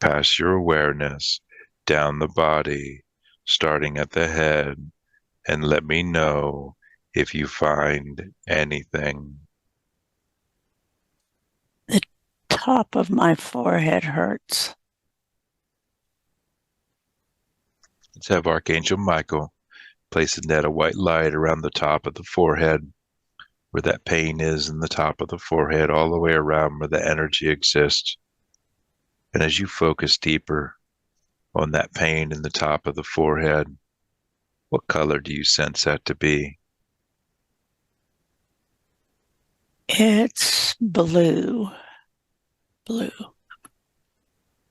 Pass your awareness down the body, starting at the head, and let me know if you find anything. The top of my forehead hurts. Let's have Archangel Michael place a net of white light around the top of the forehead, where that pain is in the top of the forehead, all the way around where the energy exists. And as you focus deeper on that pain in the top of the forehead, what color do you sense that to be? It's blue. Blue.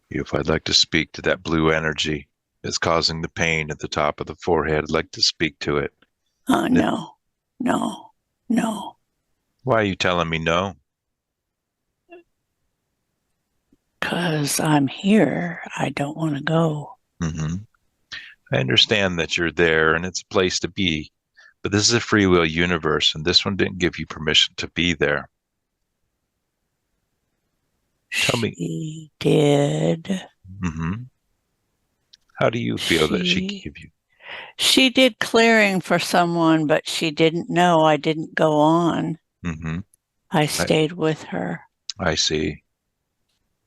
If I'd like to speak to that blue energy that's causing the pain at the top of the forehead, I'd like to speak to it. No. Why are you telling me no? Because I'm here. I don't want to go. Mm-hmm. I understand that you're there and it's a place to be, but this is a free will universe, and this one didn't give you permission to be there. Tell me. She did. Mm-hmm. How do you feel that she gave you? She did clearing for someone, but she didn't know. I didn't go on. Mm-hmm. I stayed with her. I see.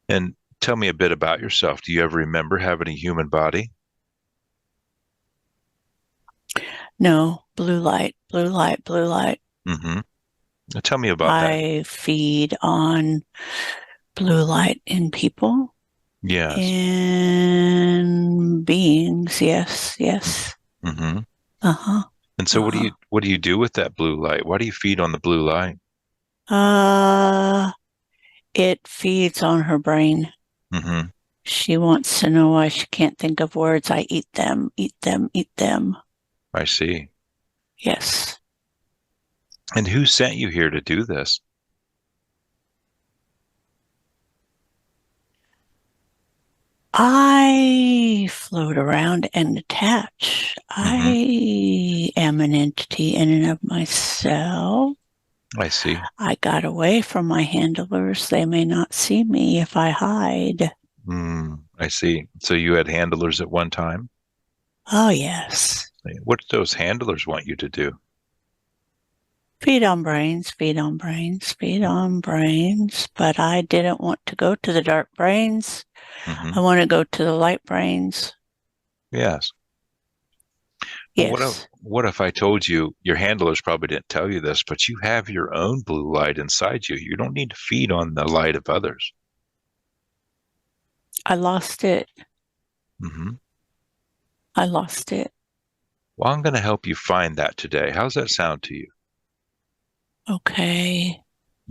And tell me a bit about yourself. Do you ever remember having a human body? No, blue light, blue light, blue light. Mm-hmm. Tell me about that. I feed on blue light in people. Yes. In beings. Yes. Mm-hmm. Uh-huh. And so what do you do with that blue light? Why do you feed on the blue light? It feeds on her brain. Mm-hmm. She wants to know why she can't think of words. I eat them, eat them, eat them. I see. Yes. And who sent you here to do this? I float around and attach. Mm-hmm. I am an entity in and of myself. I see. I got away from my handlers. They may not see me if I hide. I see. So you had handlers at one time? Oh, yes. What do those handlers want you to do? Feed on brains, feed on brains, feed on brains. But I didn't want to go to the dark brains. Mm-hmm. I want to go to the light brains. Yes. Yes. What if I told you, your handlers probably didn't tell you this, but you have your own blue light inside you. You don't need to feed on the light of others. I lost it. Mm-hmm. I lost it. Well, I'm going to help you find that today. How's that sound to you? Okay.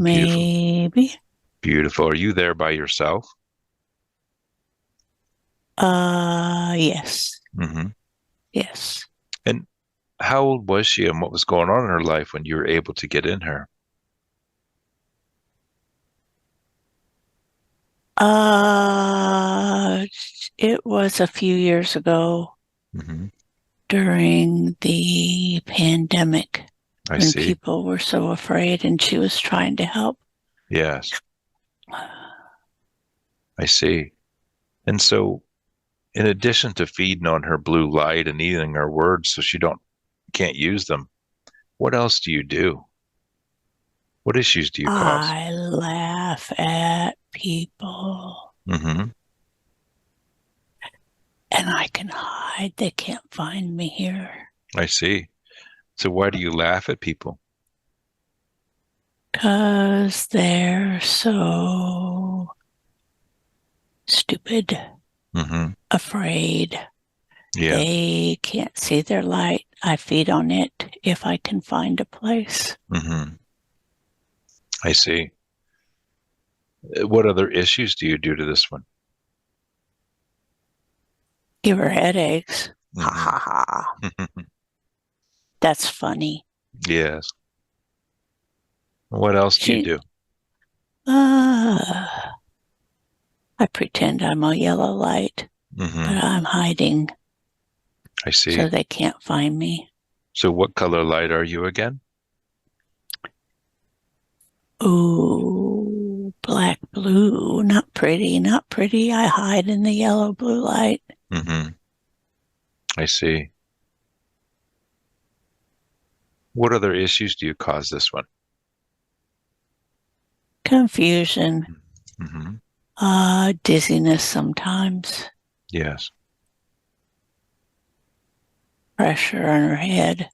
Beautiful. Maybe. Beautiful. Are you there by yourself? Yes. Mm-hmm. Yes. And how old was she and what was going on in her life when you were able to get in her? It was a few years ago Mm-hmm. during the pandemic I when see. people were so afraid and she was trying to help. Yes, I see. And so, in addition to feeding on her blue light and eating her words so she can't use them, what else do you do? What issues do you cause? I laugh at people Mm-hmm. and I can hide. They can't find me here. I see. So why do you laugh at people? 'Cause they're so stupid, Mm-hmm. afraid. Yeah, They can't see their light. I feed on it if I can find a place. mm-hmm. I see. What other issues do you do to this one? Give her headaches. Ha Mm-hmm. ha ha. That's funny. Yes. What else do you She, do? I pretend I'm a yellow light, Mm-hmm. but I'm hiding I see. so they can't find me. So what color light are you again? Ooh, Black, blue, not pretty, not pretty. I hide in the yellow, blue light. Mm-hmm. I see. What other issues do you cause this one? Confusion, Mm-hmm. dizziness sometimes, Yes. pressure on her head.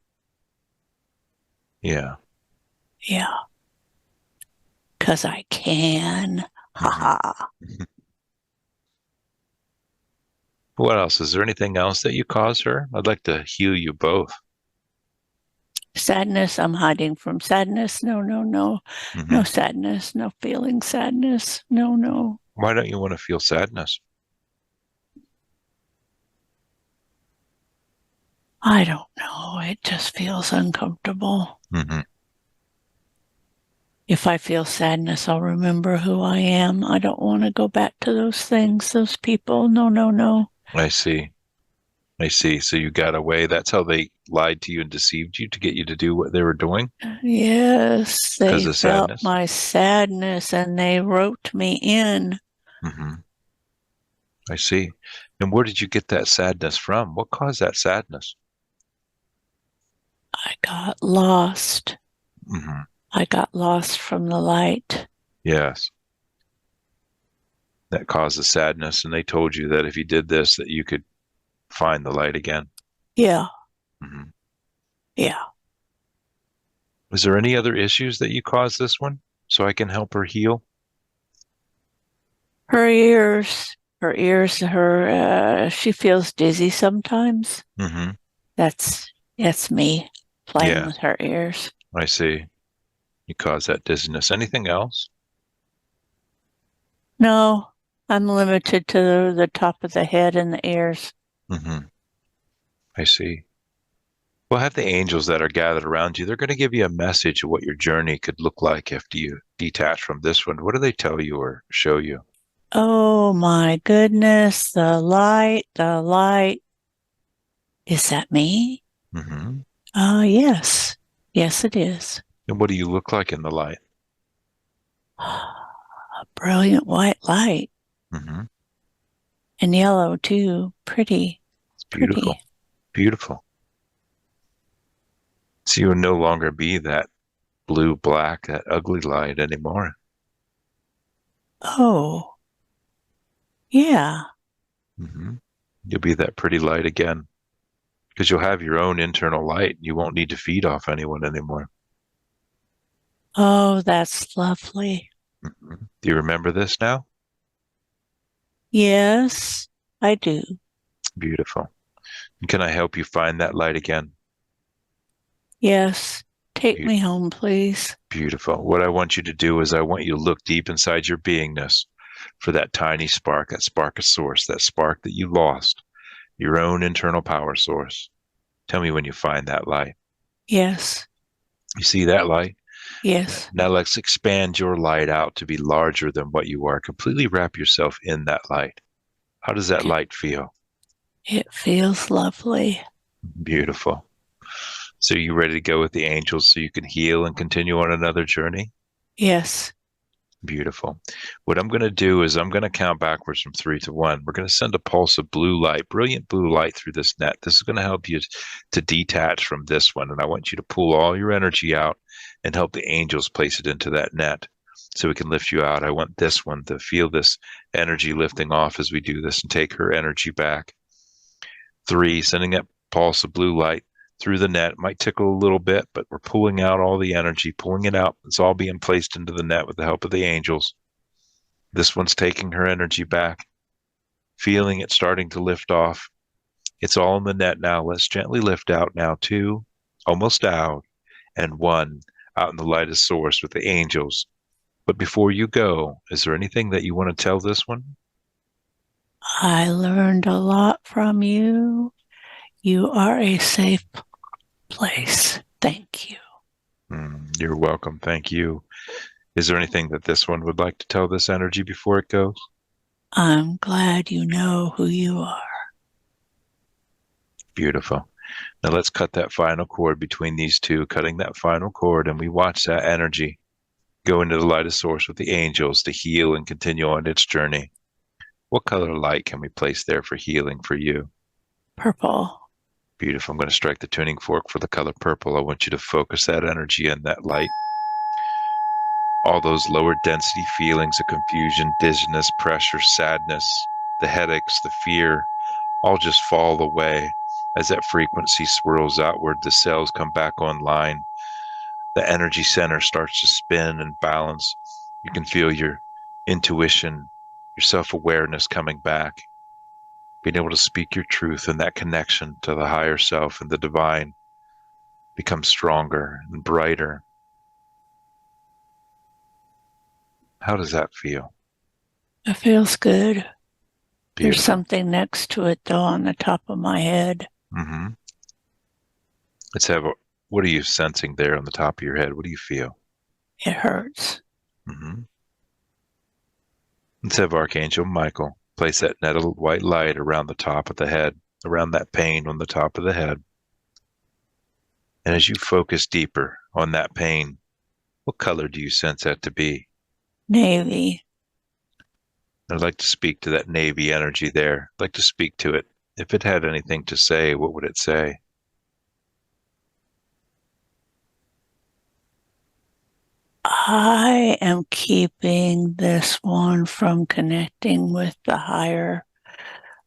Yeah. Yeah, 'cause I can. Ha Mm-hmm. ha. What else? Is there anything else that you cause her? I'd like to heal you both. Sadness, I'm hiding from sadness. No, no, no. Mm-hmm. No sadness, no feeling sadness. No, no. Why don't you want to feel sadness? I don't know. It just feels uncomfortable. Mm-hmm. If I feel sadness, I'll remember who I am. I don't want to go back to those things, those people. No, no, no. I see. I see. So you got away. That's how they lied to you and deceived you to get you to do what they were doing Yes, because they of felt sadness. my sadness and they wrote me in. Mm-hmm. I see. And where did you get that sadness from? What caused that sadness? I got lost. Mm-hmm. I got lost from the light. Yes. That caused the sadness. And they told you that if you did this, that you could find the light again. Yeah, Mm-hmm. yeah. Was there any other issues that you caused this one so I can help her heal? Her ears, she feels dizzy sometimes. Mm-hmm. That's me playing Yeah, with her ears. I see. You caused that dizziness. Anything else? No, I'm limited to the top of the head and the ears. Mm-hmm. I see. Well, have the angels that are gathered around you. They're going to give you a message of what your journey could look like after you detach from this one. What do they tell you or show you? Oh my goodness, the light, the light. Is that me? Mm-hmm. Yes. Yes, it is. And what do you look like in the light? A brilliant white light. Mm-hmm. And yellow too. Pretty, It's beautiful. pretty. Beautiful. So you will no longer be that blue, black, that ugly light anymore. Oh, yeah. Mm-hmm. You'll be that pretty light again because you'll have your own internal light. You won't need to feed off anyone anymore. Oh, that's lovely. Mm-hmm. Do you remember this now? Yes, I do. Beautiful. And can I help you find that light again? Yes. Take Be- me home, please. Beautiful. What I want you to do is I want you to look deep inside your beingness for that tiny spark, that spark of source, that spark that you lost, your own internal power source. Tell me when you find that light. Yes. You see that light? Yes. Now let's expand your light out to be larger than what you are. Completely wrap yourself in that light. How does that light feel? It feels lovely. Beautiful. So you ready to go with the angels so you can heal and continue on another journey? Yes. Beautiful. What I'm going to do is I'm going to count backwards from 3 to 1. We're going to send a pulse of blue light, brilliant blue light through this net. This is going to help you to detach from this one. And I want you to pull all your energy out and help the angels place it into that net so we can lift you out. I want this one to feel this energy lifting off as we do this and take her energy back. 3, sending that pulse of blue light through the net. It might tickle a little bit, but we're pulling out all the energy, pulling it out. It's all being placed into the net with the help of the angels. This one's taking her energy back, feeling it starting to lift off. It's all in the net now. Let's gently lift out now. 2, almost out, and 1, out in the lightest source with the angels. But before you go, is there anything that you want to tell this one? I learned a lot from you. You are a safe place. Thank you. You're welcome. Thank you. Is there anything that this one would like to tell this energy before it goes? I'm glad you know who you are. Beautiful. Now let's cut that final cord between these two, cutting that final cord, and we watch that energy Go into the light of source with the angels to heal and continue on its journey. What color light can we place there for healing for you? Purple. Beautiful. I'm going to strike the tuning fork for the color purple. I want you to focus that energy and that light. All those lower density feelings of confusion, dizziness, pressure, sadness, the headaches, the fear, all just fall away as that frequency swirls outward. The cells come back online. The energy center starts to spin and balance. You can feel your intuition, your self-awareness coming back, being able to speak your truth, and that connection to the higher self and the divine becomes stronger and brighter. How does that feel? It feels good. Beautiful. There's something next to it, though, on the top of my head. Mm-hmm. Let's have what are you sensing there on the top of your head? What do you feel? It hurts. Mm-hmm. Let's have Archangel Michael place that netted white light around the top of the head, around that pain on the top of the head. And as you focus deeper on that pain, what color do you sense that to be? Navy. I'd like to speak to that navy energy there. I'd like to speak to it. If it had anything to say, what would it say? I am keeping this one from connecting with the higher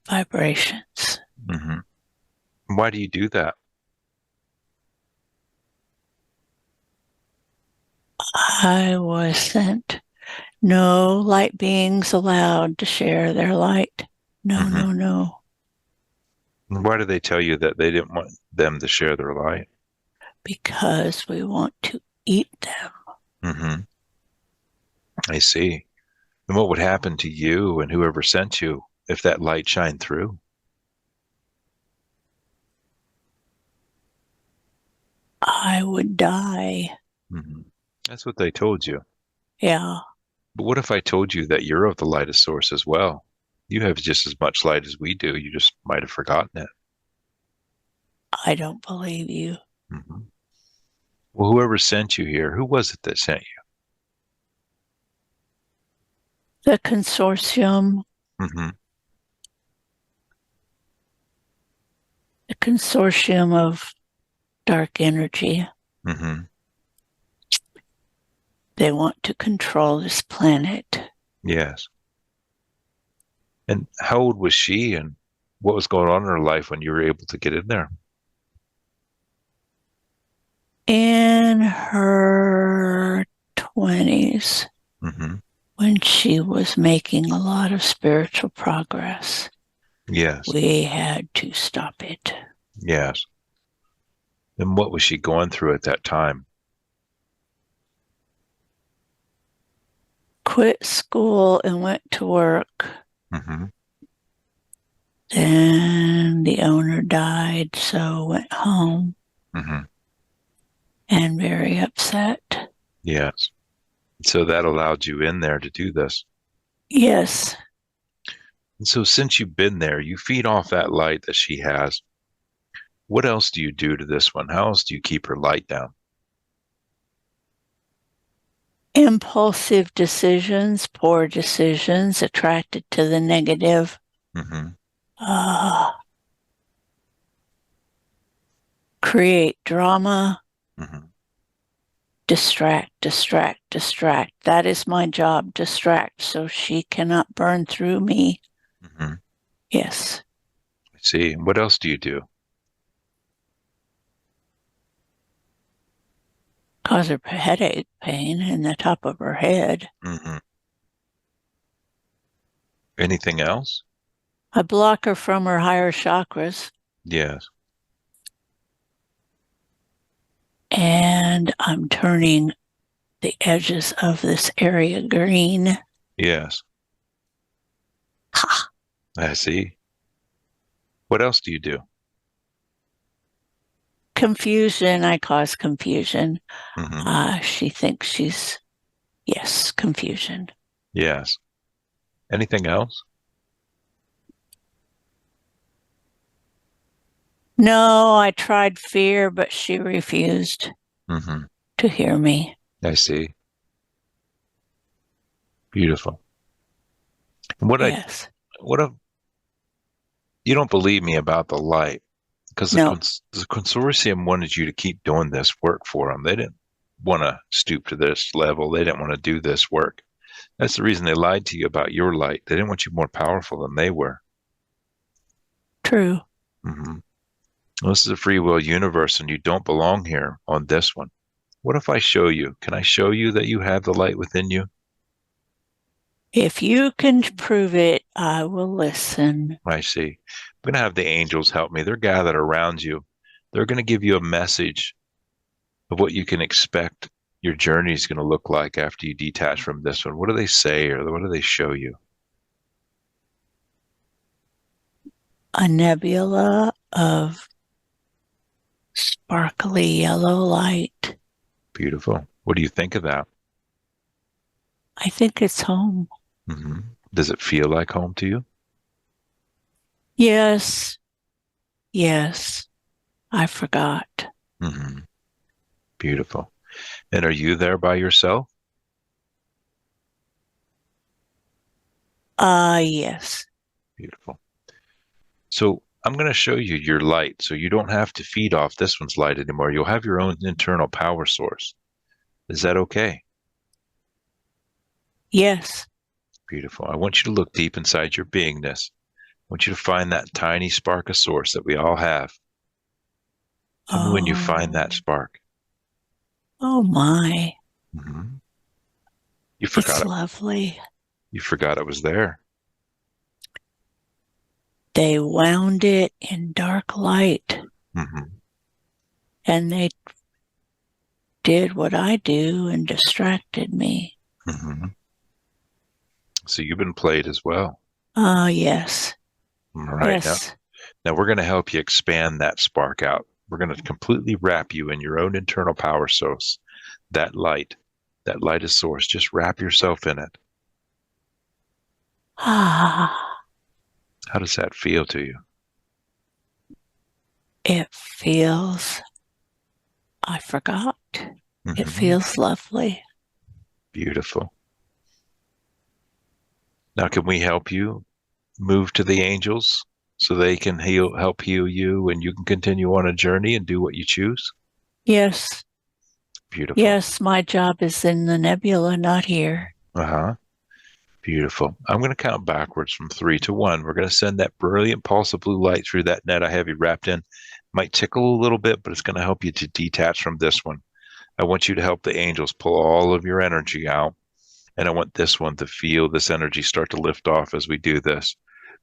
vibrations. Mm-hmm. Why do you do that? I was sent. No light beings allowed to share their light. No, Mm-hmm. no, no. Why do they tell you that they didn't want them to share their light? Because we want to eat them. Mm-hmm. I see. And what would happen to you and whoever sent you if that light shined through? I would die. Mm-hmm. That's what they told you. Yeah, But what if I told you that you're of the lightest source as well? You have just as much light as we do. You just might have forgotten it. I don't believe you. Mm-hmm. Well, whoever sent you here, who was it that sent The consortium, you? Mm-hmm. the consortium of dark energy. Mm-hmm. They want to control this planet. Yes. And how old was she and what was going on in her life when you were able to get in there? In her 20s, Mm-hmm. when she was making a lot of spiritual progress, Yes. we had to stop it. Yes. And what was she going through at that time? Quit school and went to work. Mm-hmm. Then the owner died, so went home Mm-hmm. and very upset. Yes. So that allowed you in there to do this. Yes, And so since you've been there, you feed off that light that she has. What else do you do to this one? How else do you keep her light down? impulsive decisions, poor decisions, attracted to the negative. Mm-hmm. Create drama, Mm-hmm. distract, distract, distract. That is my job, distract, so she cannot burn through me. Mm-hmm. Yes. I see. What else do you do? Cause her headache pain in the top of her head. Mm-hmm. Anything else? I block her from her higher chakras. Yes. And I'm turning the edges of this area green. Yes. Ha! I see. What else do you do? Confusion. I cause confusion. Mm-hmm. She thinks she's, yes, confusion. Yes. Anything else? No, I tried fear, but she refused Mm-hmm. to hear me. I see. Beautiful. And Yes. what if you don't believe me about the light? Because No, the consortium wanted you to keep doing this work for them. They didn't want to stoop to this level. They didn't want to do this work. That's the reason they lied to you about your light. They didn't want you more powerful than they were. true. Mm-hmm. This is a free will universe, and you don't belong here on this one. What if I show you? Can I show you that you have the light within you? If you can prove it, I will listen. I see. I'm going to have the angels help me. They're gathered around you. They're going to give you a message of what you can expect your journey is going to look like after you detach from this one. What do they say, or what do they show you? A nebula of sparkly yellow light. Beautiful. What do you think of that? I think it's home. Mm-hmm. Does it feel like home to you? Yes, yes, I forgot. Mm-hmm. Beautiful. And are you there by yourself? Yes. Beautiful. So I'm going to show you your light, so you don't have to feed off this one's light anymore. You'll have your own internal power source. Is that okay? Yes. Beautiful. I want you to look deep inside your beingness. I want you to find that tiny spark of source that we all have. Tell me when you find that Oh, spark. oh my. Mm-hmm. You It's forgot it. lovely. You forgot it was there. They wound it in dark light Mm-hmm. and they did what I do and distracted me. Mm-hmm. So you've been played as well. Yes. All right. Now, Yes. now we're going to help you expand that spark out. We're going to completely wrap you in your own internal power source. That light is source. Just wrap yourself in it. Ah, How does that feel to you? it feels, I forgot. It Mm-hmm. feels lovely. Beautiful. Now, can we help you move to the angels so they can help heal you, and you can continue on a journey and do what you choose? Yes. Beautiful. Yes, my job is in the nebula, not here. Uh-huh. Beautiful. I'm going to count backwards from 3 to 1. We're going to send that brilliant pulse of blue light through that net I have you wrapped in. Might tickle a little bit, but it's going to help you to detach from this one. I want you to help the angels pull all of your energy out. And I want this one to feel this energy start to lift off as we do this.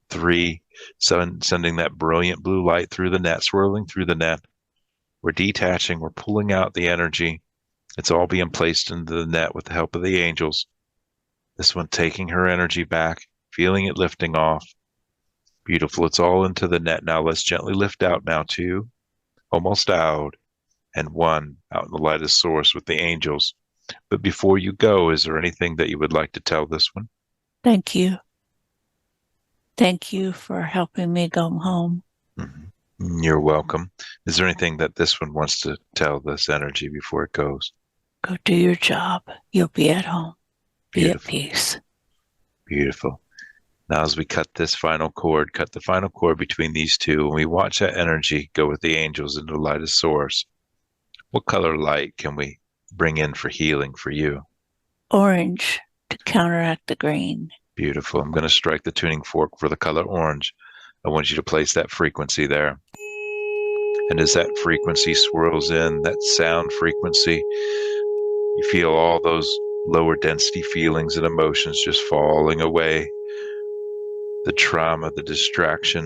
3, sending that brilliant blue light through the net, swirling through the net. We're detaching, we're pulling out the energy. It's all being placed into the net with the help of the angels. This one taking her energy back, feeling it lifting off. Beautiful. It's all into the net now. Let's gently lift out now. 2, almost out, and 1 out in the lightest source with the angels. But before you go, is there anything that you would like to tell this one? Thank you. Thank you for helping me go home. Mm-hmm. You're welcome. Is there anything that this one wants to tell this energy before it goes? Go do your job. You'll be at home. Be at Beautiful. peace. Beautiful. Now, as we cut the final cord between these two, and we watch that energy go with the angels into the lightest source, what color light can we bring in for healing for you? Orange to counteract the green. Beautiful. I'm going to strike the tuning fork for the color orange. I want you to place that frequency there. And as that frequency swirls in, that sound frequency, you feel all those lower density feelings and emotions just falling away. The trauma, the distraction,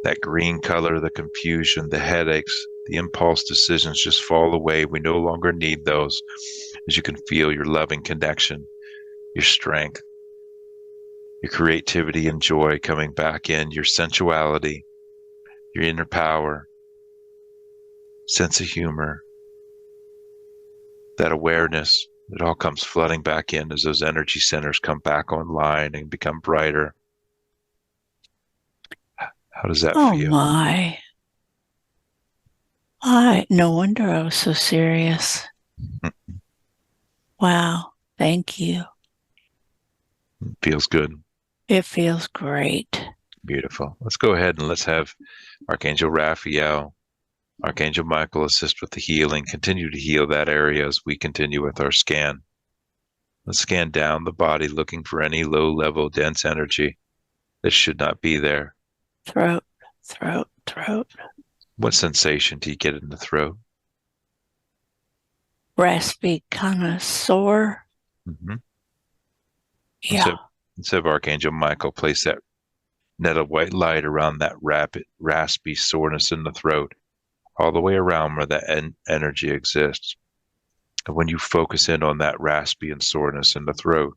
that green color, the confusion, the headaches, the impulse decisions just fall away. We no longer need those, as you can feel your loving connection, your strength, your creativity and joy coming back in, your sensuality, your inner power, sense of humor, that awareness. It all comes flooding back in as those energy centers come back online and become brighter. How does that Oh feel? my. No wonder I was so serious. Wow. Thank you. Feels good. It feels great. Beautiful. Let's go ahead and let's have Archangel Raphael, Archangel Michael assist with the healing. Continue to heal that area as we continue with our scan. Let's scan down the body looking for any low-level dense energy that should not be there. Throat, throat, throat. What sensation do you get in the throat? Raspy, kind of sore. Mm-hmm. Yeah. Let's have Archangel Michael place that net of white light around that raspy soreness in the throat, all the way around where that energy exists. And when you focus in on that raspy and soreness in the throat,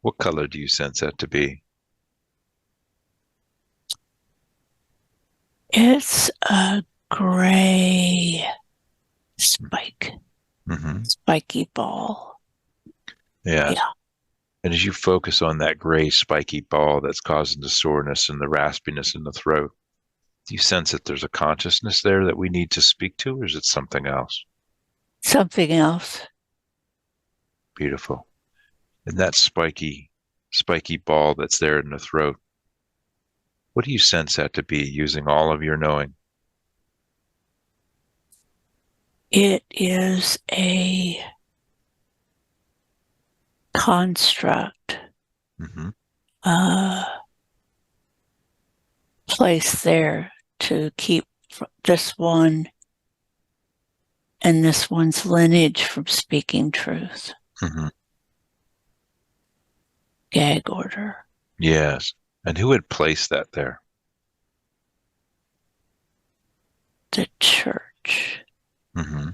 what color do you sense that to be? It's a gray spike. Mm-hmm. Spiky ball. Yeah. Yeah. And as you focus on that gray spiky ball that's causing the soreness and the raspiness in the throat, do you sense that there's a consciousness there that we need to speak to, or is it something else? Something else. Beautiful. And that spiky ball that's there in the throat, what do you sense that to be using all of your knowing? It is a construct, Mm-hmm. place there to keep this one and this one's lineage from speaking truth. Mm-hmm. Gag order. Yes. And who had placed that there? The church. Mm-hmm.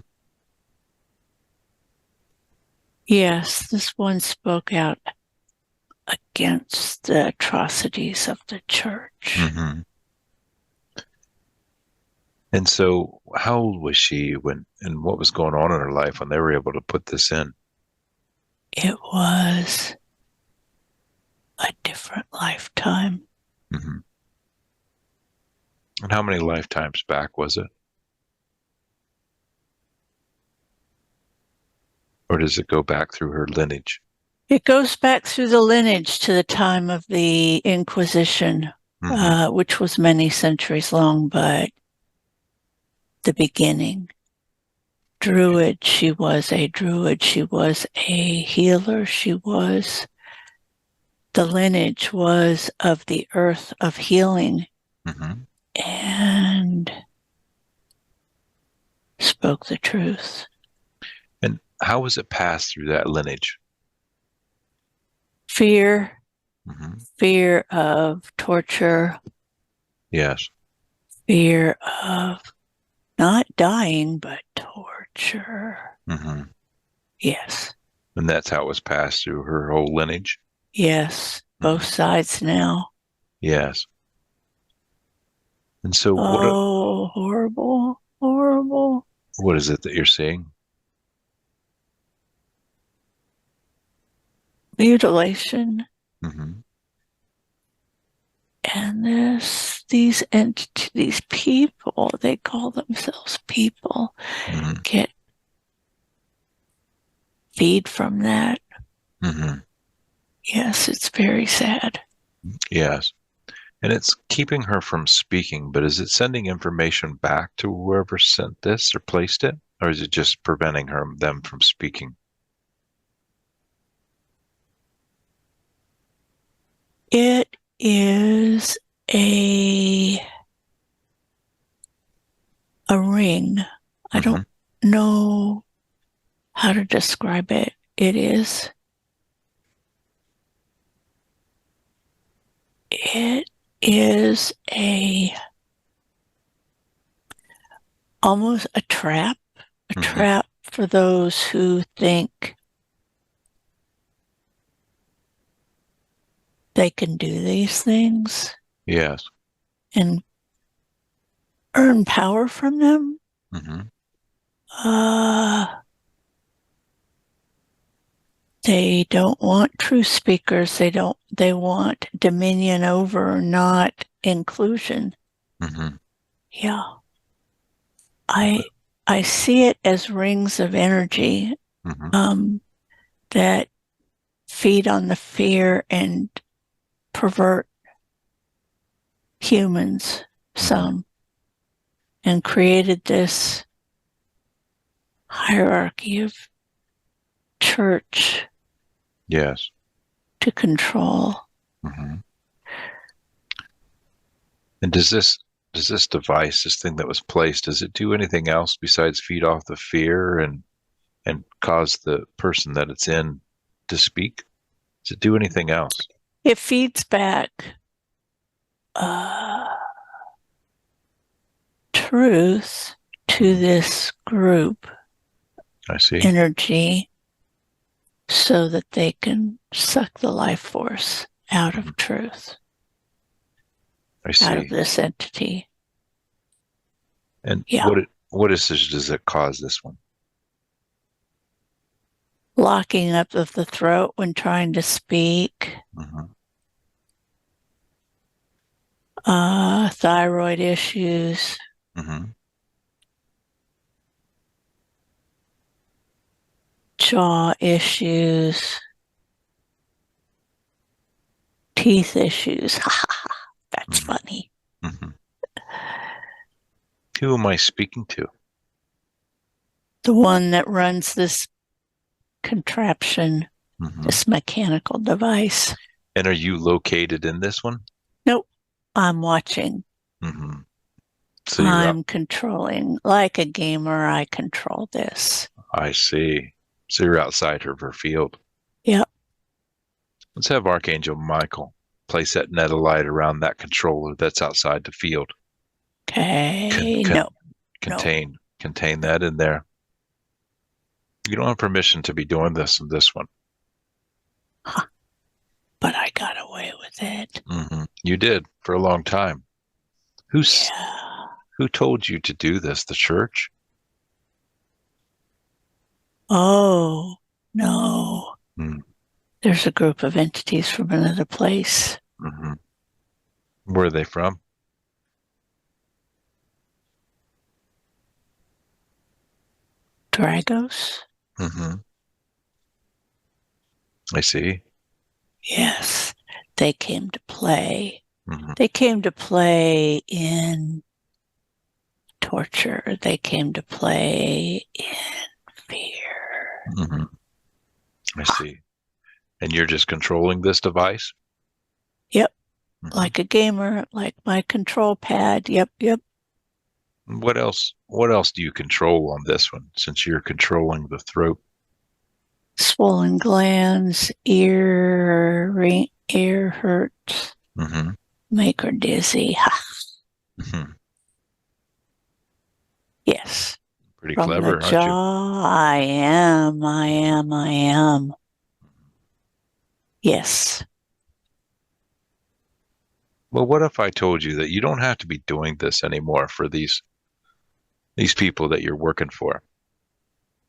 Yes, this one spoke out against the atrocities of the church. Mm-hmm. And so how old was she when, and what was going on in her life when they were able to put this in? It was a different lifetime. Mm-hmm. And how many lifetimes back was it? Or does it go back through her lineage? It goes back through the lineage to the time of the Inquisition, Mm-hmm. which was many centuries long, but the beginning. Druid, she was a druid, she was a healer, the lineage was of the earth of healing, Mm-hmm. and spoke the truth. And how was it passed through that lineage? Fear, Mm-hmm. fear of torture, Yes. fear of not dying, but torture. Mm-hmm. Yes, And that's how it was passed through her whole lineage? yes, both Mm-hmm. sides now. Yes. And so Oh, horrible, horrible. what is it that you're seeing? Mutilation. Mm-hmm. And these people, they call themselves people, Mm-hmm. get feed from that. Mm-hmm. Yes, it's very sad. Yes. And it's keeping her from speaking, but is it sending information back to whoever sent this or placed it? Or is it just preventing them from speaking? It is a ring. I Mm-hmm. don't know how to describe it. It is almost a trap Mm-hmm. for those who think they can do these things Yes. and earn power from them. Mm-hmm. They don't want truth speakers. They want dominion over, not inclusion. Mm-hmm. Yeah. I see it as rings of energy, Mm-hmm. that feed on the fear and pervert humans some, and created this hierarchy of church Yes. to control. Mm-hmm. And does this device, this thing that was placed, does it do anything else besides feed off the fear and cause the person that it's in to speak? Does it do anything else? It feeds back truth to this group I see. energy so that they can suck the life force out of truth, I see. out of this entity. And Yeah. what does it cause this one? Locking up of the throat when trying to speak. Mm-hmm. Thyroid issues. Mm-hmm. Jaw issues. Teeth issues. That's funny. Mm-hmm. Who am I speaking to? The one that runs this contraption, this mechanical device. And are you located in this one? Nope. I'm watching. Mm-hmm. So I'm controlling. Like a gamer, I control this. I see. So you're outside of her field. Yep. Let's have Archangel Michael place that net of light around that controller that's outside the field. Okay. Contain that in there. You don't have permission to be doing this in this one. Huh. But I got away with it. Mm-hmm. You did for a long time. Who told you to do this? The church? Oh, no. Mm. There's a group of entities from another place. Mm-hmm. Where are they from? Dragos? Mm-hmm. I see. Yes. They came to play. Mm-hmm. They came to play in torture. They came to play in fear. Mm-hmm. I see. And you're just controlling this device? Yep. Mm-hmm. Like a gamer, like my control pad. Yep. What else do you control on this one, since you're controlling the throat? Swollen glands, ear hurts, make her dizzy. Yes. Pretty From clever, the jaw, aren't you? I am. Yes. Well, what if I told you that you don't have to be doing this anymore for these people that you're working for?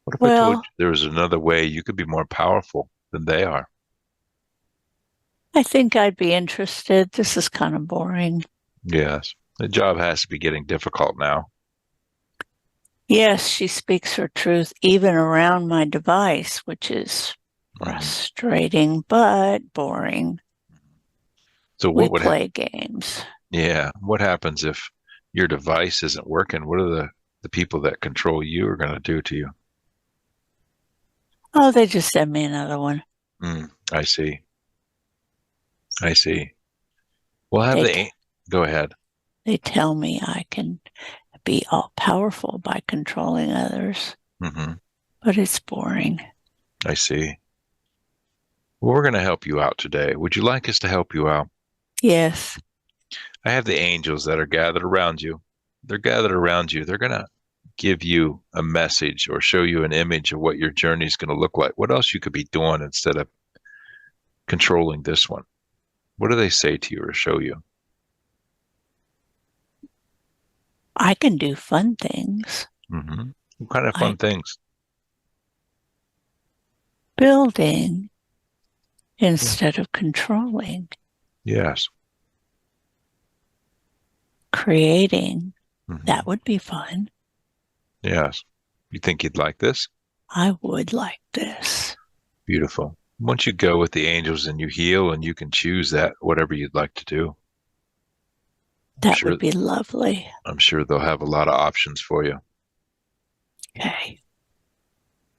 What if I told you there was another way you could be more powerful than they are? I think I'd be interested. This is kind of boring. Yes. The job has to be getting difficult now. Yes, she speaks her truth even around my device, which is frustrating but boring. So we play games. Yeah. What happens if your device isn't working? What are the people that control you are going to do to you? Oh, they just send me another one. I see. Well, go ahead. They tell me I can be all powerful by controlling others. But it's boring. I see. Well, we're going to help you out today. Would you like us to help you out? Yes. I have the angels that are gathered around you. They're gathered around you. They're going to give you a message or show you an image of what your journey is going to look like. What else you could be doing instead of controlling this one? What do they say to you or show you? I can do fun things. What kind of fun things? Building instead of controlling. Yes. Creating. That would be fun. Yes. You think you'd like this? I would like this. Beautiful. Once you go with the angels and you heal, and you can choose that, whatever you'd like to do. That would be lovely. I'm sure they'll have a lot of options for you. Okay.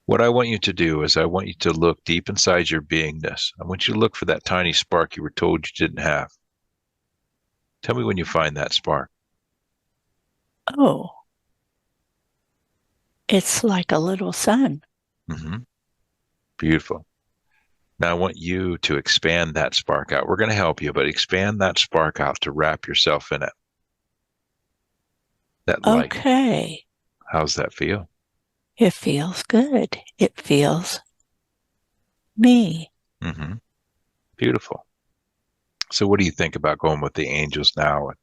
What I want you to do is I want you to look deep inside your beingness. I want you to look for that tiny spark you were told you didn't have. Tell me when you find that spark. Oh, it's like a little sun. Mm-hmm. Beautiful. Now I want you to expand that spark out. We're going to help you, but expand that spark out to wrap yourself in it. That light. Okay. How's that feel? It feels good. It feels me. Mm-hmm. Beautiful. So what do you think about going with the angels now and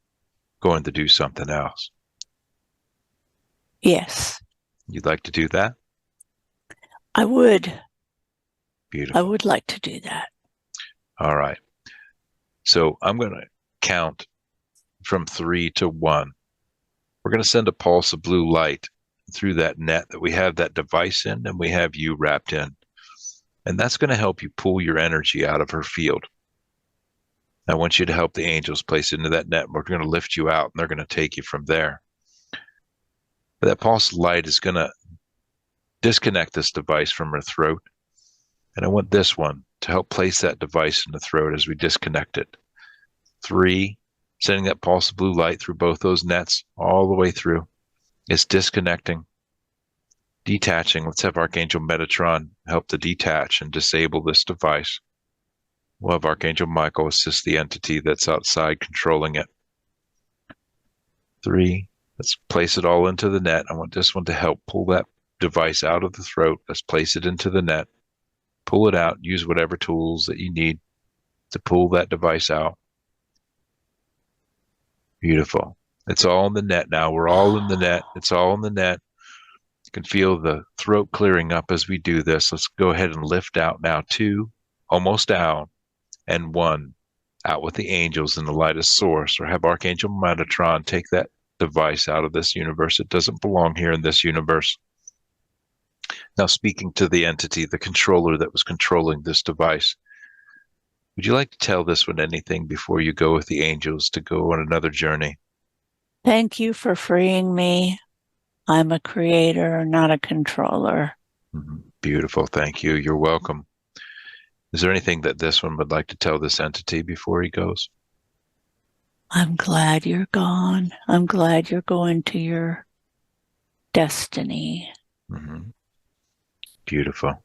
going to do something else? Yes, You'd like to do that? I would. Beautiful. I would like to do that. All right. So I'm going to count from 3 to 1. We're going to send a pulse of blue light through that net that we have that device in, and we have you wrapped in. And that's going to help you pull your energy out of her field. I want you to help the angels place into that net. We're going to lift you out, and they're going to take you from there. But that pulse of light is going to disconnect this device from her throat. And I want this one to help place that device in the throat as we disconnect it. 3, sending that pulse of blue light through both those nets all the way through. It's disconnecting, detaching. Let's have Archangel Metatron help to detach and disable this device. We'll have Archangel Michael assist the entity that's outside controlling it. 3, let's place it all into the net. I want this one to help pull that device out of the throat. Let's place it into the net. Pull it out. Use whatever tools that you need to pull that device out. Beautiful. It's all in the net now. We're all in the net. It's all in the net. You can feel the throat clearing up as we do this. Let's go ahead and lift out now. 2, almost down, and 1, out with the angels in the lightest source, or have Archangel Metatron take that device out of this universe. It doesn't belong here in this universe. Now speaking to the entity, the controller that was controlling this device, would you like to tell this one anything before you go with the angels to go on another journey? Thank you for freeing me. I'm a creator, not a controller. Mm-hmm. Beautiful. Thank you. You're welcome. Is there anything that this one would like to tell this entity before he goes? I'm glad you're gone. I'm glad you're going to your destiny. Mm-hmm. Beautiful.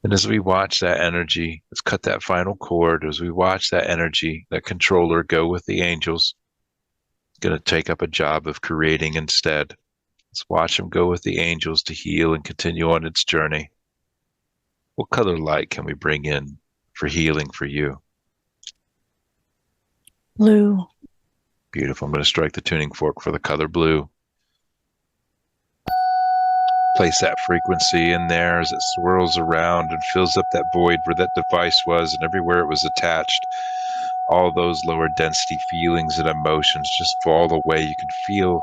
And as we watch that energy, let's cut that final cord. As we watch that energy, that controller go with the angels, it's going to take up a job of creating instead. Let's watch him go with the angels to heal and continue on its journey. What color light can we bring in for healing for you? Blue. Beautiful. I'm going to strike the tuning fork for the color blue. Place that frequency in there as it swirls around and fills up that void where that device was and everywhere it was attached. All those lower density feelings and emotions just fall away. You can feel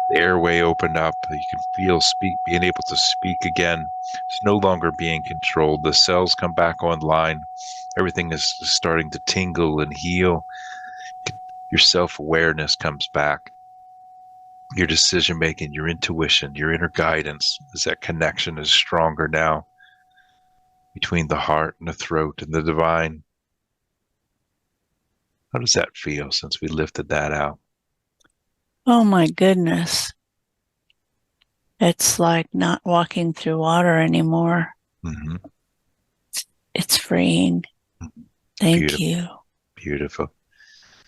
the airway open up. You can feel being able to speak again. It's no longer being controlled. The cells come back online. Everything is starting to tingle and heal. Your self-awareness comes back. Your decision making, your intuition, your inner guidance, as that connection is stronger now between the heart and the throat and the divine. How does that feel since we lifted that out? Oh my goodness. It's like not walking through water anymore. Mm-hmm. It's freeing. Thank Beautiful. you. Beautiful.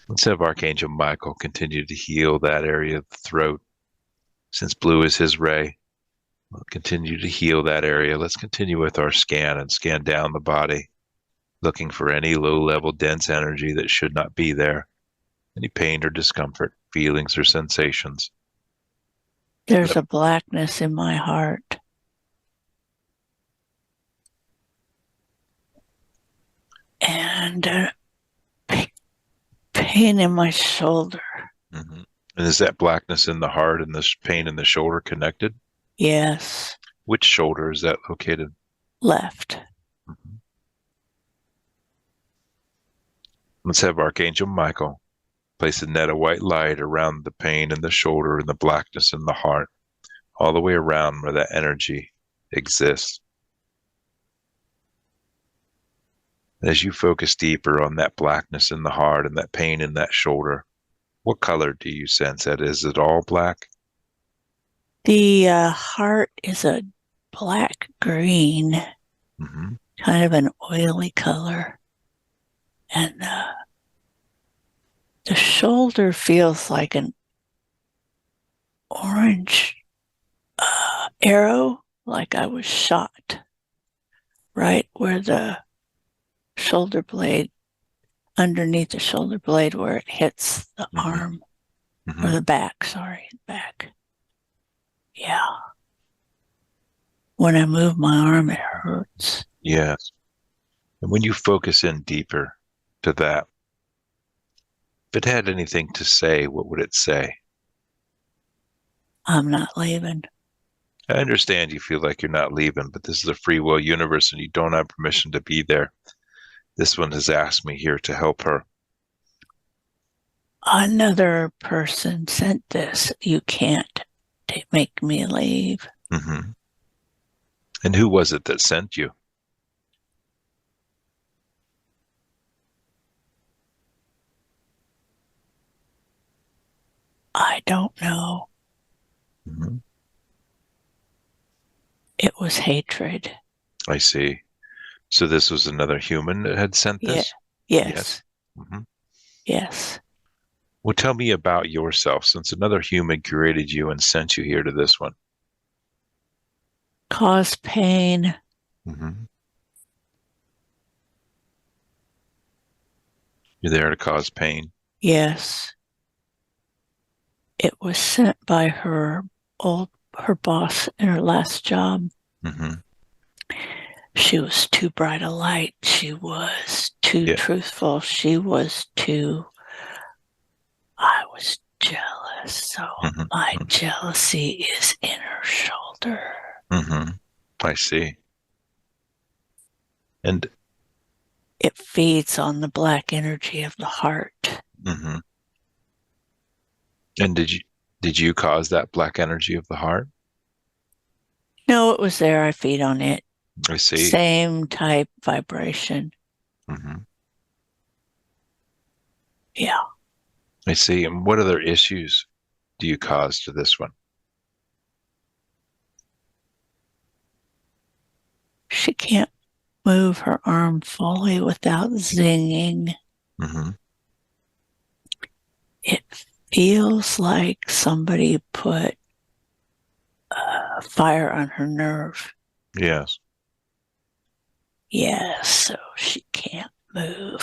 Let's have Archangel Michael continue to heal that area of the throat. Since blue is his ray, we'll continue to heal that area. Let's continue with our scan and scan down the body, looking for any low-level dense energy that should not be there, any pain or discomfort, feelings or sensations. There's a blackness in my heart. And pain in my shoulder. Mm-hmm. And is that blackness in the heart and this pain in the shoulder connected? Yes. Which shoulder is that located? left. Mhm. Let's have Archangel Michael place a net of white light around the pain in the shoulder and the blackness in the heart, all the way around where that energy exists. As you focus deeper on that blackness in the heart and that pain in that shoulder, what color do you sense that? Is it all black? The heart is a black green, Mm-hmm. kind of an oily color. And the shoulder feels like an orange arrow, like I was shot right where the shoulder blade, underneath the shoulder blade where it hits the Mm-hmm. arm, Mm-hmm. or the back, back. Yeah. When I move my arm, it hurts. Yes. And when you focus in deeper to that, if it had anything to say, what would it say? I'm not leaving. I understand you feel like you're not leaving, but this is a free will universe and you don't have permission to be there. This one has asked me here to help her. Another person sent this. You can't make me leave. Mm-hmm. And who was it that sent you? I don't know. Mm-hmm. It was hatred. I see. So this was another human that had sent Yeah. this? Yes. Mm-hmm. Yes. Well, tell me about yourself, since another human created you and sent you here to this one. Cause pain. Mm-hmm. You're there to cause pain. Yes. It was sent by her boss in her last job. Mm-hmm. She was too bright a light. She was too Yeah. truthful. I was jealous. So Mm-hmm. my jealousy is in her shoulder. Mm-hmm. I see. And It feeds on the black energy of the heart. mm-hmm. And did you cause that black energy of the heart? No, it was there. I feed on it. I see. Same type vibration. Mm-hmm. Yeah. I see. And what other issues do you cause to this one? She can't move her arm fully without zinging. Mm-hmm. It feels like somebody put fire on her nerve. Yes. Yes, so she can't move.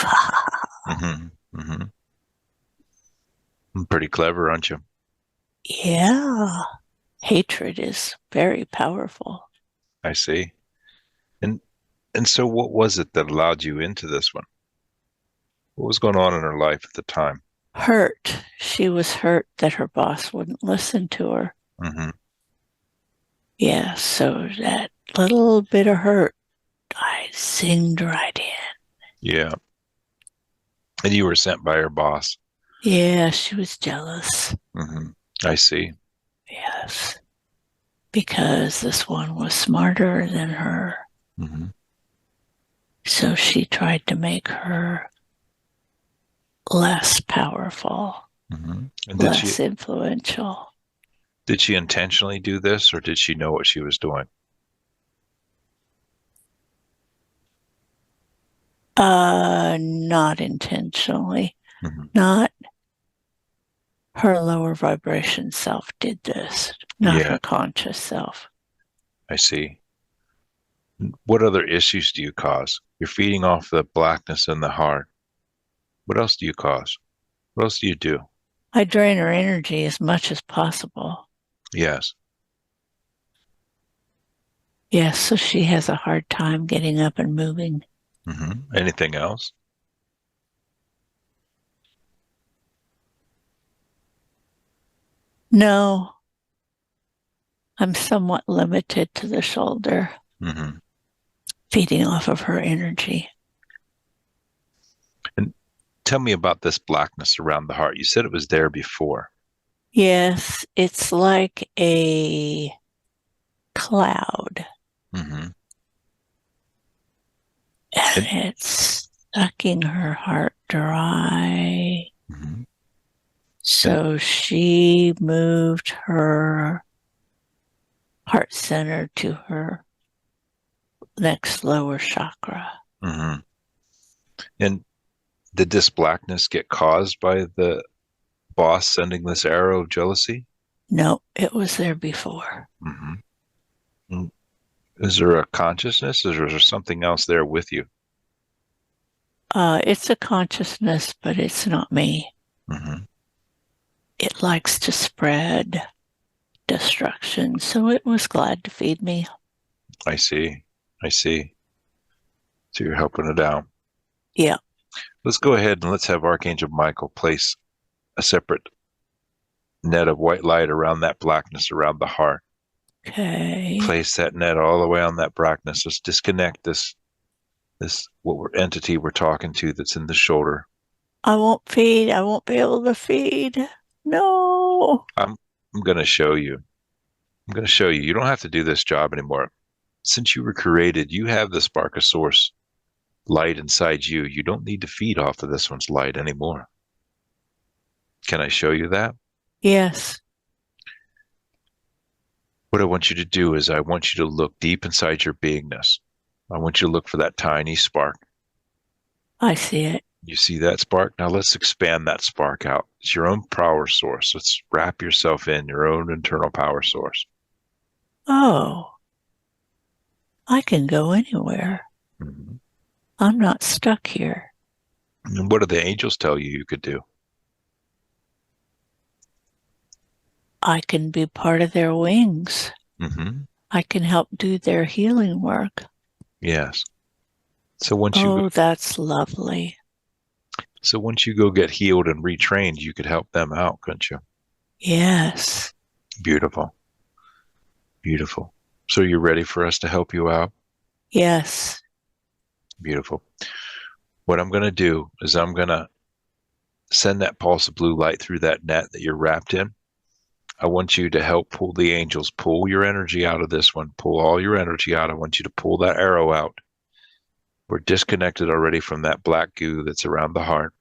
Mm-hmm. Mm-hmm. Pretty clever, aren't you? Yeah. Hatred is very powerful. I see. And and so what was it that allowed you into this one? What was going on in her life at the time? Hurt. She was hurt that her boss wouldn't listen to her. Mm-hmm. Yeah, so that little bit of hurt, I zinged right in. Yeah. And you were sent by her boss. Yeah, she was jealous. Mm-hmm. I see. Yes. Because this one was smarter than her. Mm-hmm. So she tried to make her less powerful, Mm-hmm. And less influential. did she intentionally do this, or did she know what she was doing? Not intentionally. Mm-hmm. Not her lower vibration self did this, not Yeah, her conscious self. I see. What other issues do you cause? You're feeding off the blackness in the heart. What else do you cause? What else do you do? I drain her energy as much as possible. Yes. Yes, so she has a hard time getting up and moving. Mm-hmm. Anything else? No, I'm somewhat limited to the shoulder. Mm-hmm. feeding off of her energy. And tell me about this blackness around the heart. You said it was there before. Yes, it's like a cloud. Mm-hmm. And it's sucking her heart dry. Mm-hmm. So she moved her heart center to her next lower chakra. Mm-hmm. And did this blackness get caused by the boss sending this arrow of jealousy? No, it was there before. Mm-hmm. Is there a consciousness, or is there something else there with you? It's a consciousness, but it's not me. Mm-hmm. It likes to spread destruction, so it was glad to feed me. I see. I see. So you're helping it out. Yeah. Let's go ahead and let's have Archangel Michael place a separate net of white light around that blackness around the heart. Okay. Place that net all the way on that blackness. Let's disconnect this entity we're talking to that's in the shoulder. I won't feed. I won't be able to feed. No. I'm going to show you. I'm going to show you. You don't have to do this job anymore. Since you were created, you have the spark of source light inside you. You don't need to feed off of this one's light anymore. Can I show you that? Yes. What I want you to do is I want you to look deep inside your beingness. I want you to look for that tiny spark. I see it. You see that spark? Now let's expand that spark out. It's your own power source. Let's wrap yourself in your own internal power source. Oh, I can go anywhere. Mm-hmm. I'm not stuck here. And what do the angels tell you could do? I can be part of their wings. Mm-hmm. I can help do their healing work. Yes. So once that's lovely. So once you go get healed and retrained, you could help them out, couldn't you? Yes. Beautiful. Beautiful. So you're ready for us to help you out? Yes. Beautiful. What I'm going to do is I'm going to send that pulse of blue light through that net that you're wrapped in. I want you to help pull the angels, pull your energy out of this one, pull all your energy out. I want you to pull that arrow out. We're disconnected already from that black goo that's around the heart.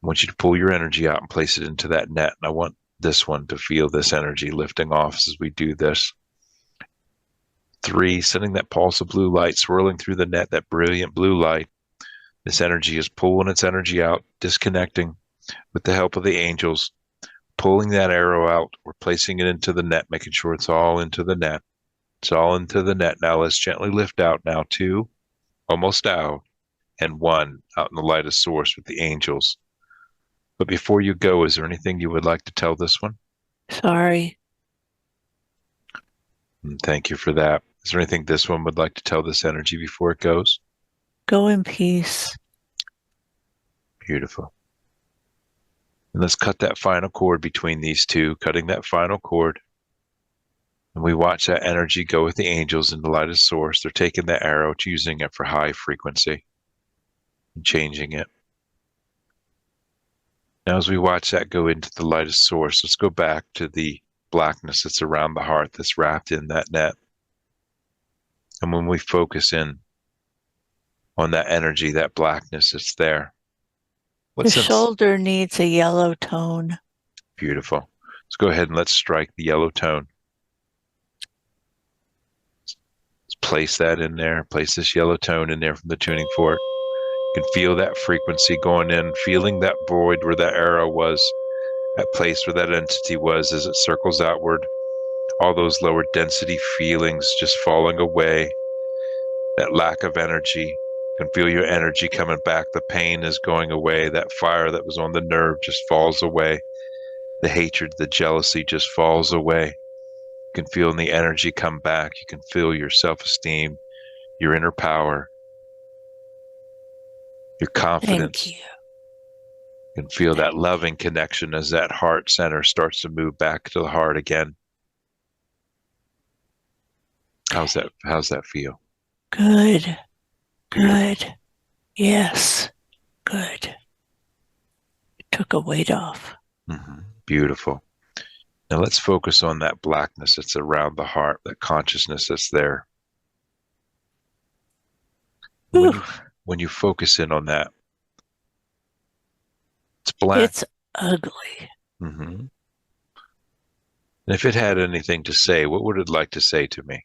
I want you to pull your energy out and place it into that net. And I want this one to feel this energy lifting off as we do this. 3, sending that pulse of blue light swirling through the net, that brilliant blue light. This energy is pulling its energy out, disconnecting with the help of the angels, pulling that arrow out. We're placing it into the net, making sure it's all into the net. It's all into the net. Now let's gently lift out. Now 2, almost out, and 1 out in the light of source with the angels. But before you go, is there anything you would like to tell this one? Sorry. Thank you for that. Is there anything this one would like to tell this energy before it goes? Go in peace. Beautiful. And let's cut that final cord between these two, cutting that final cord. And we watch that energy go with the angels in the light of source. They're taking the arrow, using it for high frequency and changing it. Now, as we watch that go into the light of source, let's go back to the blackness that's around the heart that's wrapped in that net. And when we focus in on that energy, that blackness that's there. The shoulder needs a yellow tone. Beautiful. Let's go ahead and let's strike the yellow tone. Let's place that in there. Place this yellow tone in there from the tuning fork. You can feel that frequency going in, feeling that void where that arrow was, that place where that entity was as it circles outward. All those lower density feelings just falling away. That lack of energy. You can feel your energy coming back. The pain is going away. That fire that was on the nerve just falls away. The hatred, the jealousy just falls away. You can feel the energy come back. You can feel your self-esteem, your inner power, your confidence. Thank you. You can feel that loving connection as that heart center starts to move back to the heart again. How's that feel? Good. Beautiful. Good. Yes. Good. Took a weight off. Beautiful. Now let's focus on that blackness that's around the heart, that consciousness that's there. And when you focus in on that, it's black. It's ugly. And if it had anything to say, what would it like to say to me?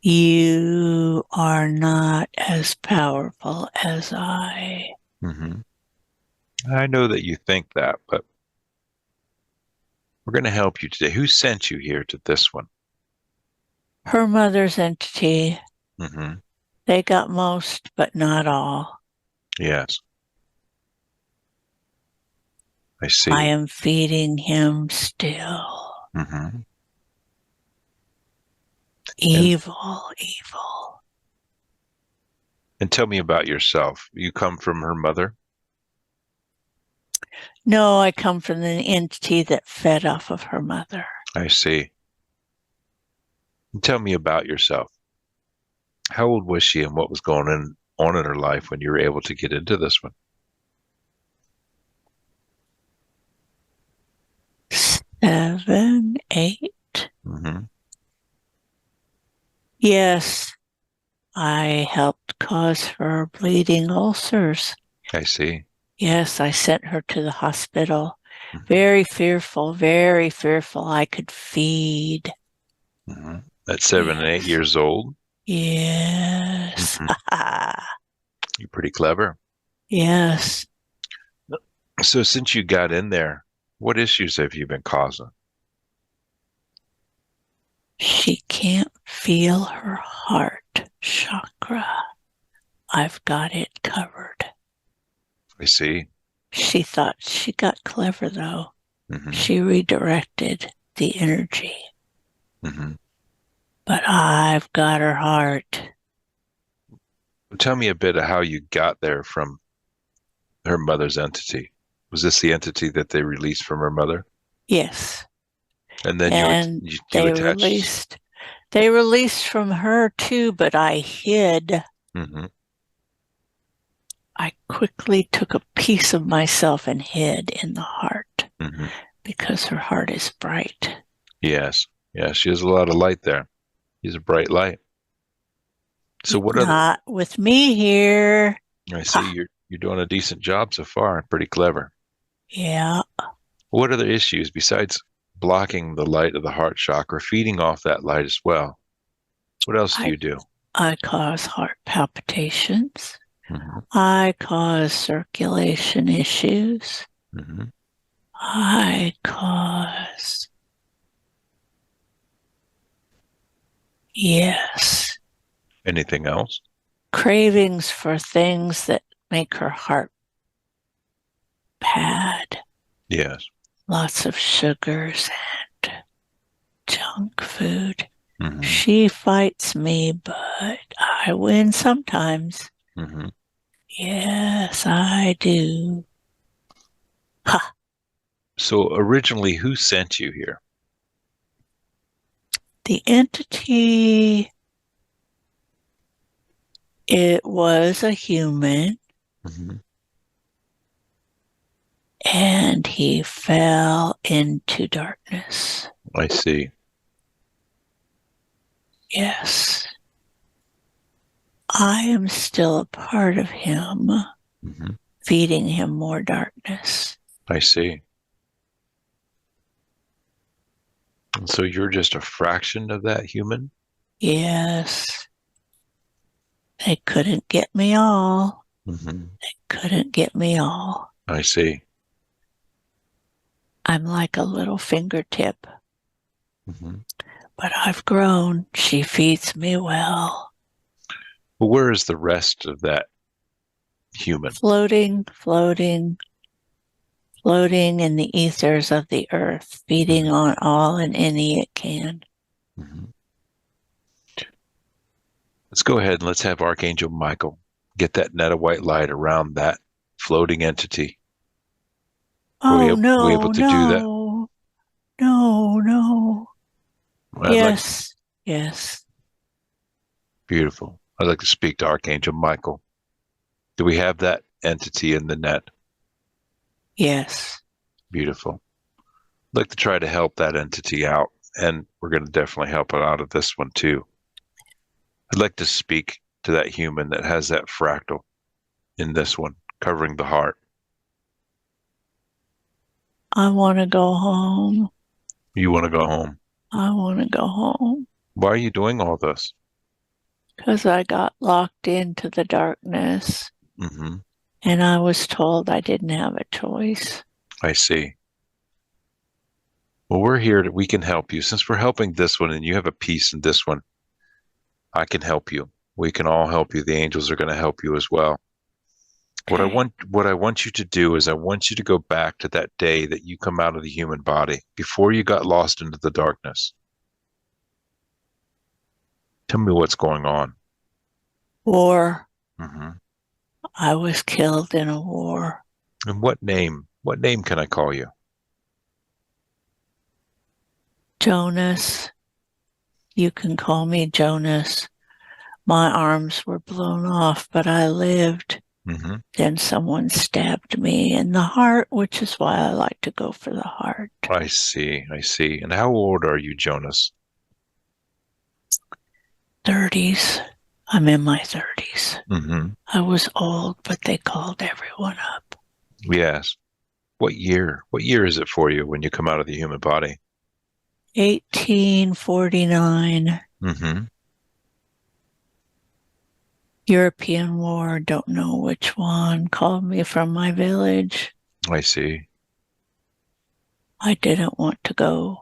You are not as powerful as I. I know that you think that, but we're going to help you today. Who sent you here to this one? Her mother's entity. They got most, but not all. Yes. I see. I am feeding him still. Evil. And tell me about yourself. You come from her mother? No, I come from the entity that fed off of her mother. I see. And tell me about yourself. How old was she and what was going on in her life when you were able to get into this one? 7, 8. Yes, I helped cause her bleeding ulcers. I see. Yes, I sent her to the hospital. Very fearful, very fearful. I could feed. At 7 and 8 years old? Yes. You're pretty clever. Yes. So since you got in there, what issues have you been causing? She can't feel her heart chakra. I've got it covered. I see. She thought she got clever, though. She redirected the energy. But I've got her heart. Tell me a bit of how you got there from her mother's entity. Was this the entity that they released from her mother? Yes. And then you attached. They released from her too, but I hid. I quickly took a piece of myself and hid in the heart because her heart is bright. Yes. Yeah, she has a lot of light there. She's a bright light. So what Not with me here. I see you're doing a decent job so far. Pretty clever. Yeah. What other issues besides blocking the light of the heart chakra, feeding off that light as well? What else do you do? I cause heart palpitations. I cause circulation issues. I cause... Yes. Anything else? Cravings for things that make her heart pad. Yes. Lots of sugars and junk food. She fights me, but I win sometimes. Yes, I do. Ha! So originally, who sent you here? The entity, it was a human. And he fell into darkness. I see. Yes. I am still a part of him, feeding him more darkness. I see. And so you're just a fraction of that human? Yes. They couldn't get me all. They couldn't get me all. I see. I'm like a little fingertip. But I've grown. She feeds me well. Well, where is the rest of that human? Floating in the ethers of the earth, feeding on all and any it can. Let's go ahead and let's have Archangel Michael get that net of white light around that floating entity. Oh, we able to do that? No. I'd like, Yes. beautiful. I'd like to speak to Archangel Michael. Do we have that entity in the net? Yes. Beautiful. I'd like to try to help that entity out, and we're going to definitely help it out of this one too. I'd like to speak to that human that has that fractal in this one, covering the heart. I want to go home. You want to go home. I want to go home. Why are you doing all this? Because I got locked into the darkness Mm-hmm. and I was told I didn't have a choice. I see. Well, we're here we can help you. Since we're helping this one and you have a piece in this one, I can help you. We can all help you. The angels are going to help you as well. Okay. What I want you to do is I want you to go back to that day that you come out of the human body before you got lost into the darkness. Tell me what's going on. War. Mm-hmm. I was killed in a war. And what name? What name can I call you? Jonas. You can call me Jonas. My arms were blown off, but I lived. Mm-hmm. Then someone stabbed me in the heart, which is why I like to go for the heart. I see. And how old are you, Jonas? 30s. I'm in my 30s. Mm-hmm. I was old, but they called everyone up. Yes. What year? What year is it for you when you come out of the human body? 1849. Mm-hmm. European War, don't know which one, called me from my village. I see. I didn't want to go.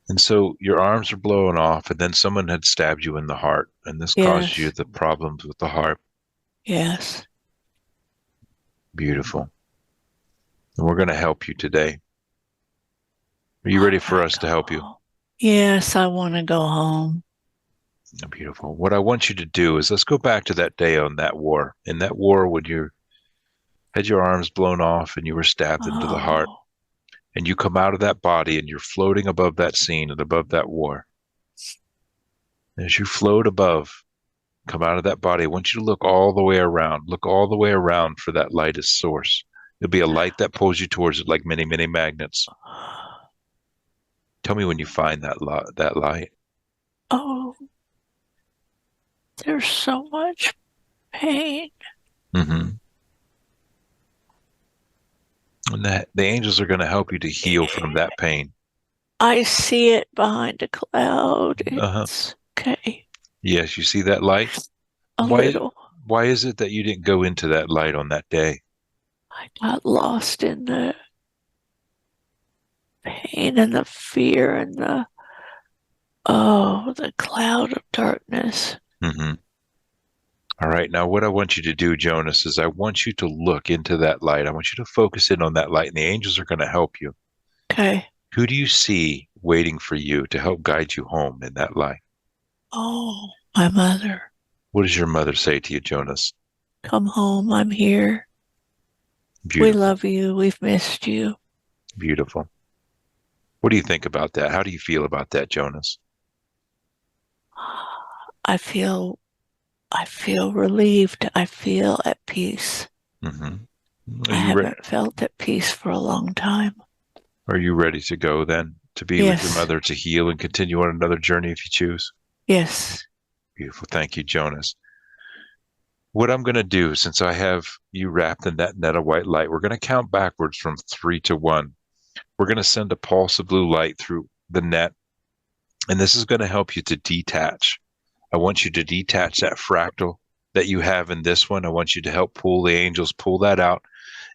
And so your arms are blowing off, and then someone had stabbed you in the heart, and this caused you Yes. the problems with the heart. Yes. Beautiful. And we're going to help you today. Are you ready for us to help you? Yes, I want to go home. Beautiful. What I want you to do is let's go back to that day on that war. In that war, when you had your arms blown off and you were stabbed into the heart, and you come out of that body and you're floating above that scene and above that war. As you float above, come out of that body, I want you to look all the way around. Look all the way around for that lightest source. It'll be a light that pulls you towards it like many, many magnets. Tell me when you find that light. Oh, there's so much pain. Mm-hmm. And the angels are going to help you to heal from that pain. I see it behind a cloud. It's okay. Yes, you see that light? A little. Why is it that you didn't go into that light on that day? I got lost in the pain and the fear and the cloud of darkness. Mm-hmm. All right, now what I want you to do, Jonas, is I want you to look into that light. I want you to focus in on that light, and the angels are going to help you. Okay. Who do you see waiting for you to help guide you home in that light? Oh, my mother. What does your mother say to you, Jonas? Come home. I'm here. Beautiful. We love you. We've missed you. Beautiful. What do you think about that? How do you feel about that, Jonas? I feel relieved. I feel at peace. Mm-hmm. I haven't felt at peace for a long time. Are you ready to go then to be with your mother, to heal and continue on another journey if you choose? Yes. Beautiful. Thank you, Jonas. What I'm going to do, since I have you wrapped in that net of white light, we're going to count backwards from 3 to 1. We're going to send a pulse of blue light through the net, and this is going to help you to detach. I want you to detach that fractal that you have in this one. I want you to help pull the angels, pull that out,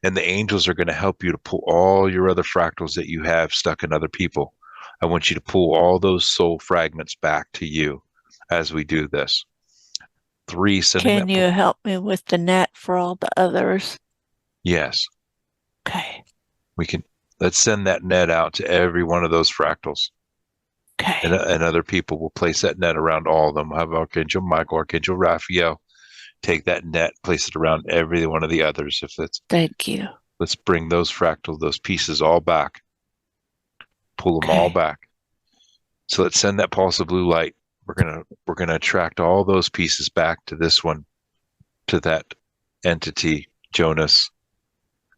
and the angels are going to help you to pull all your other fractals that you have stuck in other people. I want you to pull all those soul fragments back to you as we do this. 3, sending Can you help me with the net for all the others? Yes. Okay. We can. Let's send that net out to every one of those fractals. Okay. And other people will place that net around all of them. We'll have Archangel Michael, Archangel Raphael take that net, place it around every one of the others. Thank you. Let's bring those fractals, those pieces all back. pull them all back. So let's send that pulse of blue light. We're gonna attract all those pieces back to this one, to that entity, Jonas.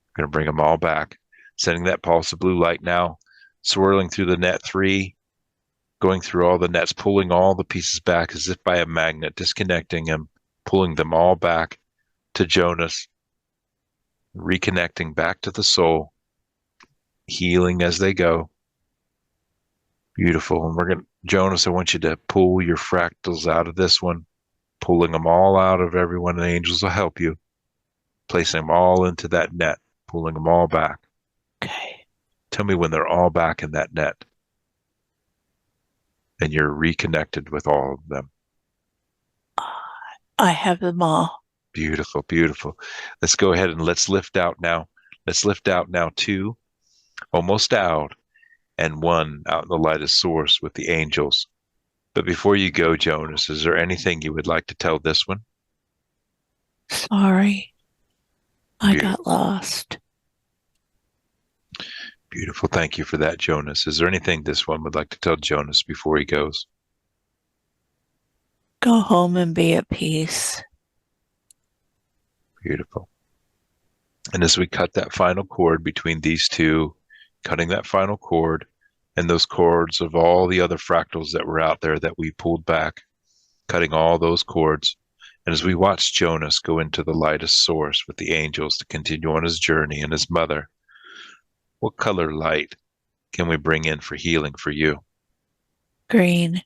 We're gonna bring them all back. Sending that pulse of blue light now, swirling through the net 3, going through all the nets, pulling all the pieces back as if by a magnet, disconnecting them, pulling them all back to Jonas, reconnecting back to the soul, healing as they go. Beautiful. And Jonas, I want you to pull your fractals out of this one, pulling them all out of everyone. The angels will help you, placing them all into that net, pulling them all back. Okay. Tell me when they're all back in that net and you're reconnected with all of them. I have them all. Beautiful, beautiful. Let's go ahead and let's lift out now. Let's lift out now 2, almost out, and 1 out in the lightest source with the angels. But before you go, Jonas, is there anything you would like to tell this one? Sorry. I got lost. Beautiful. Thank you for that, Jonas. Is there anything this one would like to tell Jonas before he goes? Go home and be at peace. Beautiful. And as we cut that final cord between these two, cutting that final cord and those cords of all the other fractals that were out there that we pulled back, cutting all those cords. And as we watch Jonas go into the lightest source with the angels to continue on his journey and his mother, what color light can we bring in for healing for you? Green.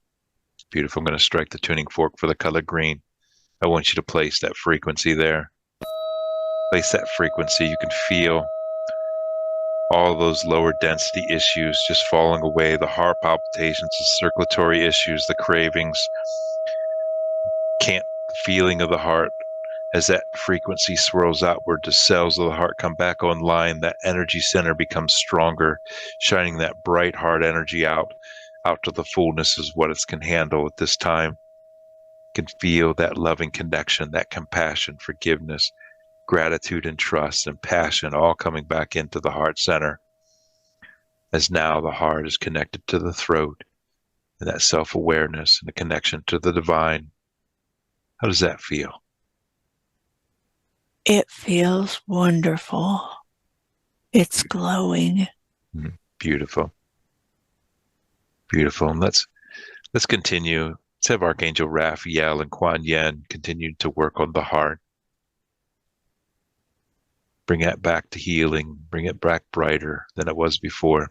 Beautiful. I'm going to strike the tuning fork for the color green. I want you to place that frequency there. Place that frequency. You can feel all those lower density issues just falling away, the heart palpitations, the circulatory issues, the cravings, the feeling of the heart. As that frequency swirls outward, the cells of the heart come back online, that energy center becomes stronger, shining that bright heart energy out to the fullness is what it can handle at this time. You can feel that loving connection, that compassion, forgiveness, gratitude and trust and passion all coming back into the heart center. As now the heart is connected to the throat and that self-awareness and the connection to the divine. How does that feel? It feels wonderful. It's glowing. Beautiful. Beautiful. And let's continue. Let's have Archangel Raphael and Kuan Yin continue to work on the heart. Bring it back to healing. Bring it back brighter than it was before.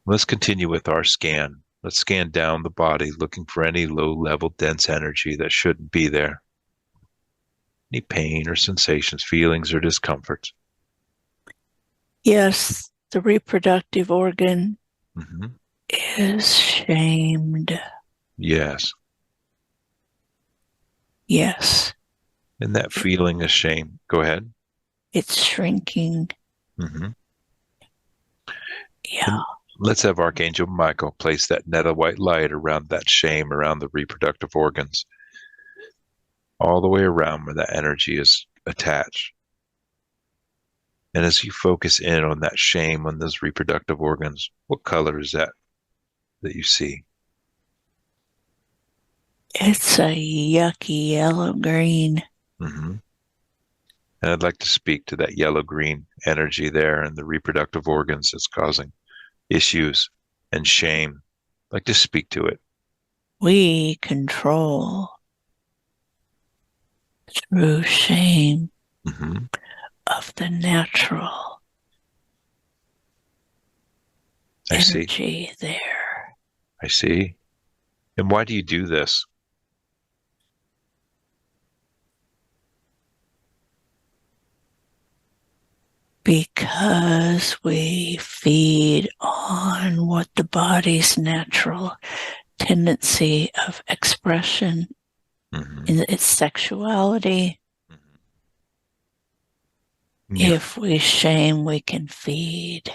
Let's continue with our scan. Let's scan down the body, looking for any low-level dense energy that shouldn't be there. Any pain or sensations, feelings or discomforts. Yes, the reproductive organ Mm-hmm. is shamed. Yes. Yes. And that feeling of shame. Go ahead. It's shrinking. Mm-hmm. Yeah. And let's have Archangel Michael place that net of white light around that shame, around the reproductive organs, all the way around where that energy is attached. And as you focus in on that shame, on those reproductive organs, what color is that you see? It's a yucky yellow-green. Mm-hmm. And I'd like to speak to that yellow-green energy there and the reproductive organs that's causing issues and shame. I'd like to speak to it. We control through shame Mm-hmm. of the natural energy there. I see. And why do you do this? Because we feed on what the body's natural tendency of expression in its sexuality. Yeah. If we shame, we can feed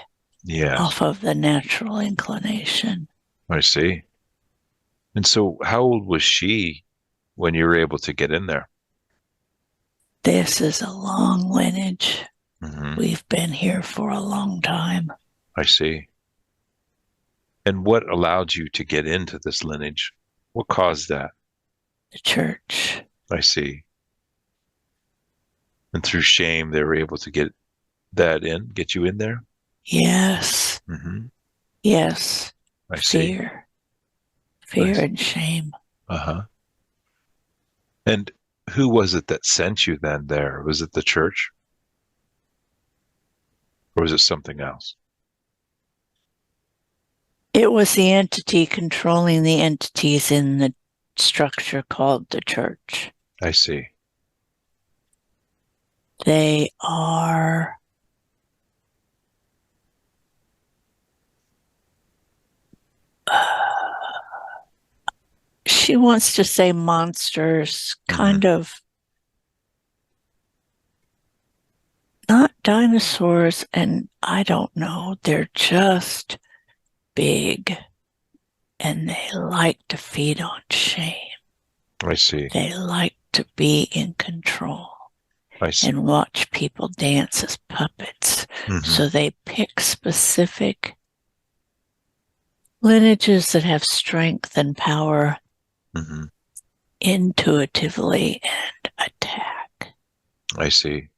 off of the natural inclination. I see. And so how old was she when you were able to get in there? This is a long lineage. Mm-hmm. We've been here for a long time. I see. And what allowed you to get into this lineage? What caused that? The church. I see. And through shame, they were able to get you in there? Yes. Mm-hmm. Yes. I see. Fear. I Fear see. and shame. Uh-huh. And who was it that sent you then there? Was it the church? Or was it something else? It was the entity controlling the entities in the structure called the church. I see. They are she wants to say monsters, kind of not dinosaurs, and I don't know. They're just big and they like to feed on shame. I see. They like to be in control I see. and watch people dance as puppets. So they pick specific lineages that have strength and power intuitively and attack. I see.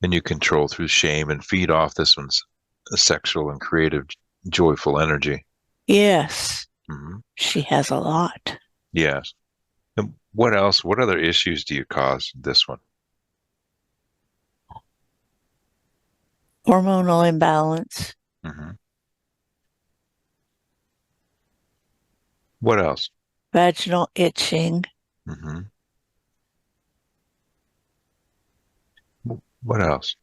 And you control through shame and feed off this one's sexual and creative, joyful energy. Yes. She has a lot. Yes. And what else? What other issues do you cause this one? Hormonal imbalance. What else? Vaginal itching. What else?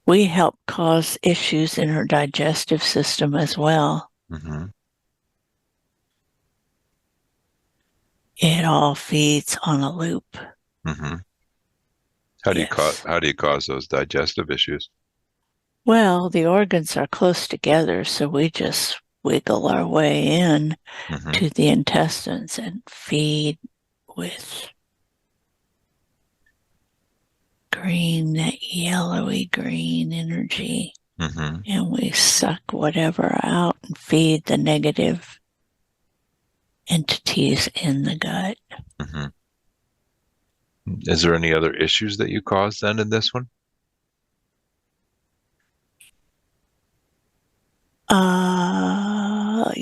We help cause issues in her digestive system as well. It all feeds on a loop. How do you cause those digestive issues? Well, the organs are close together, so we just wiggle our way in to the intestines and feed with green, that yellowy green energy. And we suck whatever out and feed the negative entities in the gut. Is there any other issues that you caused then in this one?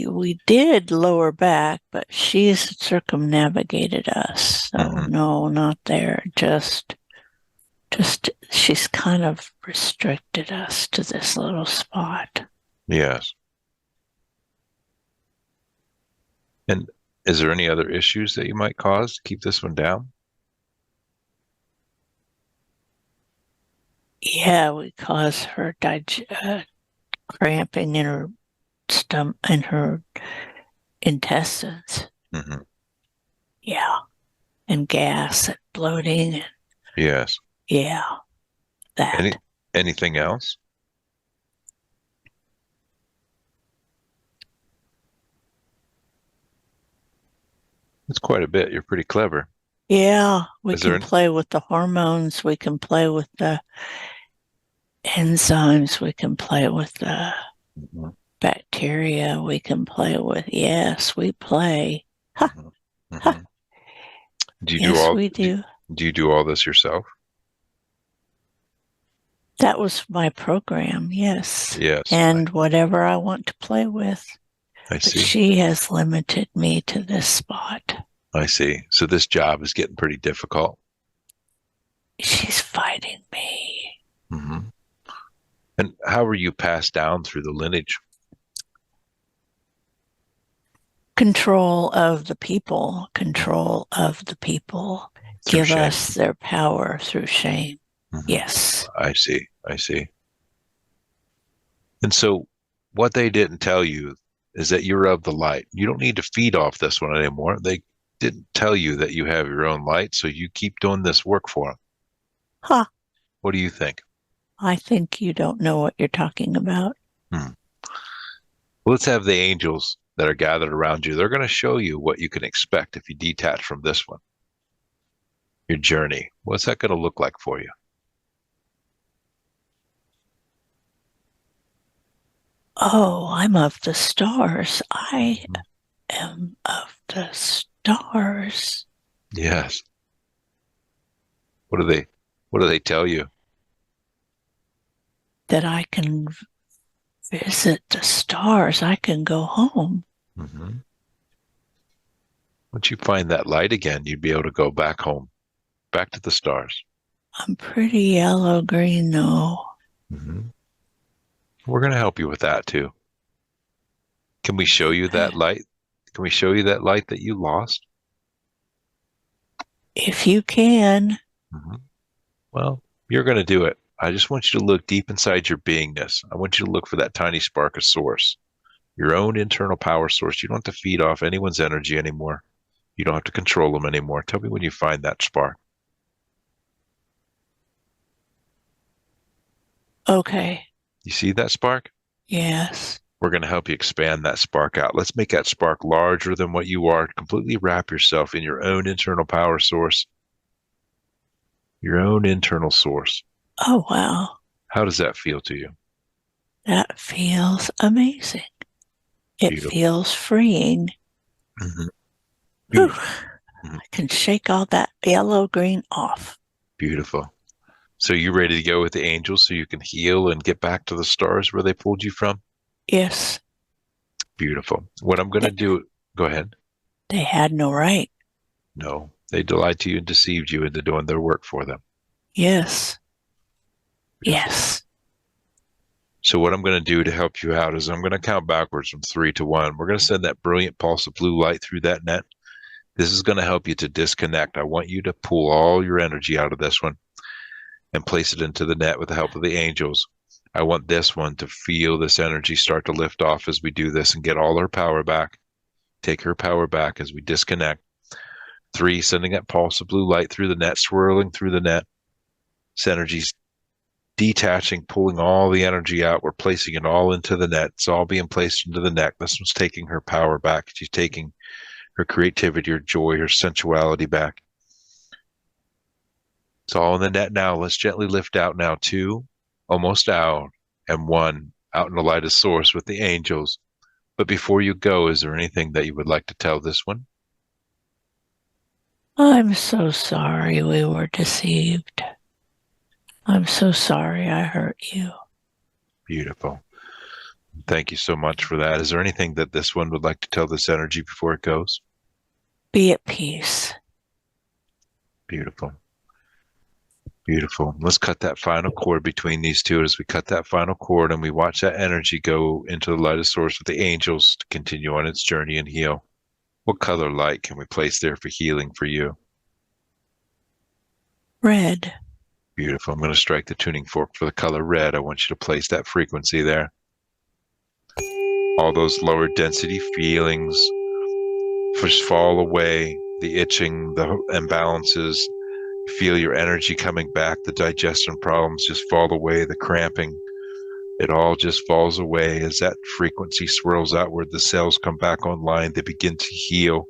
We did lower back, but she's circumnavigated us. So no, not there. Just she's kind of restricted us to this little spot. Yes. And is there any other issues that you might cause to keep this one down? Yeah, we cause her cramping in her stomach and her intestines. Yeah. And gas and bloating. And, yes. Yeah. That. Anything else? That's quite a bit. You're pretty clever. Yeah, we can play with the hormones. We can play with the enzymes. We can play with the bacteria. We can play with, yes, we play. Do you we do. Do you do all this yourself? That was my program, yes. Yes. And whatever I want to play with. I see. But she has limited me to this spot. I see. So this job is getting pretty difficult. She's fighting me. And how were you passed down through the lineage? Control of the people. Control of the people. Give us their power through shame. Yes. I see. I see. And so what they didn't tell you is that you're of the light. You don't need to feed off this one anymore. They didn't tell you that you have your own light, so you keep doing this work for them. Huh. What do you think? I think you don't know what you're talking about. Well, let's have the angels that are gathered around you. They're going to show you what you can expect if you detach from this one. your journey. What's that going to look like for you? Oh, I'm of the stars. I am of the stars. Yes. What do they tell you? That I can visit the stars. I can go home. Mm-hmm. Once you find that light again, you'd be able to go back home, back to the stars. I'm pretty yellow green though. Mm-hmm. We're going to help you with that too. Can we show you that light? Can we show you that light that you lost? If you can. Mm-hmm. Well, you're going to do it. I just want you to look deep inside your beingness. I want you to look for that tiny spark of source, your own internal power source. You don't have to feed off anyone's energy anymore. You don't have to control them anymore. Tell me when you find that spark. Okay. You see that spark? Yes. We're going to help you expand that spark out. Let's make that spark larger than what you are. Completely wrap yourself in your own internal power source, your own internal source. Oh, wow. How does that feel to you? That feels amazing. It Beautiful. feels freeing. Mm-hmm. Whew. Mm-hmm. I can shake all that yellow green off. Beautiful. So you ready to go with the angels so you can heal and get back to the stars where they pulled you from? Yes. Beautiful. What I'm going to do, go ahead. They had no right. No, they lied to you and deceived you into doing their work for them. Yes. Beautiful. Yes. So what I'm going to do to help you out is I'm going to count backwards from 3 to 1. We're going to send that brilliant pulse of blue light through that net. This is going to help you to disconnect. I want you to pull all your energy out of this one and place it into the net with the help of the angels. I want this one to feel this energy start to lift off as we do this and get all her power back. Take her power back as we disconnect. 3, sending that pulse of blue light through the net, swirling through the net. This energy's detaching, pulling all the energy out. We're placing it all into the net. It's all being placed into the net. This one's taking her power back. She's taking her creativity, her joy, her sensuality back. It's all in the net now. Let's gently lift out now. 2, almost out, and 1, out in the light of source with the angels. But before you go, is there anything that you would like to tell this one? I'm so sorry we were deceived. I'm so sorry I hurt you. Beautiful. Thank you so much for that. Is there anything that this one would like to tell this energy before it goes? Be at peace. Beautiful. Beautiful. Let's cut that final cord between these two. As we cut that final cord and we watch that energy go into the light of source with the angels to continue on its journey and heal. What color light can we place there for healing for you? Red. Beautiful. I'm going to strike the tuning fork for the color red. I want you to place that frequency there. All those lower density feelings just fall away. The itching, the imbalances. Feel your energy coming back. The digestion problems just fall away. The cramping. It all just falls away as that frequency swirls outward. The cells come back online. They begin to heal.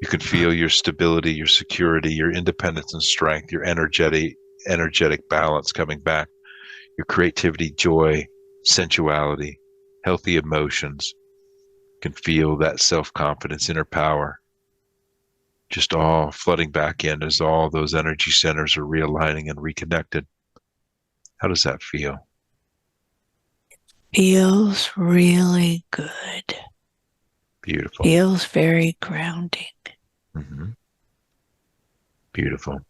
You can feel your stability, your security, your independence and strength, your energetic balance coming back, your creativity, joy, sensuality, healthy emotions. You can feel that self-confidence, inner power, just all flooding back in as all those energy centers are realigning and reconnected. How does that feel? Feels really good. Beautiful. Feels very grounding. Mm-hmm. Beautiful.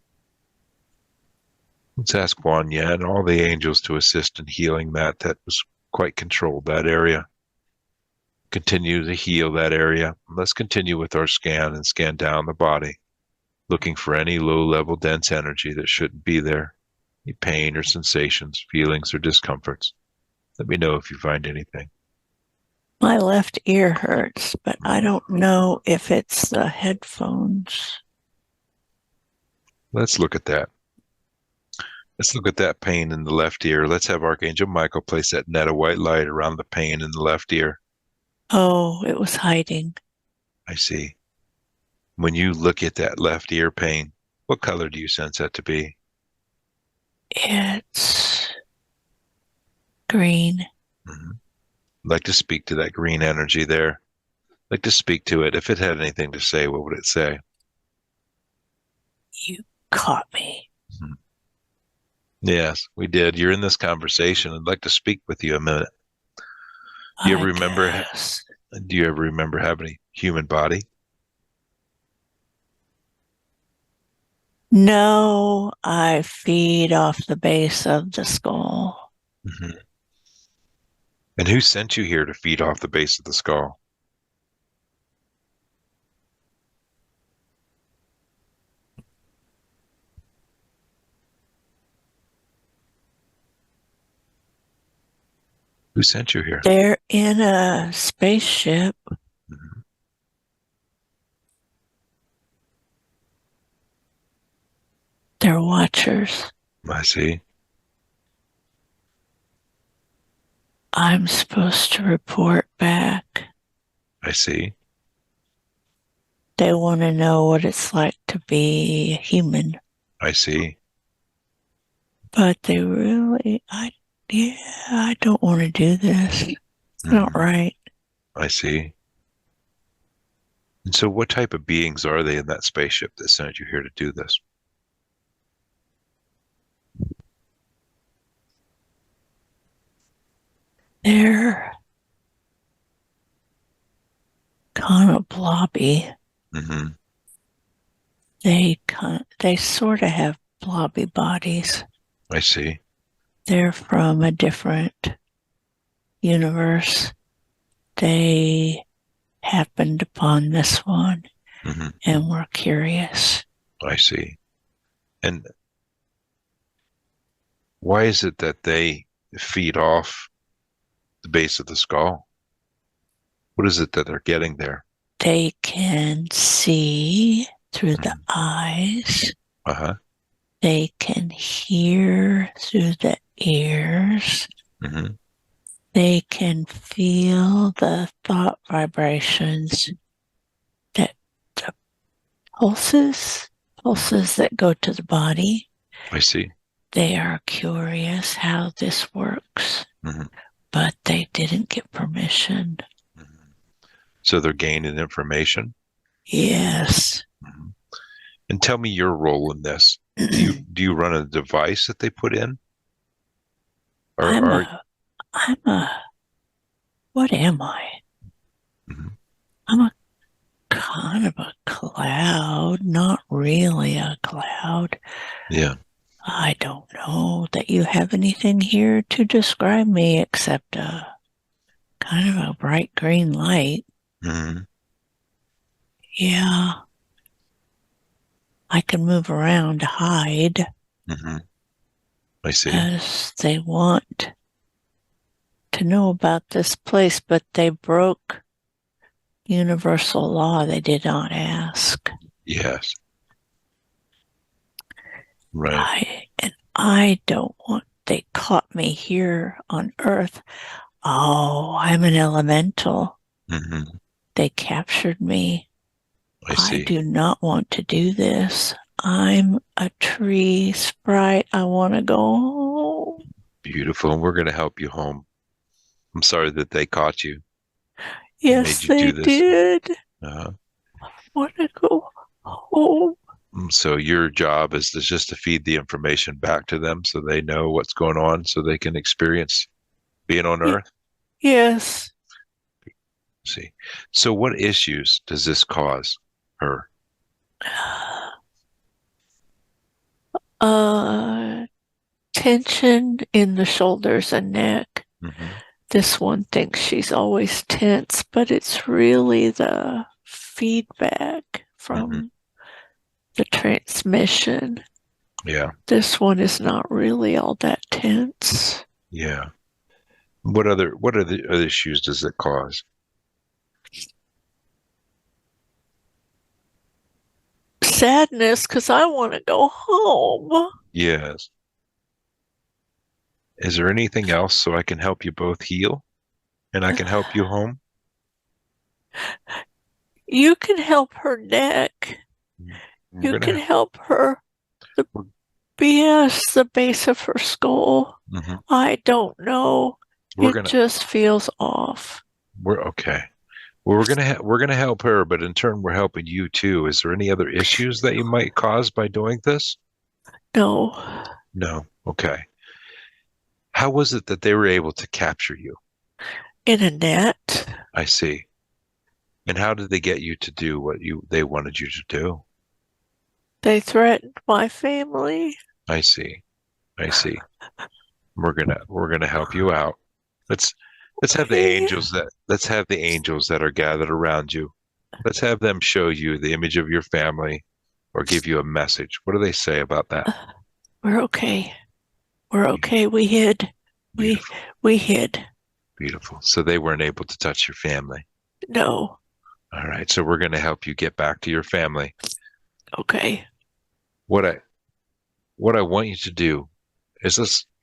Let's ask Wanya and all the angels to assist in healing that was quite controlled, that area. Continue to heal that area. Let's continue with our scan and scan down the body, looking for any low-level dense energy that shouldn't be there, any pain or sensations, feelings or discomforts. Let me know if you find anything. My left ear hurts, but I don't know if it's the headphones. Let's look at that. Let's look at that pain in the left ear. Let's have Archangel Michael place that net of white light around the pain in the left ear. Oh, it was hiding. I see. When you look at that left ear pain, What color do you sense that to be? It's green. Mhm. Like to speak to that green energy there. Like to speak to it. If it had anything to say, what would it say? You caught me. Mhm. Yes, we did. You're in this conversation. I'd like to speak with you a minute. Do you ever I remember? guess. Do you ever remember having a human body? No, I feed off the base of the skull. Hmm. And who sent you here to feed off the base of the skull? Who sent you here? They're in a spaceship. Mhm. They're watchers. I see. I'm supposed to report back. I see. They want to know what it's like to be a human. I see. But they really, I don't want to do this. It's not Mhm. right. I see. And so, what type of beings are they in that spaceship that sent you here to do this? They're kind of blobby. Hmm. They sort of have blobby bodies. I see. They're from a different universe. They happened upon this one Hmm. and were curious. I see. And why is it that they feed off the base of the skull? What is it that they're getting there? They can see through the Hmm. eyes. Uh-huh. They can hear through the ears. Hmm. They can feel the thought vibrations, that the pulses that go to the body. I see. They are curious how this works, Hmm. but they didn't get permission. Hmm. So they're gaining information. Yes. Hmm. And tell me your role in this. Do you run a device that they put in, or I'm are? a, I'm a, what am I? Mhm. I'm a kind of a cloud, not really a cloud. Yeah. I don't know that you have anything here to describe me except a kind of a bright green light. Hmm. Yeah, I can move around to hide Hmm. I see. as they want to know about this place, but they broke universal law. They did not ask. Yes. Right. I don't want, they caught me here on Earth. Oh, I'm an elemental. Hmm. They captured me. I I see. do not want to do this. I'm a tree sprite. I want to go home. Beautiful. And we're going to help you home. I'm sorry that they caught you and made Yes, you do they this. did. Uh, Want to go home. so your job is just to feed the information back to them so they know what's going on so they can experience being on Y- Earth. yes. See. So what issues does this cause her? Uh, tension in the shoulders and neck. Hmm. This one thinks she's always tense, but it's really the feedback Hmm. from the transmission. Yeah. This one is not really all that tense. Yeah. What other issues does it cause? Sadness because I want to go home. Yes. Is there anything else so I can help you both heal and I can help you home? You can help her neck. We're You can gonna help her Yes, the base of her skull. Mm-hmm. I don't know. We're It gonna just feels off. we're okay. Well, we're gonna help her, but in turn, we're helping you too. Is there any other issues that you might cause by doing this? No. No. Okay. How was it that they were able to capture you? In a net. I see. And how did they get you to do what they wanted you to do? They threatened my family. I see. I see. We're gonna help you out. Let's Okay. let's have the angels that are gathered around you. Let's have them show you the image of your family or give you a message. What do they say about that? We're okay. We're okay. We hid. We Beautiful. we hid. Beautiful. So they weren't able to touch your family. No. All right. So we're going to help you get back to your family. Okay. What I what I want you to do is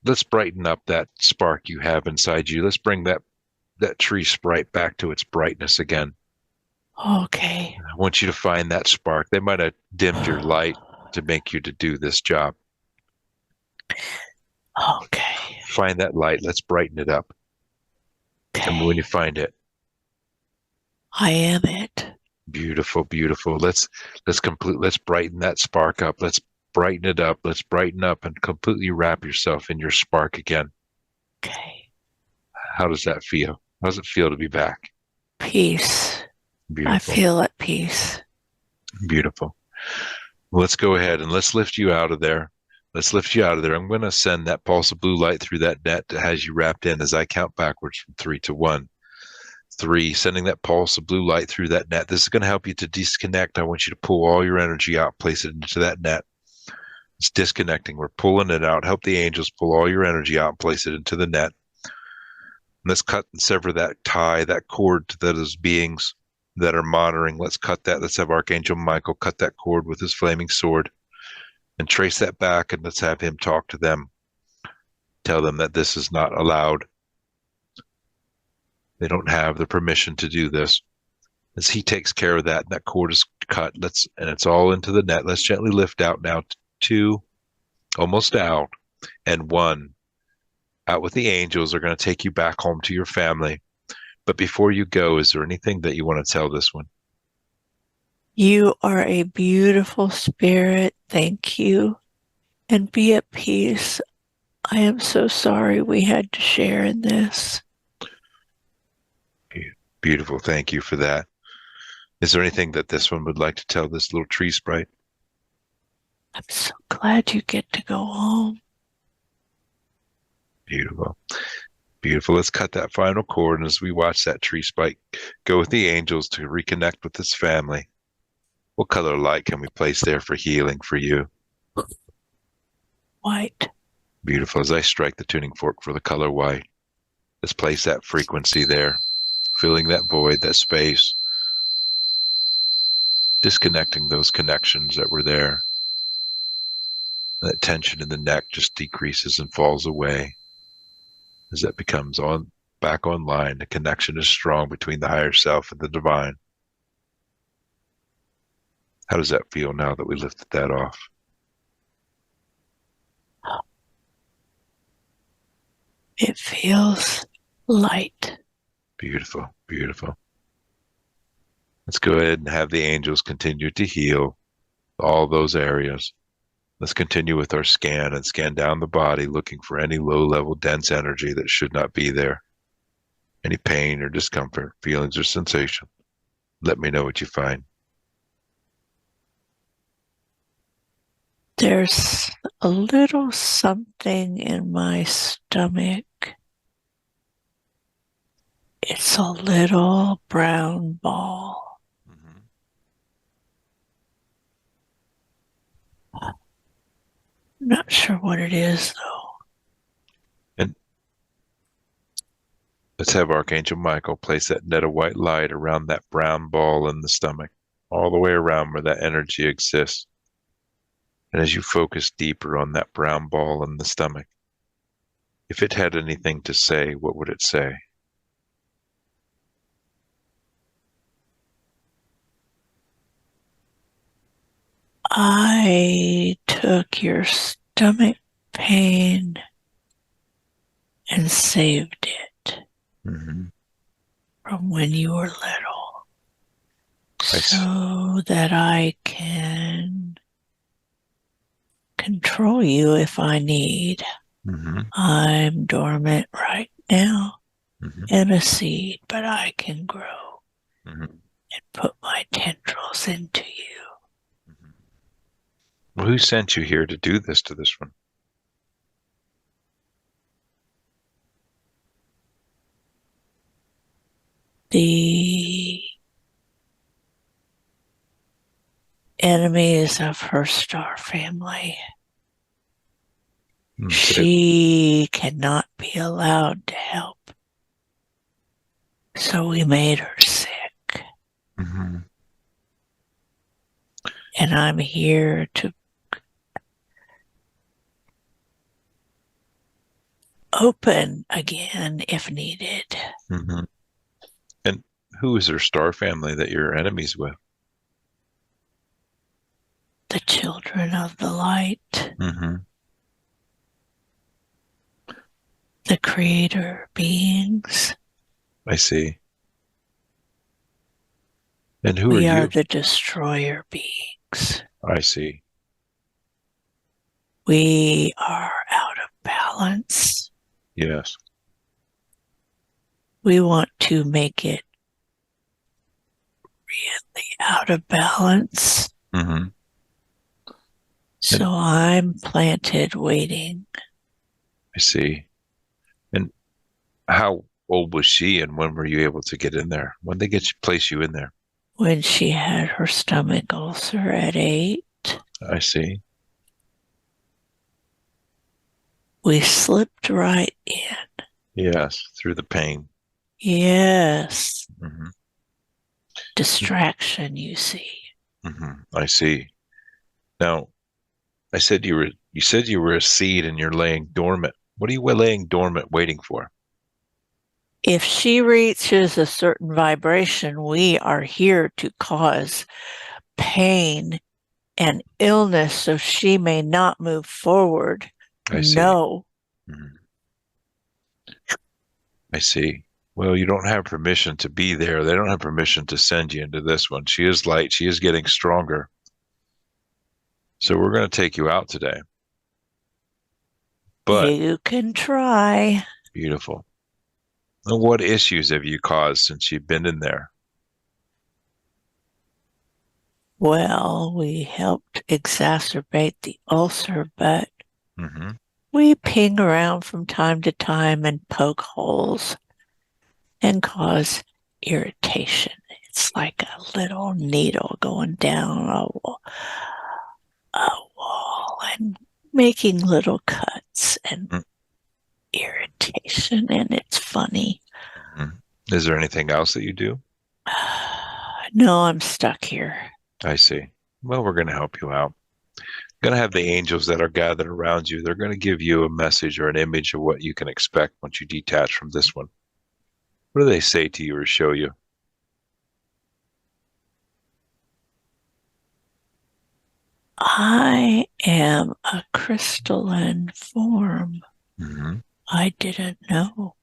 let's brighten up that spark you have inside you. Let's bring that tree sprite back to its brightness again. Okay. I want you to find that spark. They might have dimmed your light to make you to do this job. Okay. Find that light. Let's brighten it up. Tell me when you Okay. find it. I am it. Beautiful, beautiful. Let's brighten that spark up. Let's brighten it up. Let's brighten up and completely wrap yourself in your spark again. Okay. How does that feel? How does it feel to be back? Peace. I Beautiful, feel at peace. beautiful. Let's go ahead and let's lift you out of there. Let's lift you out of there. I'm going to send that pulse of blue light through that net that has you wrapped in as I count backwards from 3 to 1. 3, sending that pulse of blue light through that net. This is going to help you to disconnect. I want you to pull all your energy out, place it into that net. It's disconnecting. We're pulling it out. Help the angels pull all your energy out and place it into the net. And let's cut and sever that tie, that cord to those beings that are monitoring. Let's cut that. Let's have Archangel Michael cut that cord with his flaming sword and trace that back, and let's have him talk to them. Tell them that this is not allowed. They don't have the permission to do this. As he takes care of that, and that cord is cut. And it's all into the net. Let's gently lift out now. 2, almost out, and 1. Out with the angels are going to take you back home to your family. But before you go, is there anything that you want to tell this one? You are a beautiful spirit. Thank you. And be at peace. I am so sorry we had to share in this. Beautiful. Thank you for that. Is there anything that this one would like to tell this little tree sprite? I'm so glad you get to go home. Beautiful. Beautiful. Let's cut that final cord. And as we watch that tree sprite go with the angels to reconnect with his family, what color light can we place there for healing for you? White. Beautiful. As I strike the tuning fork for the color white, let's place that frequency there, filling that void, that space, disconnecting those connections that were there. That tension in the neck just decreases and falls away as that becomes back online. The connection is strong between the higher self and the divine. How does that feel now that we lifted that off? It feels light. Beautiful, beautiful. Let's go ahead and have the angels continue to heal all those areas. Let's continue with our scan and scan down the body, looking for any low-level dense energy that should not be there. Any pain or discomfort, feelings or sensation. Let me know what you find. There's a little something in my stomach. It's a little brown ball. Mm-hmm. Not sure what it is, though. And let's have Archangel Michael place that net of white light around that brown ball in the stomach, all the way around where that energy exists. And as you focus deeper on that brown ball in the stomach, if it had anything to say, what would it say? I took took your stomach pain and saved it from when you were little, so that I can control you if I need. I'm dormant right now in a seed, but I can grow and put my tendrils into you. Well, who sent you here to do this to this one? The enemies of her star family. She cannot be allowed to help. So we made her sick. And I'm here to open again if needed. And who is her star family that you're enemies with? The children of the light. The creator beings. I see. And who we are you? are the destroyer beings. I see. We are out of balance. Yes. We want to make it really out of balance. So I'm planted waiting. I see. And how old was she and when were you able to get in there? When did they place you in there? When she had her stomach ulcer at 8. I see. We slipped right in. Yes, through the pain. Yes. Distraction, you see. I see. Now, you said you were a seed and you're laying dormant. What are you laying dormant waiting for? If she reaches a certain vibration, we are here to cause pain and illness so she may not move forward. I see. No. I see. Well, you don't have permission to be there. They don't have permission to send you into this one. She is light. She is getting stronger. So we're going to take you out today. But you can try. Beautiful. And what issues have you caused since you've been in there? Well, we helped exacerbate the ulcer, but we ping around from time to time and poke holes and cause irritation. It's like a little needle going down a wall and making little cuts and irritation, and it's funny. Is there anything else that you do? No, I'm stuck here. I see. Well, we're going to help you out. Going to have the angels that are gathered around you. They're going to give you a message or an image of what you can expect once you detach from this one. What do they say to you or show you? I am a crystalline form. I didn't know.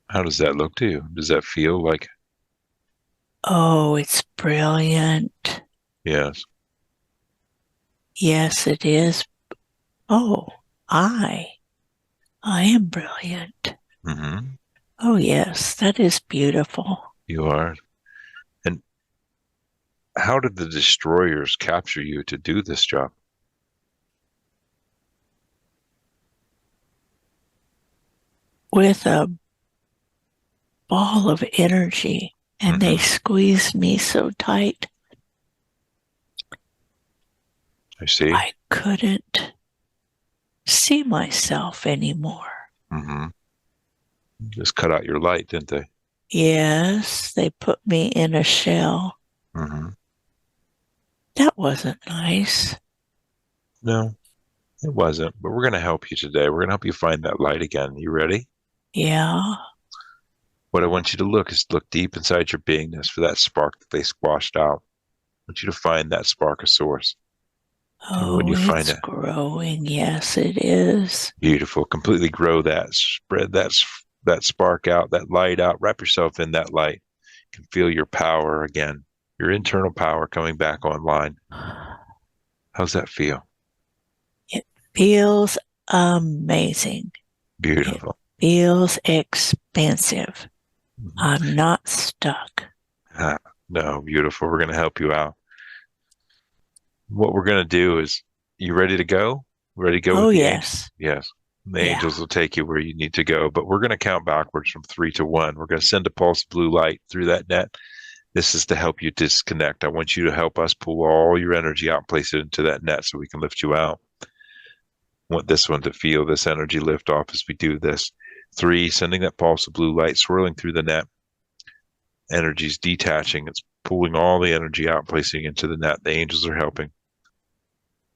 How does that look to you? Does that feel like? Oh, it's brilliant. Yes. Yes, it is. Oh, I am brilliant. Oh, yes, that is beautiful. You are. And how did the destroyers capture you to do this job? With a ball of energy, and they squeezed me so tight. I see. I couldn't see myself anymore. Just cut out your light, didn't they? Yes, they put me in a shell. That wasn't nice. No, it wasn't. But we're going to help you today. We're going to help you find that light again. You ready? Yeah. What I want you to look deep inside your beingness for that spark that they squashed out. I want you to find that spark of source. And when Oh, you find it's it, growing. Yes, it is. beautiful, completely grow that, spread that spark out, that light out, wrap yourself in that light. You can feel your power again, your internal power coming back online. How's that feel? It feels amazing. It Beautiful. feels expansive. Mhm. I'm not stuck. Ah, no, beautiful. We're going to help you out. What we're going to do is, you ready to go? Ready to go with Oh, the angel? yes. Yes. The Yeah. angels will take you where you need to go, but we're going to count backwards from 3 to 1. We're going to send a pulse of blue light through that net. This is to help you disconnect. I want you to help us pull all your energy out and place it into that net so we can lift you out. I want this one to feel this energy lift off as we do this. 3, sending that pulse of blue light swirling through the net. Energy's detaching. It's pulling all the energy out, placing it into the net. The angels are helping.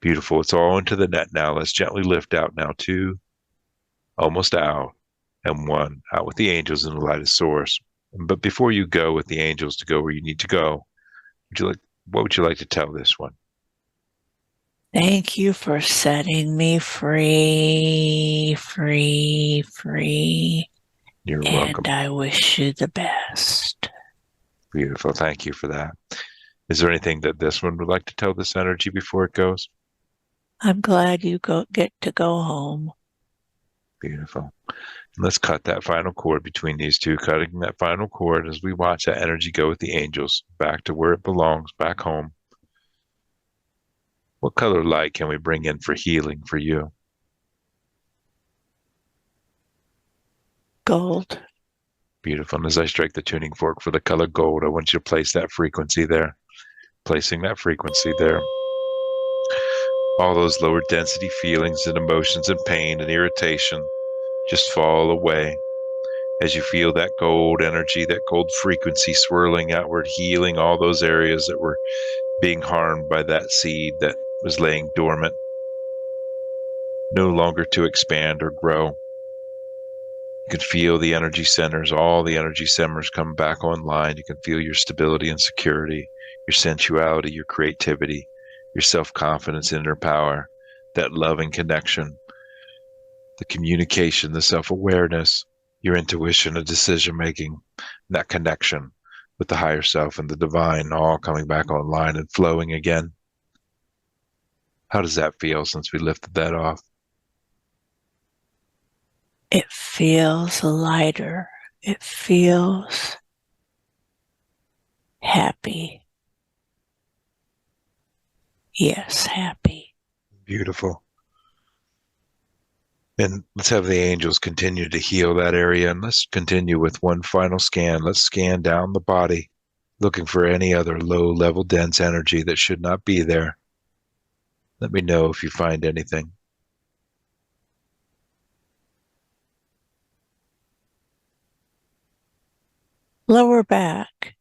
Beautiful. It's all into the net now. Let's gently lift out now. 2, almost out, and 1, out with the angels in the light of source. But before you go with the angels to go where you need to go, what would you like to tell this one? Thank you for setting me free, free, free. You're And welcome. I wish you the best. Beautiful. Thank you for that. Is there anything that this one would like to tell this energy before it goes? I'm glad you get to go home. Beautiful. And let's cut that final cord between these two, cutting that final cord as we watch that energy go with the angels back to where it belongs, back home. What color light can we bring in for healing for you? Gold. Beautiful. And as I strike the tuning fork for the color gold, I want you to place that frequency there. Placing that frequency there. All those lower density feelings and emotions and pain and irritation just fall away as you feel that gold energy, that gold frequency swirling outward, healing all those areas that were being harmed by that seed that was laying dormant, no longer to expand or grow. You can feel the energy centers, all the energy centers come back online. You can feel your stability and security, your sensuality, your creativity, your self-confidence, inner power, that loving connection, the communication, the self-awareness, your intuition and decision-making, that connection with the higher self and the divine all coming back online and flowing again. How does that feel since we lifted that off? It feels lighter. It feels happy. Yes, happy. Beautiful. And let's have the angels continue to heal that area. And let's continue with one final scan. Let's scan down the body, looking for any other low level dense energy that should not be there. Let me know if you find anything. Lower back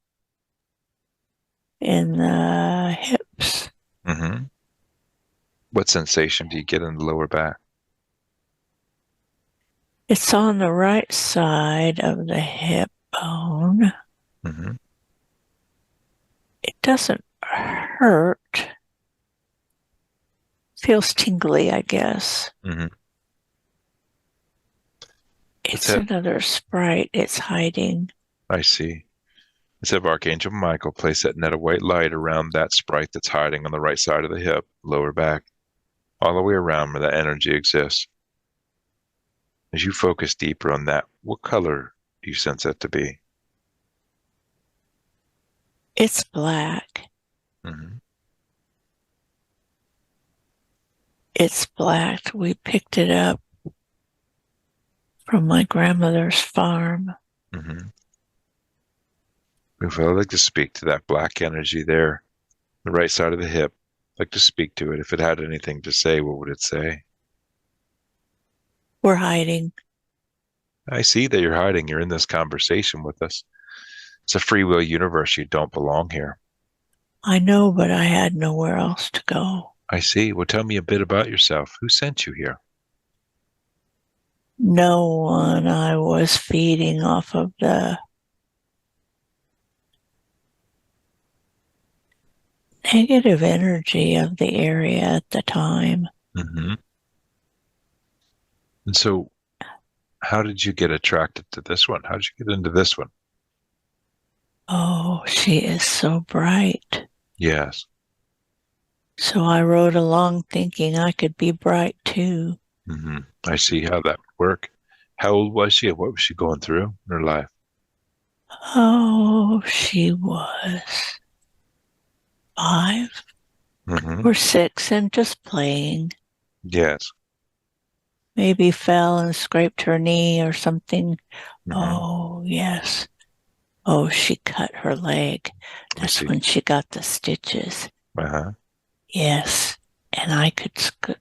in the hips. Mm-hmm. What sensation do you get in the lower back? It's on the right side of the hip bone. Mm-hmm. It doesn't hurt. Feels tingly, I guess. Mm-hmm. It's another sprite. It's hiding. I see. Let's have Archangel Michael place that net of white light around that sprite that's hiding on the right side of the hip, lower back, all the way around where that energy exists. As you focus deeper on that, what color do you sense that to be? It's black. Mm-hmm. It's black. We picked it up from my grandmother's farm. Mm-hmm. If I'd like to speak to that black energy there, the right side of the hip, I'd like to speak to it. If it had anything to say, what would it say? We're hiding. I see that you're hiding. You're in this conversation with us. It's a free will universe. You don't belong here. I know, but I had nowhere else to go. I see. Well, tell me a bit about yourself. Who sent you here? No one. I was feeding off of the negative energy of the area at the time. Mm-hmm. And so, how did you get attracted to this one? How did you get into this one? Oh, she is so bright. Yes. So I rode along thinking I could be bright too. Mm-hmm. I see how that would work. How old was she? What was she going through in her life? Oh, she was 5 Mm-hmm. or 6 and just playing. Yes. Maybe fell and scraped her knee or something. Mm-hmm. Oh, yes. Oh, she cut her leg. I That's see. when she got the stitches. Uh-huh. Yes. And I could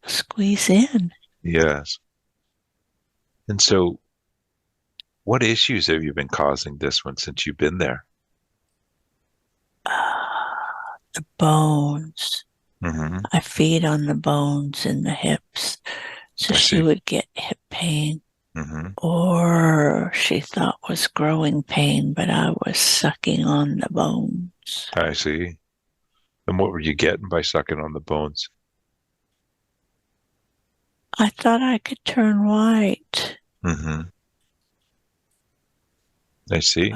squeeze in. Yes. And so, what issues have you been causing this one since you've been there? The bones. Mm-hmm. I feed on the bones in the hips. So I she see. would get hip pain, Mm-hmm. or she thought was growing pain, but I was sucking on the bones. I see. And what were you getting by sucking on the bones? I thought I could turn white, Mm-hmm. I see.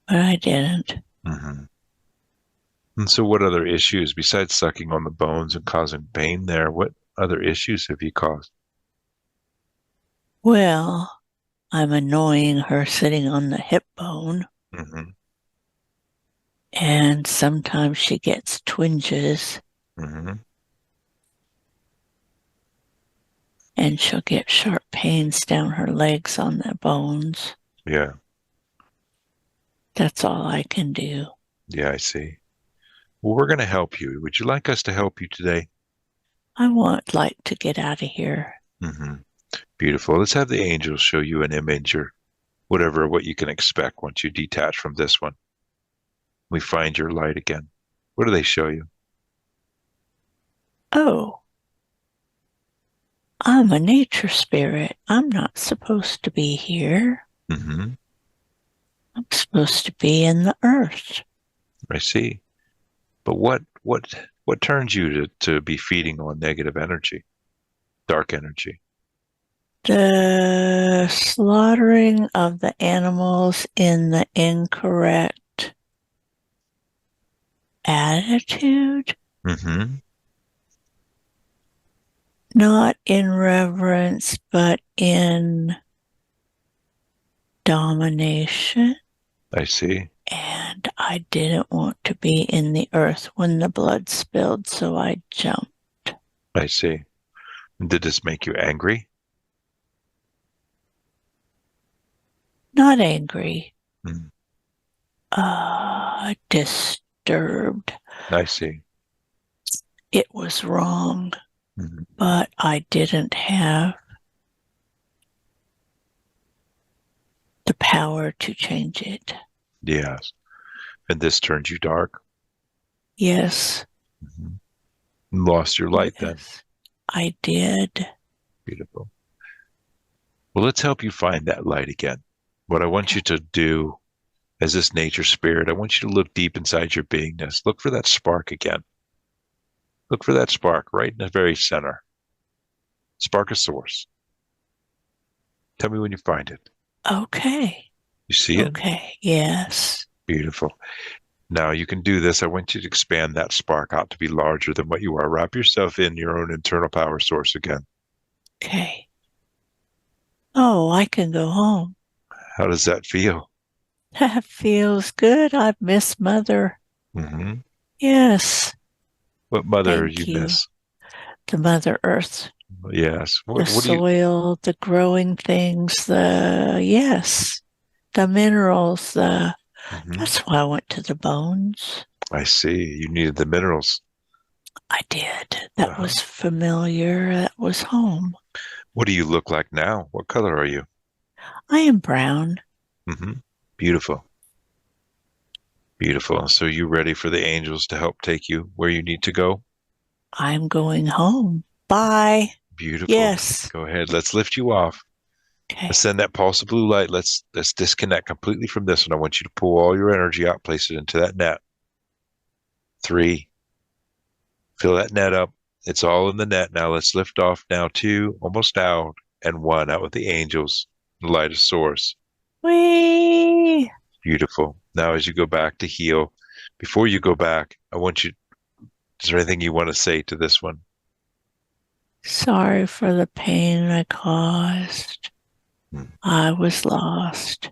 but I didn't. Mm-hmm. And so, what other issues besides sucking on the bones and causing pain there? What other issues have you caused? Well, I'm annoying her sitting on the hip bone, Mm-hmm. and sometimes she gets twinges Mm-hmm. and she'll get sharp pains down her legs on the bones. Yeah. That's all I can do. Yeah, I see. Well, we're going to help you. Would you like us to help you today? I want like to get out of here. Mm-hmm. Beautiful. Let's have the angels show you an image or whatever, what you can expect once you detach from this one. We find your light again. What do they show you? Oh, I'm a nature spirit. I'm not supposed to be here. Mm-hmm. I'm supposed to be in the earth. I see. But what turns you to be feeding on negative energy, dark energy? The slaughtering of the animals in the incorrect attitude, Mm-hmm. not in reverence, but in domination. I see. And I didn't want to be in the earth when the blood spilled, so I jumped. I see. Did this make you angry? Not angry, Mm, disturbed. I see. It was wrong, Mhm. but I didn't have the power to change it. Yes. And this turned you dark? Yes, Mhm. Lost your light then. yes, I did. Beautiful. Well, let's help you find that light again. What I want you to do as this nature spirit, I want you to look deep inside your beingness. Look for that spark again. Look for that spark right in the very center. Spark a source. Tell me when you find it. Okay, You see it? okay, yes. Beautiful. Now you can do this. I want you to expand that spark out to be larger than what you are. Wrap yourself in your own internal power source again. Okay. Oh, I can go home. How does that feel? That feels good. I've missed Mother. Mm-hmm. Yes, What mother you thank you. miss? The Mother Earth, Yes. the What do you? soil, the growing things, yes, the minerals, Hmm. that's why I went to the bones. I see. You needed the minerals. I did. That Uh-huh. was familiar. That was home. What do you look like now? What color are you? I am brown. Hmm. Beautiful. Beautiful. So you ready for the angels to help take you where you need to go? I'm going home. Bye. Beautiful. Yes. Go ahead. Let's lift you off. Okay. Let's send that pulse of blue light. Let's disconnect completely from this one. I want you to pull all your energy out, place it into that net. 3, Fill that net up. It's all in the net now. Let's lift off now. 2, almost out, and 1 out with the angels, the light of source. Whee! Beautiful. Now, as you go back to heal, before you go back, I want you, is there anything you want to say to this one? Sorry for the pain I caused. Hmm. I was lost.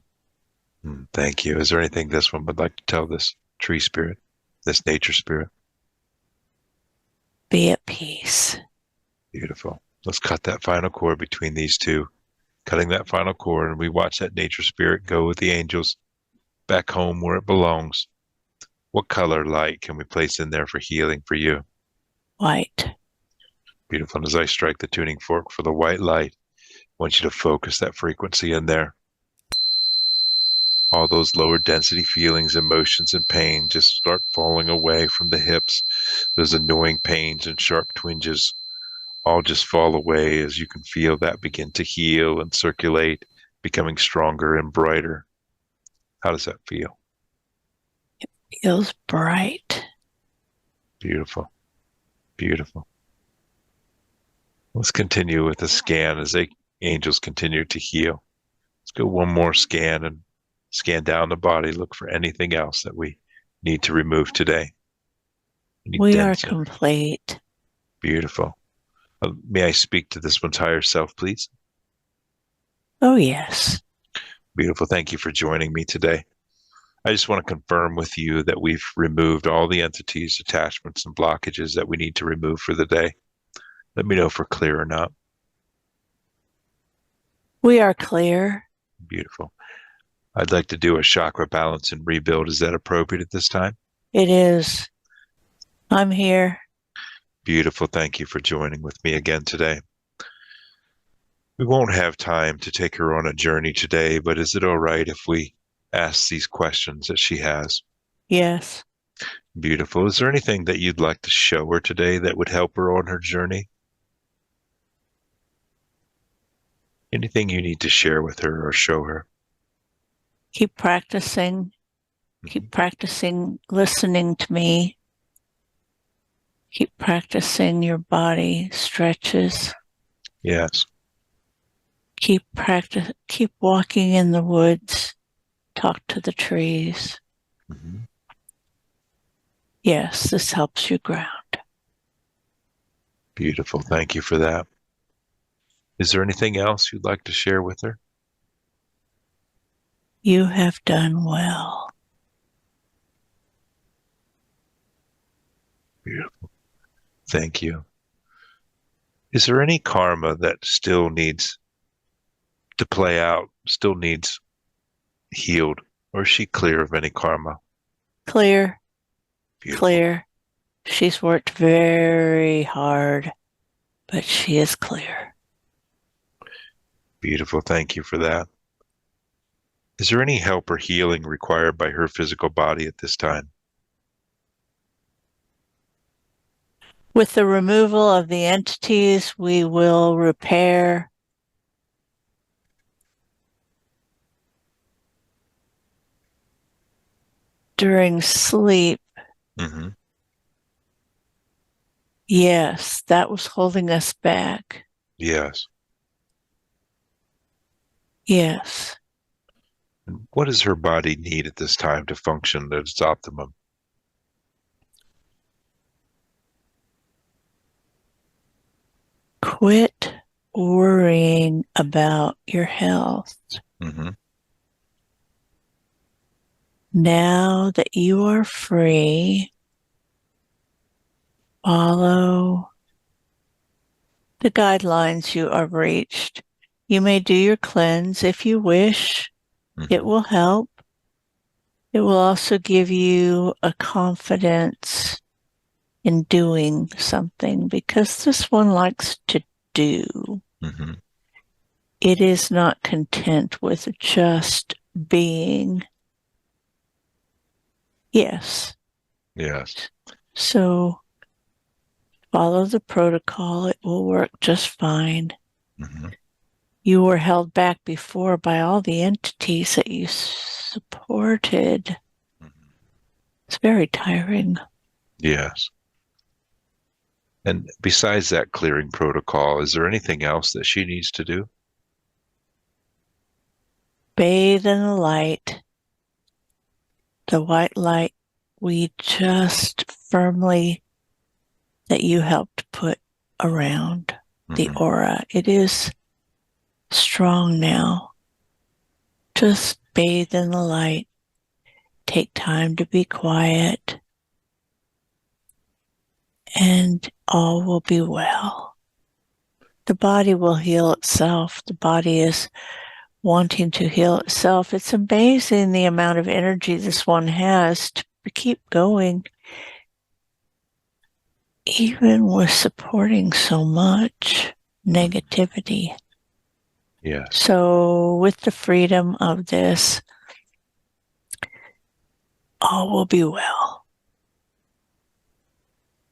Thank you. Is there anything this one would like to tell this tree spirit, this nature spirit? Be at peace. Beautiful. Let's cut that final cord between these two. Cutting that final cord, and we watch that nature spirit go with the angels back home where it belongs. What color light can we place in there for healing for you? White. Beautiful. And as I strike the tuning fork for the white light, I want you to focus that frequency in there. All those lower density feelings, emotions, and pain just start falling away from the hips. Those annoying pains and sharp twinges all just fall away as you can feel that begin to heal and circulate, becoming stronger and brighter. How does that feel? It feels bright. Beautiful. Beautiful. Let's continue with the scan as the angels continue to heal. Let's go one more scan and scan down the body. Look for anything else that we need to remove today. We are complete. Beautiful. May I speak to this one's higher self, please? Oh, yes. Beautiful. Thank you for joining me today. I just want to confirm with you that we've removed all the entities, attachments, and blockages that we need to remove for the day. Let me know if we're clear or not. We are clear. Beautiful. I'd like to do a chakra balance and rebuild. Is that appropriate at this time? It is. I'm here. Beautiful. Thank you for joining with me again today. We won't have time to take her on a journey today, but is it all right if we ask these questions that she has? Yes. Beautiful. Is there anything that you'd like to show her today that would help her on her journey? Anything you need to share with her or show her? Keep practicing. Keep practicing listening to me. Keep practicing your body stretches. Yes. Keep walking in the woods. Talk to the trees. Mm-hmm. Yes, this helps you ground. Beautiful. Thank you for that. Is there anything else you'd like to share with her? You have done well. Beautiful. Thank you. Is there any karma that still needs to play out, still needs healed, or is she clear of any karma? Clear. Beautiful. Clear. She's worked very hard, but she is clear. Beautiful. Thank you for that. Is there any help or healing required by her physical body at this time? With the removal of the entities, we will repair. During sleep, Mm-hmm. yes, that was holding us back. Yes. Yes. And what does her body need at this time to function at its optimum? Quit worrying about your health. Mm-hmm. Now that you are free, follow the guidelines you have reached. You may do your cleanse if you wish. Mm-hmm. It will help. It will also give you a confidence in doing something because this one likes to do. Mm-hmm. It is not content with just being. Yes. Yes. So follow the protocol. It will work just fine. Mm-hmm. You were held back before by all the entities that you supported. Mm-hmm. It's very tiring. Yes. And besides that clearing protocol, is there anything else that she needs to do? Bathe in the light, the white light we just firmly that you helped put around the aura. It is strong now. Just bathe in the light. Take time to be quiet, and all will be well. The body will heal itself. The body is wanting to heal itself. It's amazing the amount of energy this one has to keep going, even with supporting so much negativity. Yes. So with the freedom of this, all will be well.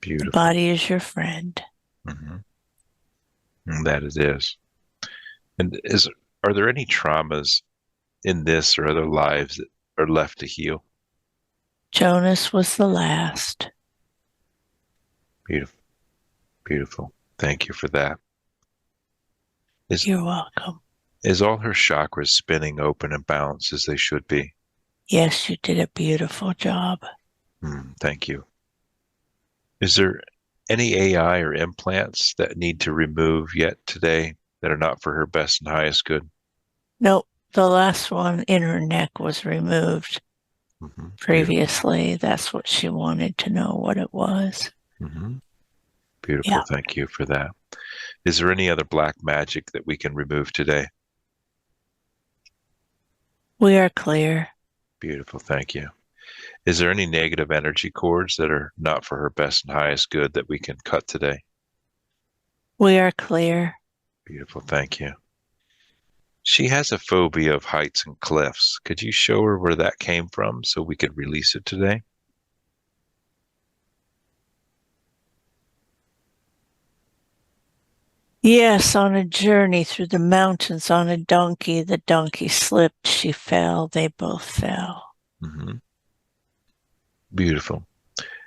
Beautiful. The body is your friend. Mm-hmm. And that it is. And are there any traumas in this or other lives that are left to heal? Jonas was the last. Beautiful. Beautiful. Thank you for that. You're welcome. Is all her chakras spinning open and balanced as they should be? Yes, you did a beautiful job. Thank you. Is there any AI or implants that need to remove yet today that are not for her best and highest good? Nope, the last one in her neck was removed previously. Beautiful. That's what she wanted to know what it was. Beautiful. Yeah. Thank you for that. Is there any other black magic that we can remove today? We are clear. Beautiful. Thank you. Is there any negative energy cords that are not for her best and highest good that we can cut today? We are clear. Beautiful. Thank you. She has a phobia of heights and cliffs. Could you show her where that came from so we could release it today? Yes, on a journey through the mountains on a donkey. The donkey slipped. She fell. They both fell. Beautiful.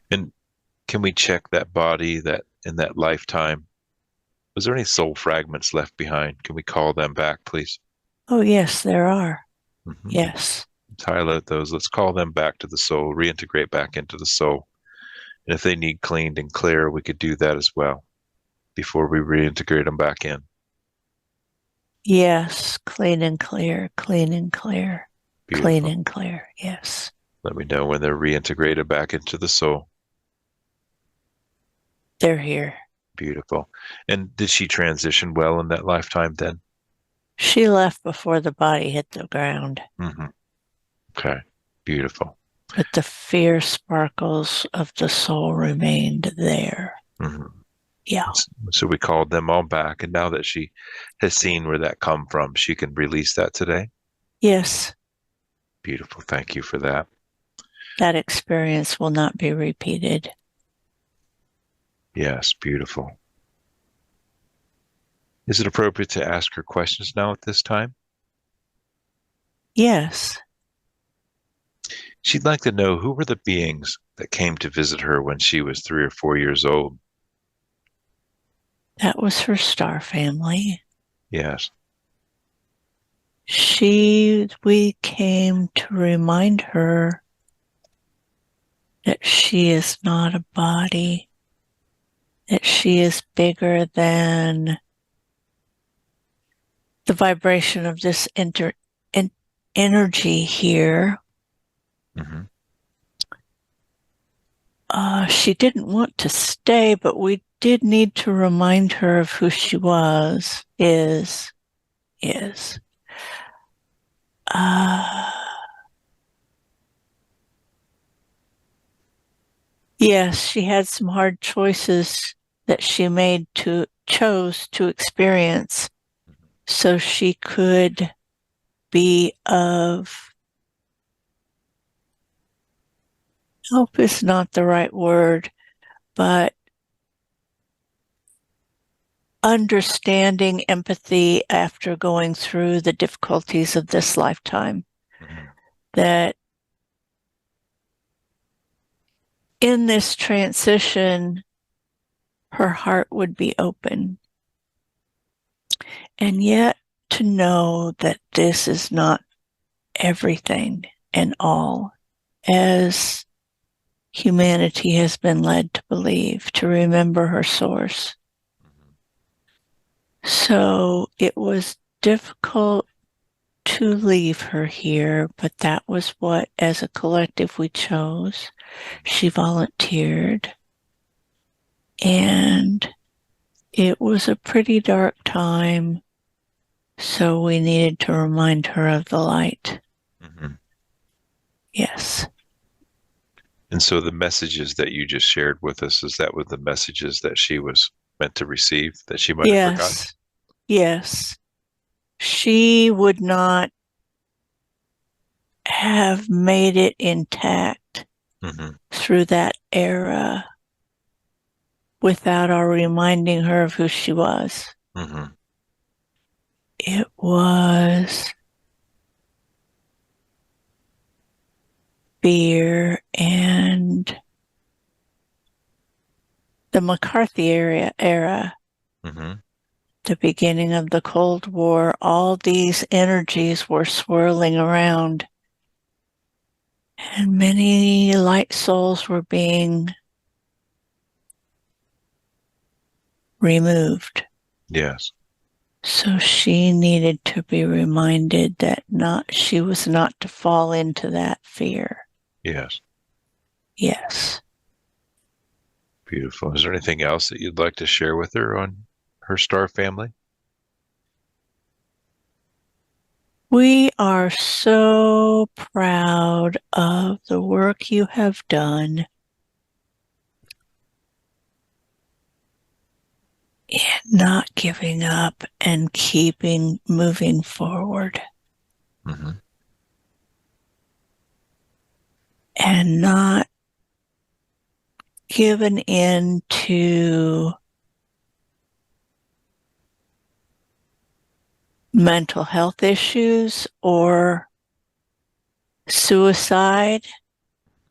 And can we check that body that in that lifetime? Was there any soul fragments left behind? Can we call them back, please? Oh, yes, there are. Yes. Let's highlight those. Let's call them back to the soul, reintegrate back into the soul. And if they need cleaned and clear, we could do that as well before we reintegrate them back in. Yes, clean and clear, clean and clear, beautiful. Clean and clear, yes. Let me know when they're reintegrated back into the soul. They're here. Beautiful. And did she transition well in that lifetime then? She left before the body hit the ground. Okay, beautiful. But the fierce sparkles of the soul remained there. Yeah. So we called them all back, and now that she has seen where that come from, she can release that today? Yes. Beautiful. Thank you for that. That experience will not be repeated. Yes, beautiful. Is it appropriate to ask her questions now at this time? Yes. She'd like to know who were the beings that came to visit her when she was 3 or 4 years old? That was her star family. Yes. We came to remind her that she is not a body, that she is bigger than the vibration of this energy here. She didn't want to stay, but we did need to remind her of who she is. Yes, she had some hard choices that she chose to experience so she could be of help is not the right word, but understanding, empathy after going through the difficulties of this lifetime. That in this transition, her heart would be open. And yet to know that this is not everything and all, as humanity has been led to believe, to remember her source. So it was difficult to leave her here, but that was what, as a collective, we chose. She volunteered, and it was a pretty dark time, so we needed to remind her of the light. Mm-hmm. Yes. And so the messages that you just shared with us, is that what the messages that she was meant to receive, that she might have forgotten? Yes. She would not have made it intact through that era without our reminding her of who she was. It was fear and the McCarthy era, the beginning of the Cold War. All these energies were swirling around, and many light souls were being removed. Yes. So she needed to be reminded that she was not to fall into that fear. Yes. Yes. Beautiful. Is there anything else that you'd like to share with her on her star family? We are so proud of the work you have done in not giving up and keeping moving forward. And not given in to mental health issues or suicide.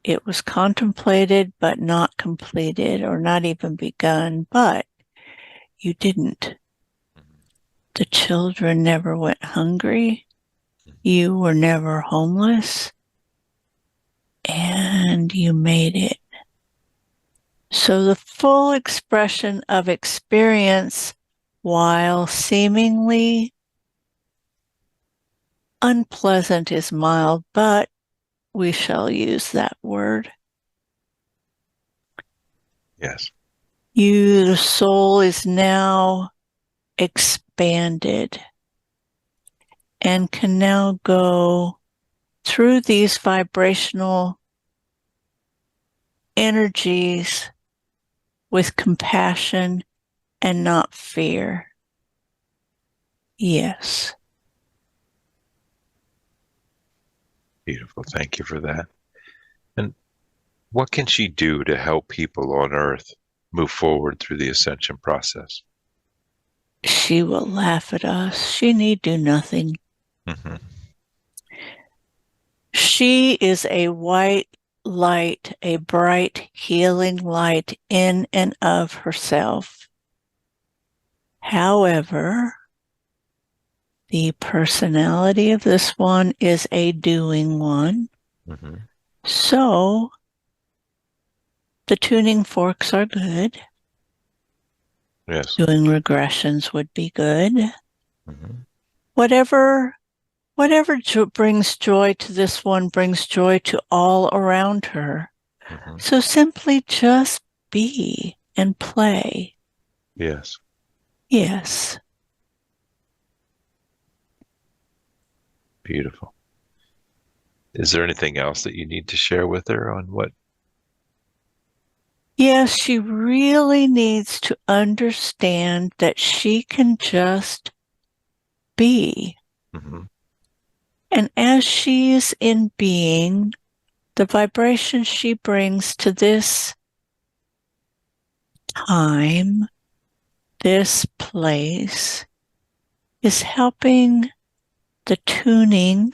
It was contemplated but not completed, or not even begun, but you didn't. The children never went hungry. You were never homeless. And you made it. So the full expression of experience, while seemingly unpleasant, is mild, but we shall use that word. Yes. The soul is now expanded and can now go through these vibrational energies with compassion and not fear. Yes. Beautiful. Thank you for that. And what can she do to help people on Earth move forward through the ascension process? She will laugh at us. She need do nothing. She is a white light, a bright healing light in and of herself. However, the personality of this one is a doing one. So the tuning forks are good. Yes. Doing regressions would be good. Whatever brings joy to this one brings joy to all around her. So simply just be and play. Yes. Yes. Beautiful. Is there anything else that you need to share with her on what? Yes, she really needs to understand that she can just be. And as she is in being, the vibration she brings to this time, this place, is helping the tuning,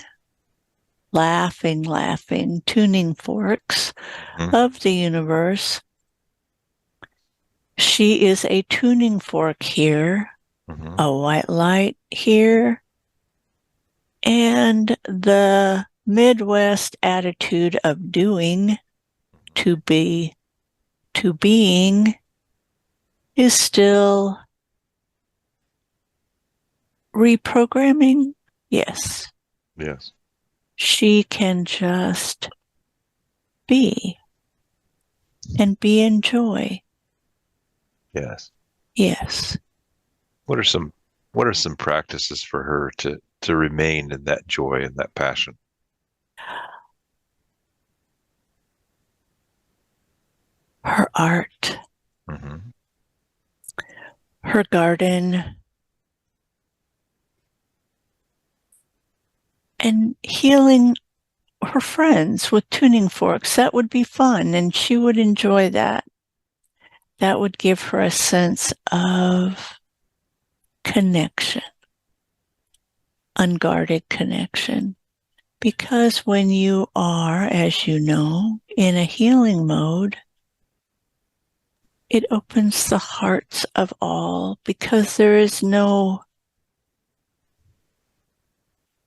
tuning forks of the universe She is a tuning fork here, Mm-hmm. a white light here, and the Midwest attitude of doing, to be, to being is still reprogramming. Yes. Yes. She can just be and be in joy. Yes. Yes. What are some practices for her to remain in that joy and that passion? Her art, Mm-hmm. her garden, and healing her friends with tuning forks. That would be fun, and she would enjoy that. That would give her a sense of connection, unguarded connection. Because when you are, as you know, in a healing mode, it opens the hearts of all because there is no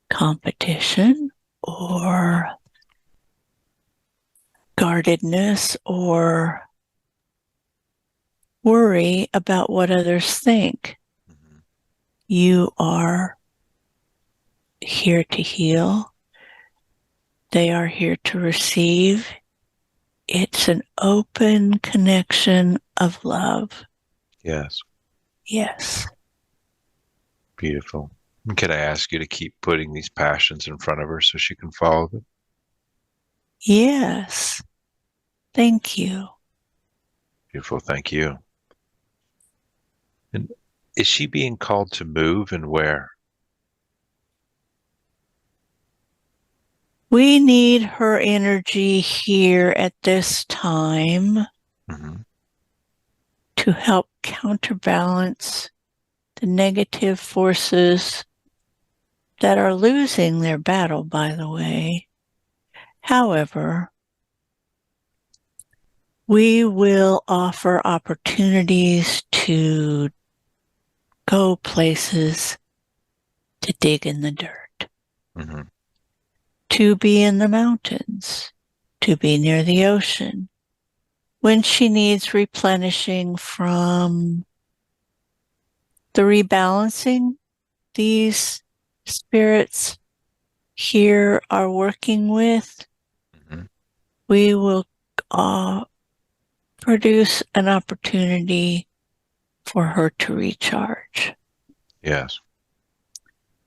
competition or guardedness or worry about what others think. Mm-hmm. You are here to heal. They are here to receive. It's an open connection of love. Yes. Yes. Beautiful. And can I ask you to keep putting these passions in front of her so she can follow them? Yes. Thank you. Beautiful. Thank you. And is she being called to move, and where? We need her energy here at this time Mm-hmm. to help counterbalance the negative forces that are losing their battle, by the way. However, we will offer opportunities to go places, to dig in the dirt, Mm-hmm. to be in the mountains, to be near the ocean. When she needs replenishing from the rebalancing these spirits here are working with, Mm-hmm. we will produce an opportunity for her to recharge. Yes.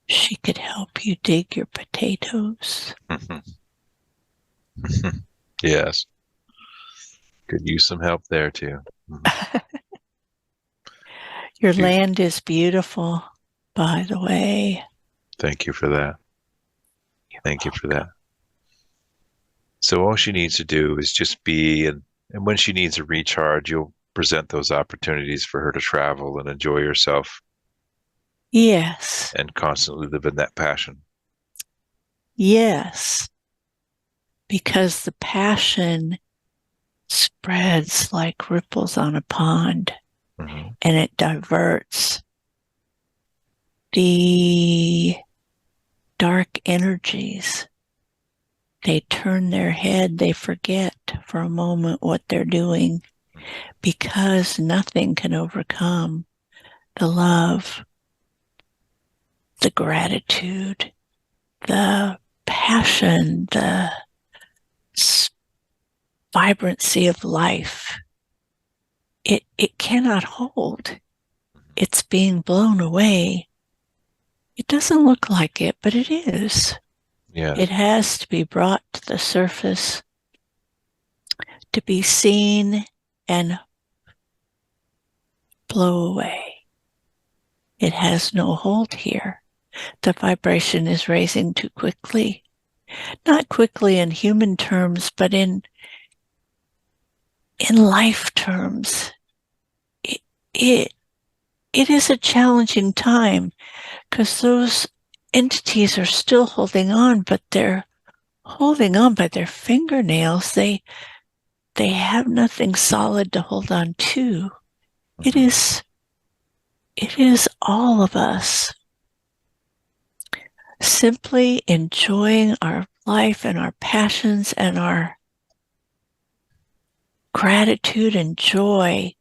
She could help you dig your potatoes. Mm-hmm. Yes. Could use some help there too. Mm-hmm. Your land is beautiful, by the way. Thank you for that. Thank you for that. So all she needs to do is just be, and when she needs a recharge, you'll present those opportunities for her to travel and enjoy herself Yes, and constantly live in that passion. yes, because the passion spreads like ripples on a pond, Mm-hmm. and it diverts the dark energies. They turn their head, they forget for a moment what they're doing because nothing can overcome the love, the gratitude, the passion, the vibrancy of life. It cannot hold. It's being blown away. It doesn't look like it, but it is. Yes. It has to be brought to the surface to be seen and blow away. It has no hold here. The vibration is raising too quickly. Not quickly in human terms, but in life terms. It is a challenging time because those entities are still holding on, but they're holding on by their fingernails. They have nothing solid to hold on to. It is all of us simply enjoying our life and our passions and our gratitude and joy,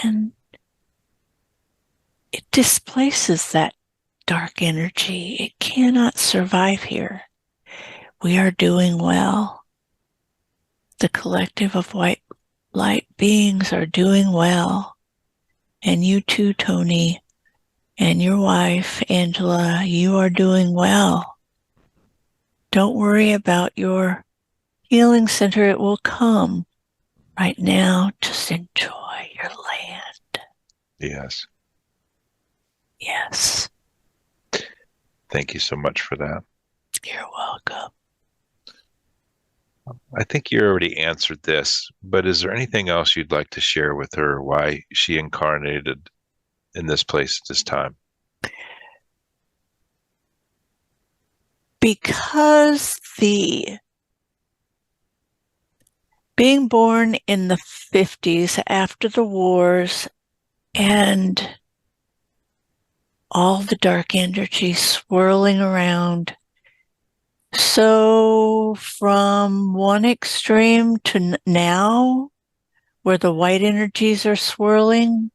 and it displaces that dark energy. It cannot survive here. We are doing well. The collective of white light beings are doing well. And you too, Tony, and your wife, Angela, you are doing well. Don't worry about your healing center. It will come. Right now, just enjoy your land. Yes. Yes. Thank you so much for that. You're welcome. I think you already answered this, but is there anything else you'd like to share with her why she incarnated in this place at this time? Because being born in the 50s after the wars and all the dark energy swirling around. So from one extreme to now, where the white energies are swirling,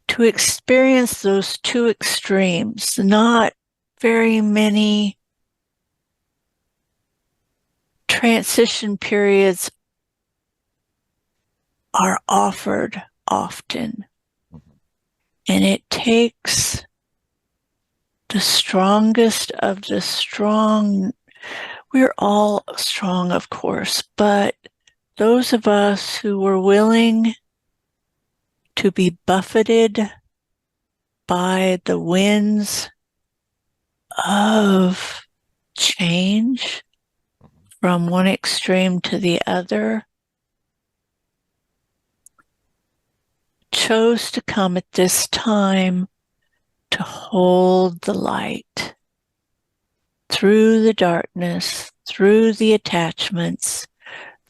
to experience those two extremes, not very many transition periods are offered often. And it takes the strongest of the strong. We're all strong, of course, but those of us who were willing to be buffeted by the winds of change from one extreme to the other chose to come at this time to hold the light through the darkness, through the attachments,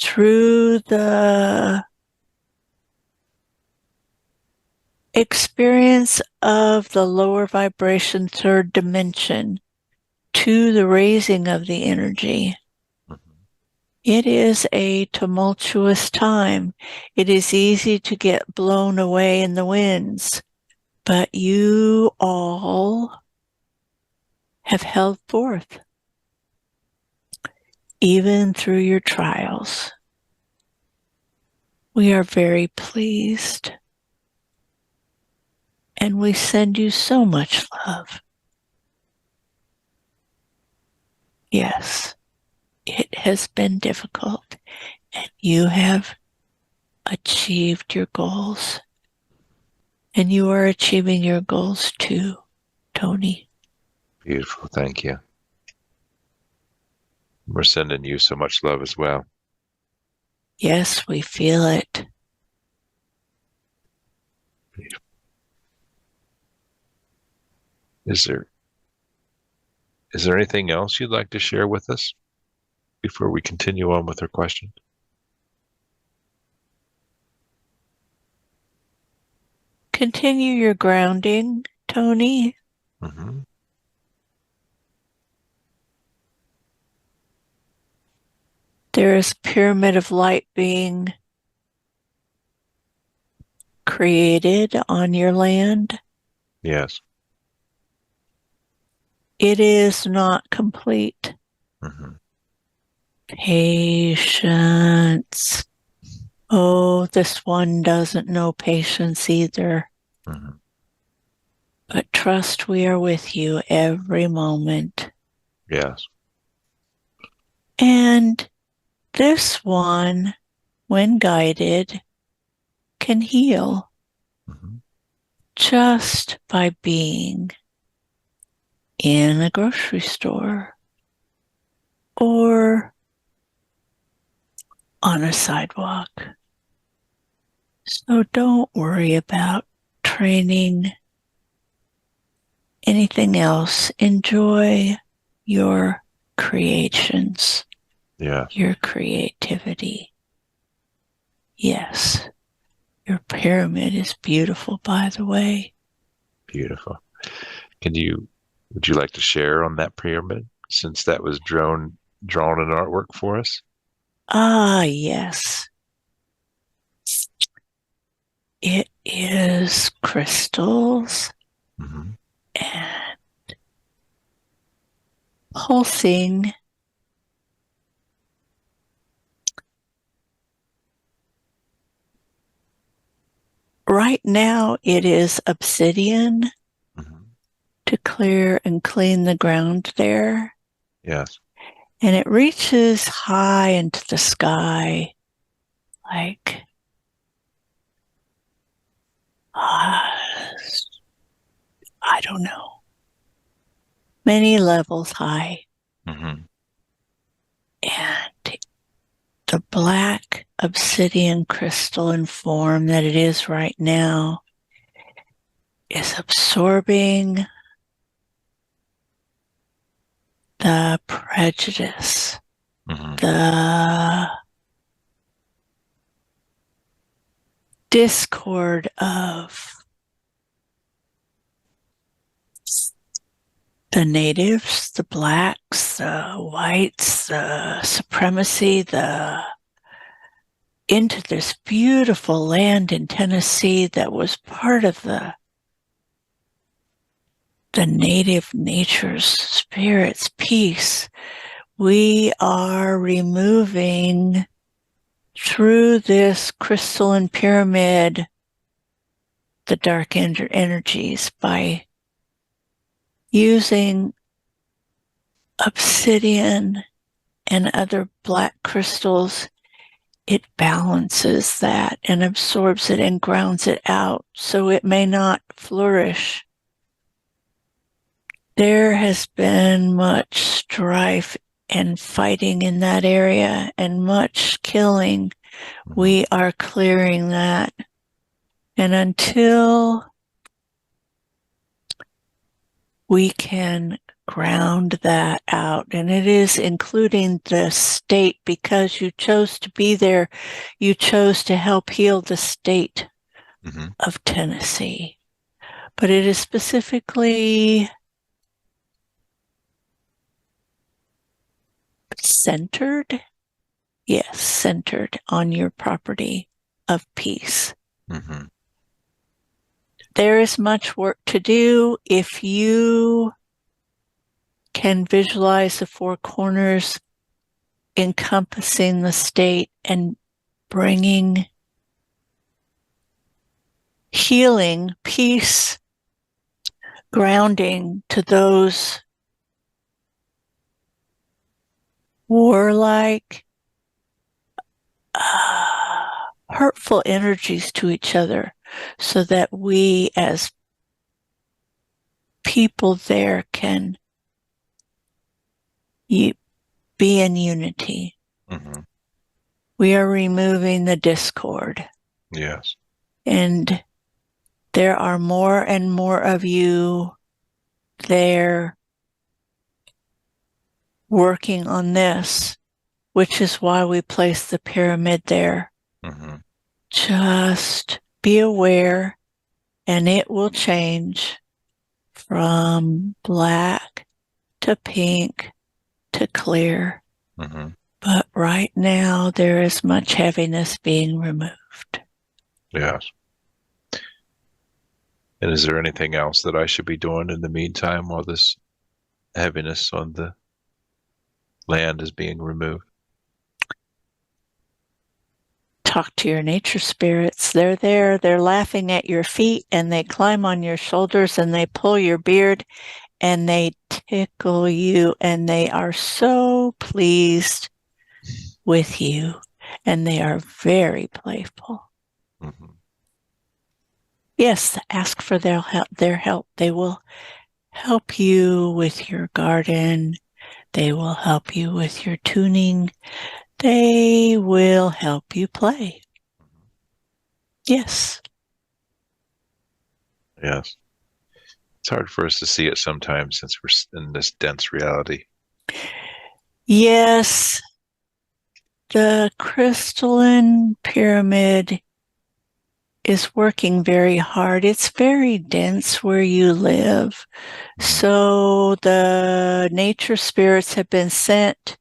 through the experience of the lower vibration third dimension to the raising of the energy. It is a tumultuous time. It is easy to get blown away in the winds, but you all have held forth, even through your trials. We are very pleased, and we send you so much love. Yes, it has been difficult, and you have achieved your goals. And you are achieving your goals too, Tony. Beautiful. Thank you. We're sending you so much love as well. Yes, we feel it. Is there anything else you'd like to share with us before we continue on with our question? Continue your grounding, Tony. Mm-hmm. There is a pyramid of light being created on your land. Yes. It is not complete. Mm-hmm. Patience. Oh, this one doesn't know patience either. Mm-hmm. But trust we are with you every moment. Yes. And this one, when guided, can heal Mm-hmm. just by being in a grocery store or on a sidewalk. So don't worry about training anything else. Enjoy your creations, Yes. your creativity. Yes, your pyramid is beautiful, by the way. Beautiful. Would you like to share on that pyramid, since that was drawn in artwork for us? Ah, yes. It is crystals Mm-hmm. and pulsing. Right now, it is obsidian Mm-hmm. to clear and clean the ground there. Yes. And it reaches high into the sky, like I don't know, many levels high. Mm-hmm. And the black obsidian crystalline form that it is right now is absorbing the prejudice, Mm-hmm. the discord of the natives, the blacks, the whites, the supremacy, into this beautiful land in Tennessee that was part of the native nature's spirits, peace. We are removing through this crystalline pyramid the dark energies by using obsidian and other black crystals. It balances that and absorbs it and grounds it out so it may not flourish. There has been much strife and fighting in that area and much killing. Mm-hmm. We are clearing that. And until we can ground that out, and it is including the state, because you chose to be there, you chose to help heal the state Mm-hmm. of Tennessee. But it is specifically centered on your property of peace. Mm-hmm. There is much work to do. If you can visualize the four corners encompassing the state and bringing healing, peace, grounding to those warlike, hurtful energies to each other, so that we as people there can be in unity. Mm-hmm. We are removing the discord. Yes. And there are more and more of you there working on this, which is why we place the pyramid there. Mm-hmm. Just be aware, and it will change from black to pink to clear. Mm-hmm. But right now, there is much heaviness being removed. Yes. And is there anything else that I should be doing in the meantime while this heaviness on the land is being removed? Talk to your nature spirits. They're there. They're laughing at your feet, and they climb on your shoulders, and they pull your beard, and they tickle you, and they are so pleased with you, and they are very playful. Mm-hmm. Yes, ask for their help. They will help you with your garden. They will help you with your tuning. They will help you play. Yes. Yes. It's hard for us to see it sometimes since we're in this dense reality. Yes. The crystalline pyramid is working very hard. It's very dense where you live. So the nature spirits have been sent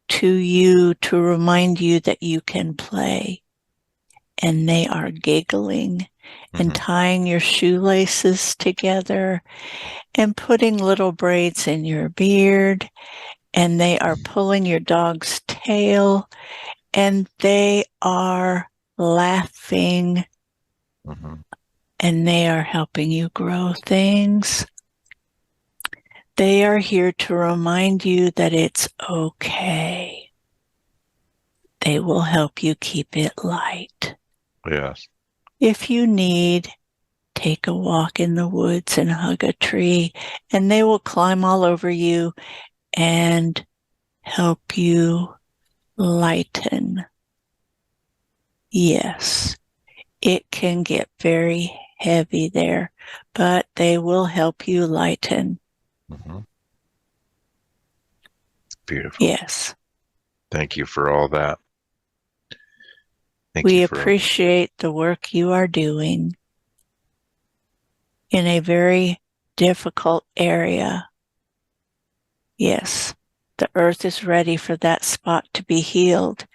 to you to remind you that you can play. And they are giggling and tying your shoelaces together and putting little braids in your beard. And they are pulling your dog's tail. And they are laughing. And they are helping you grow things. They are here to remind you that it's okay. They will help you keep it light. Yes. If you need, take a walk in the woods and hug a tree, and they will climb all over you and help you lighten. Yes, it can get very heavy there, but they will help you lighten. Beautiful. Yes. Thank you for all that. We appreciate the work you are doing in a very difficult area. Yes, the earth is ready for that spot to be healed.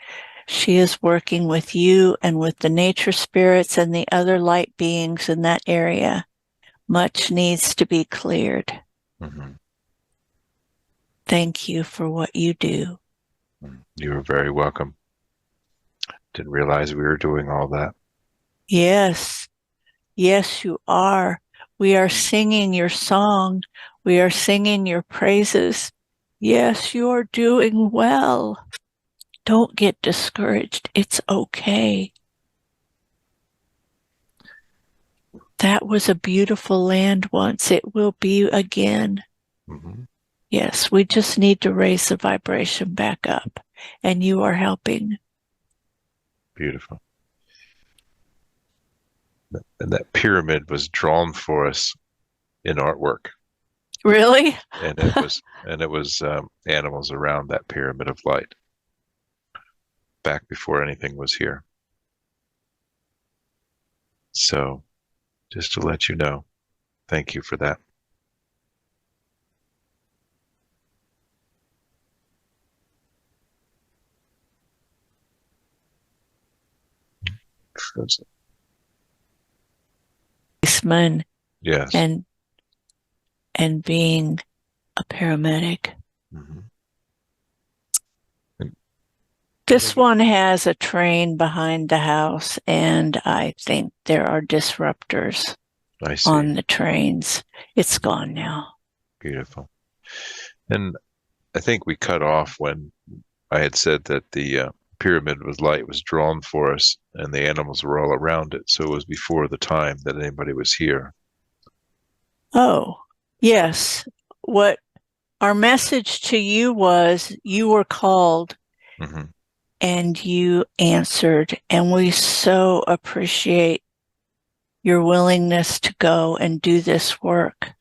She is working with you and with the nature spirits and the other light beings in that area. Much needs to be cleared. Thank you for what you do. You're very welcome. Didn't realize we were doing all that. Yes. Yes, you are. We are singing your song. We are singing your praises. Yes, you are doing well. Don't get discouraged. It's okay. That was a beautiful land once. It will be again. Yes, we just need to raise the vibration back up, and you are helping. Beautiful. And that pyramid was drawn for us in artwork. Really? And it was animals around that pyramid of light back before anything was here. So just to let you know, thank you for that. Policeman. Yes. And being a paramedic. This one has a train behind the house, and I think there are disruptors on the trains. It's gone now. Beautiful. And I think we cut off when I had said that the pyramid was light was drawn for us and the animals were all around it. So it was before the time that anybody was here. Oh, yes. What our message to you was, you were called and you answered, and we so appreciate your willingness to go and do this work.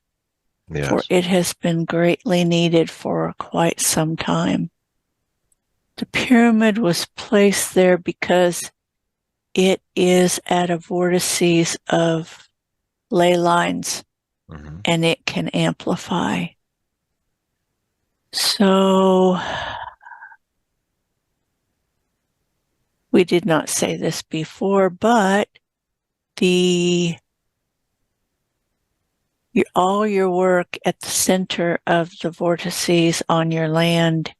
Yes. For it has been greatly needed for quite some time. The pyramid was placed there because it is at a vortices of ley lines, and it can amplify. So we did not say this before, but all your work at the center of the vortices on your land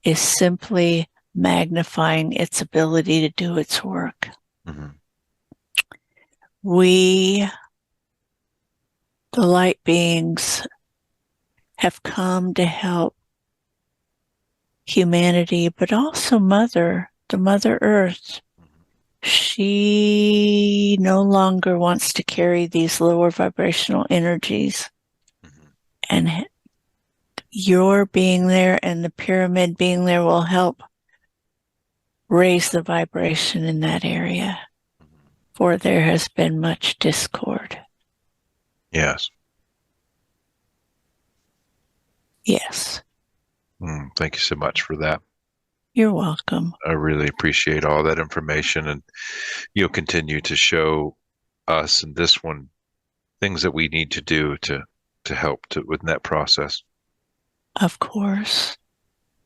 is simply magnifying its ability to do its work. We, the light beings, have come to help humanity, but also the Mother Earth. She no longer wants to carry these lower vibrational energies. And your being there and the pyramid being there will help raise the vibration in that area, for there has been much discord. Yes. Yes. Thank you so much for that. You're welcome. I really appreciate all that information, and you'll continue to show us and this one things that we need to do to help with that process. Of course.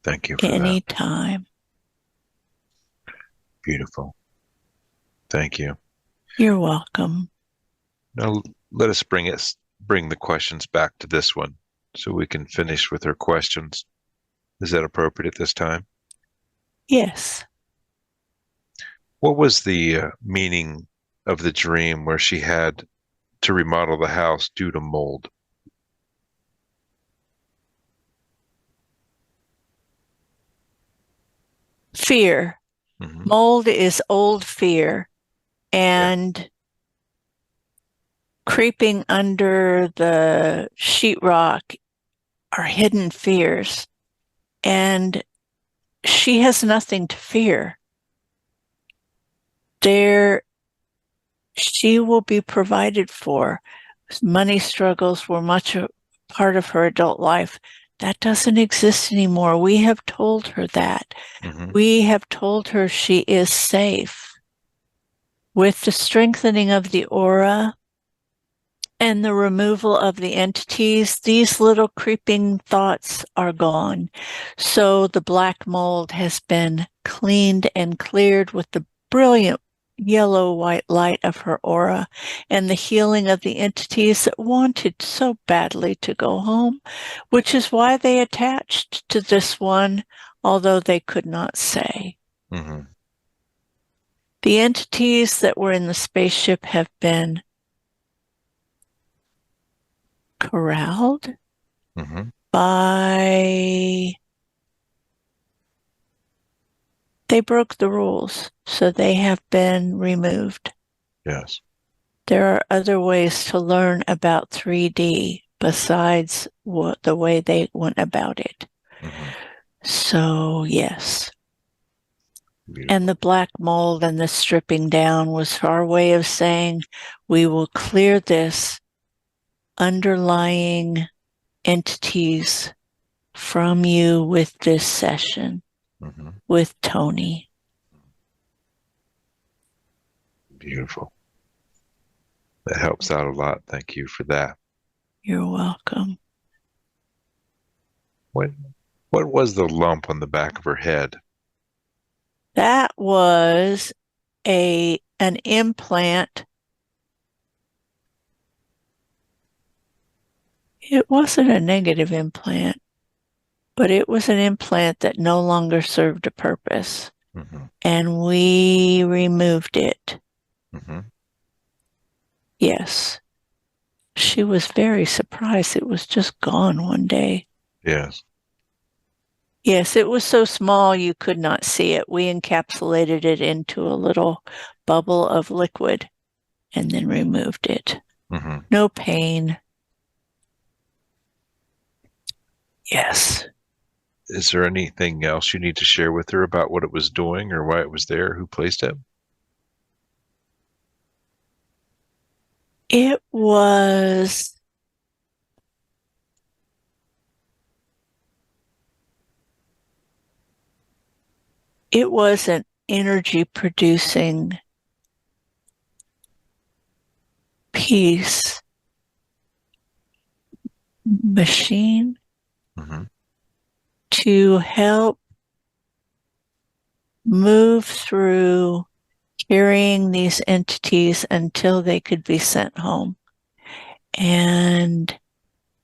Thank you for that. Anytime. Beautiful. Thank you. You're welcome. Now let us bring the questions back to this one so we can finish with her questions. Is that appropriate at this time? Yes. What was the meaning of the dream where she had to remodel the house due to mold? Fear. Mm-hmm. Mold is old fear, and creeping under the sheetrock are hidden fears, and she has nothing to fear. She will be provided for. Money struggles were much a part of her adult life. That doesn't exist anymore. We have told her that. Mm-hmm. We have told her she is safe. With the strengthening of the aura and the removal of the entities, these little creeping thoughts are gone. So the black mold has been cleaned and cleared with the brilliant yellow-white light of her aura and the healing of the entities that wanted so badly to go home, which is why they attached to this one, although they could not say. Mm-hmm. The entities that were in the spaceship have been corralled Mm-hmm. by... They broke the rules, so they have been removed. Yes. There are other ways to learn about 3D besides the way they went about it. Mm-hmm. So, yes. Beautiful. And the black mold and the stripping down was our way of saying we will clear this underlying entities from you with this session, Mm-hmm. with Tony. Beautiful. That helps out a lot. Thank you for that. You're welcome. What was the lump on the back of her head? That was an implant. It wasn't a negative implant, but it was an implant that no longer served a purpose. Mm-hmm. And we removed it. Mm-hmm. Yes. She was very surprised. It was just gone one day. Yes. Yes, it was so small you could not see it. We encapsulated it into a little bubble of liquid and then removed it. Mm-hmm. No pain. Yes. Is there anything else you need to share with her about what it was doing or why it was there? Who placed it? It was an energy producing piece machine Mm-hmm. to help move through carrying these entities until they could be sent home. And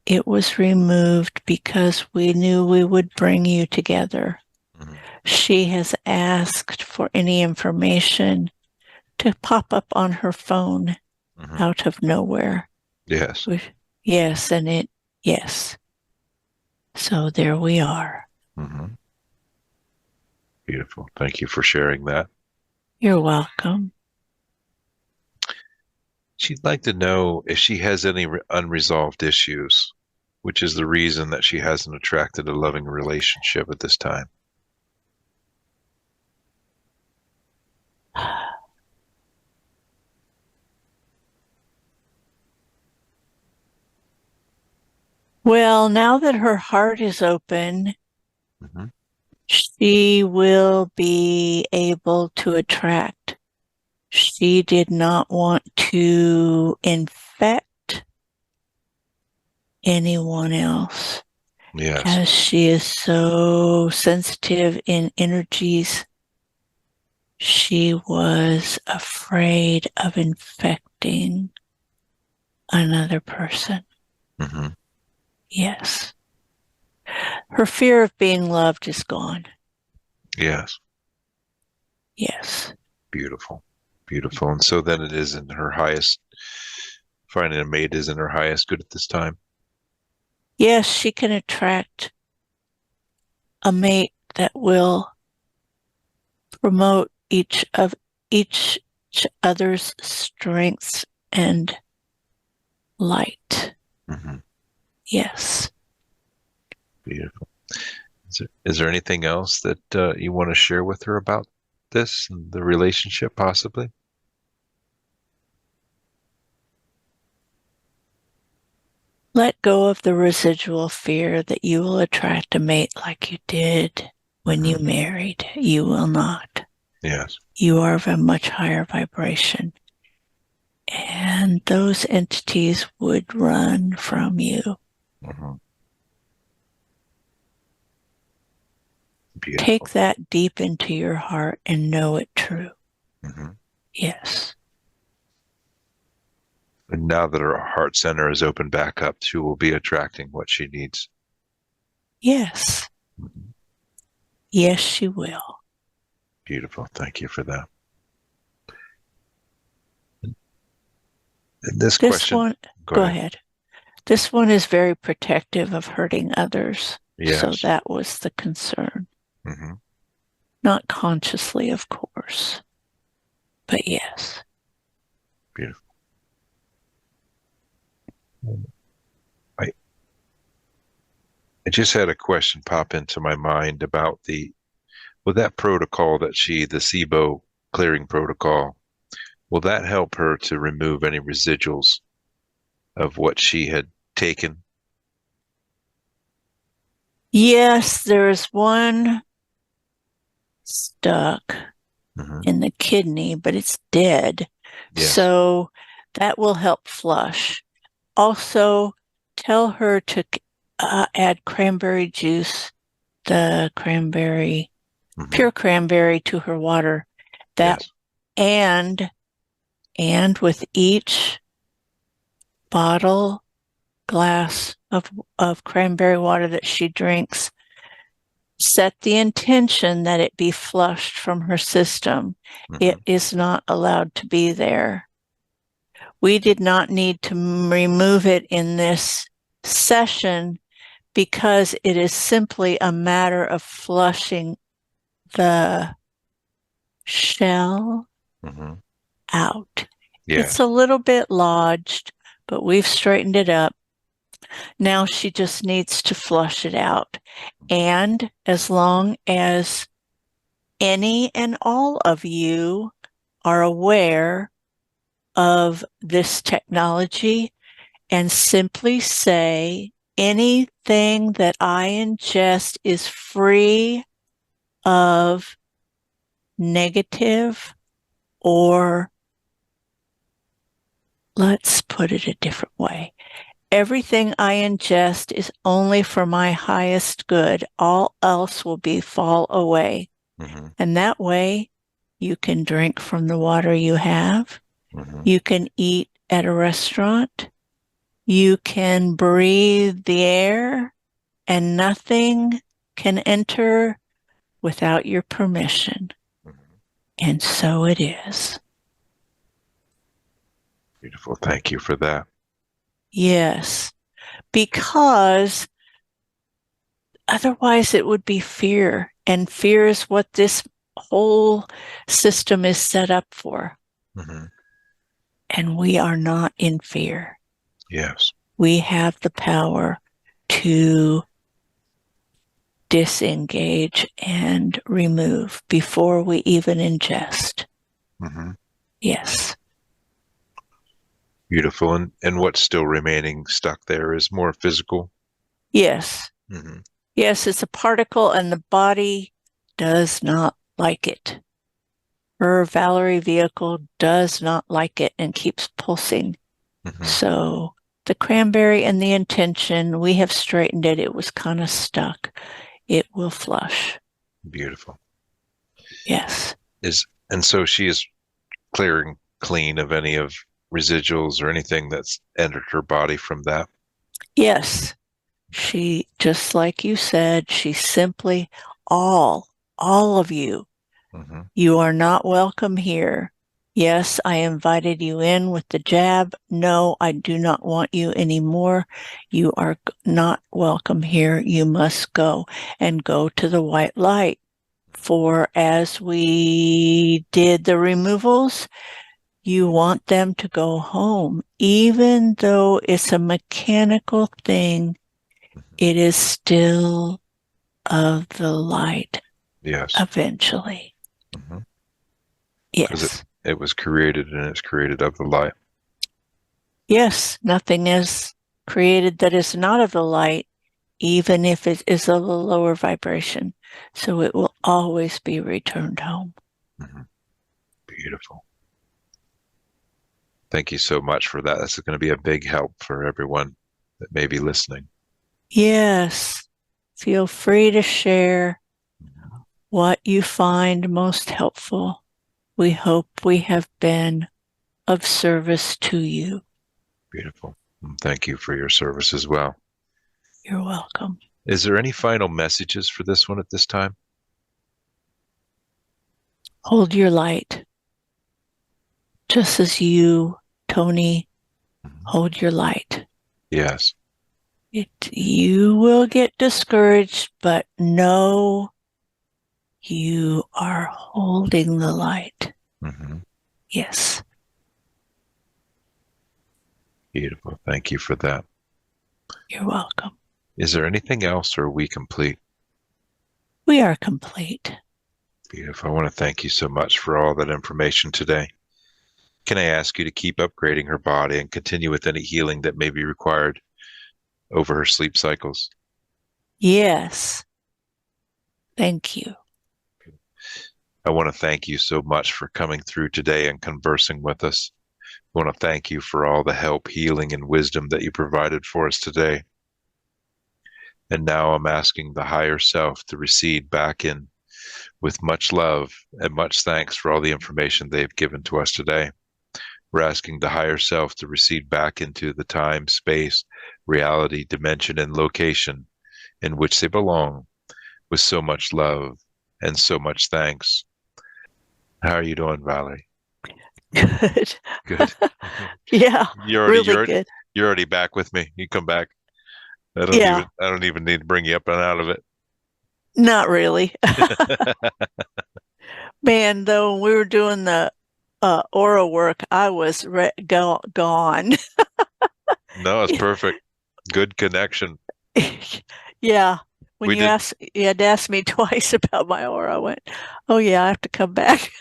it was removed because we knew we would bring you together. Mm-hmm. She has asked for any information to pop up on her phone Mm-hmm. out of nowhere. Yes. Yes, and yes. So there we are. Mm-hmm. Beautiful. Thank you for sharing that. You're welcome. She'd like to know if she has any unresolved issues, which is the reason that she hasn't attracted a loving relationship at this time. Well, now that her heart is open, Mm-hmm. She will be able to attract. She did not want to infect anyone else. Yes. As she is so sensitive in energies, she was afraid of infecting another person. Mm-hmm. Yes. Her fear of being loved is gone. Yes. Yes. Beautiful. Beautiful. And so then it is in her highest, finding a mate is in her highest good at this time. Yes, she can attract a mate that will promote each other's strengths and light. Mm-hmm. Yes. Beautiful. Is there anything else that you want to share with her about this and the relationship, possibly? Let go of the residual fear that you will attract a mate like you did when you married. You will not. Yes. You are of a much higher vibration. And those entities would run from you. Mm-hmm. Take Beautiful. that deep into your heart and know it true. Mm-hmm. Yes. And now that her heart center is opened back up, she will be attracting what she needs. Yes. Mm-hmm. Yes, she will. Beautiful. Thank you for that. And this This question, one, go go ahead. ahead. This one is very protective of hurting others. So Yes. that was the concern. Mm-hmm. Not consciously, of course, but yes. Beautiful. I I just had a question pop into my mind about with that protocol that the SIBO clearing protocol, will that help her to remove any residuals of what she had taken? Yes, there's one stuck Mm-hmm. in the kidney, but it's dead. Yes. So that will help flush. Also, tell her to add cranberry juice, the cranberry, Mm-hmm. pure cranberry to her water. That Yes. and with each bottle, glass of cranberry water that she drinks, set the intention that it be flushed from her system. Mm-hmm. It is not allowed to be there. We did not need to remove it in this session because it is simply a matter of flushing the shell Mm-hmm. out. It's Yes. a little bit lodged, but we've straightened it up. Now she just needs to flush it out. And as long as any and all of you are aware of this technology and simply say, anything that I ingest is free of negative, or let's put it a different way. Everything I ingest is only for my highest good. All else will fall away. Mm-hmm. And that way you can drink from the water you have. Mm-hmm. You can eat at a restaurant. You can breathe the air, and nothing can enter without your permission. Mm-hmm. And so it is. Beautiful. Thank you for that. Yes, because otherwise it would be fear, and fear is what this whole system is set up for. Mm-hmm. And we are not in fear. Yes. We have the power to disengage and remove before we even ingest. Mm-hmm. Yes. Beautiful. And what's still remaining stuck there is more physical. Yes. Mm-hmm. Yes, it's a particle, and the body does not like it. Her Valerie vehicle does not like it and keeps pulsing. Mm-hmm. So the cranberry and the intention, we have straightened it. It was kind of stuck. It will flush. Beautiful. Yes. And so she is clearing clean of any of residuals or anything that's entered her body from that. Yes. She, just like you said, she simply, all of you, Mm-hmm. you are not welcome here. Yes, I invited you in with the jab. No, I do not want you anymore. You are not welcome here. You must go and go to the white light. For as we did the removals, you want them to go home. Even though it's a mechanical thing, it is still of the light. Yes. Eventually. Mm-hmm. Yes. It was created, and it's created of the light. Yes, nothing is created that is not of the light, even if it is of a lower vibration. So it will always be returned home. Mm-hmm. Beautiful. Thank you so much for that. This is going to be a big help for everyone that may be listening. Yes. Feel free to share what you find most helpful. We hope we have been of service to you. Beautiful. And thank you for your service as well. You're welcome. Is there any final messages for this one at this time? Hold your light. Just as you, Tony, hold your light. Yes. You will get discouraged, but know you are holding the light. Mm-hmm. Yes. Beautiful. Thank you for that. You're welcome. Is there anything else, or are we complete? We are complete. Beautiful. I want to thank you so much for all that information today. Can I ask you to keep upgrading her body and continue with any healing that may be required over her sleep cycles? Yes. Thank you. I want to thank you so much for coming through today and conversing with us. I want to thank you for all the help, healing, and wisdom that you provided for us today. And now I'm asking the higher self to recede back in with much love and much thanks for all the information they've given to us today. We're asking the higher self to recede back into the time, space, reality, dimension, and location in which they belong with so much love and so much thanks. How are you doing, Valerie? Good. Good. Yeah, really good. You're already back with me. You come back. I don't even need to bring you up and out of it. Not really. Man, though, when we were doing the aura work, I was gone. No, it's perfect. Good connection. Yeah. When you had to ask me twice about my aura, I went, oh yeah, I have to come back.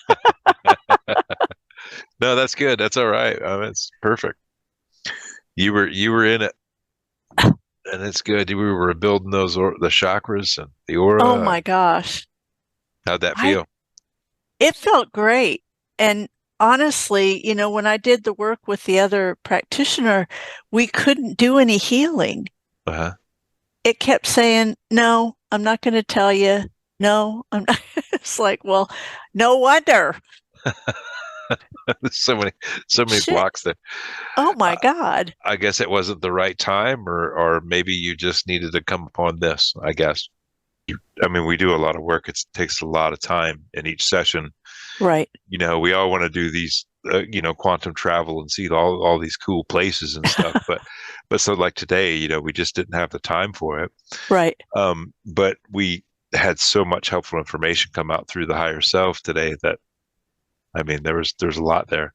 No, that's good. That's all right. It's perfect. You were in it, and it's good. We were building the chakras and the aura. Oh my gosh. How'd that feel? It felt great. And honestly, when I did the work with the other practitioner, we couldn't do any healing. Uh-huh. It kept saying, no, I'm not going to tell you. No, I'm not. It's like, well, no wonder. so many blocks there. Oh my God. I guess it wasn't the right time, or maybe you just needed to come upon this, I guess. We do a lot of work. It takes a lot of time in each session. Right. We all want to do these, quantum travel and see all these cool places and stuff. but so like today, we just didn't have the time for it. Right. But we had so much helpful information come out through the higher self today that, there's a lot there.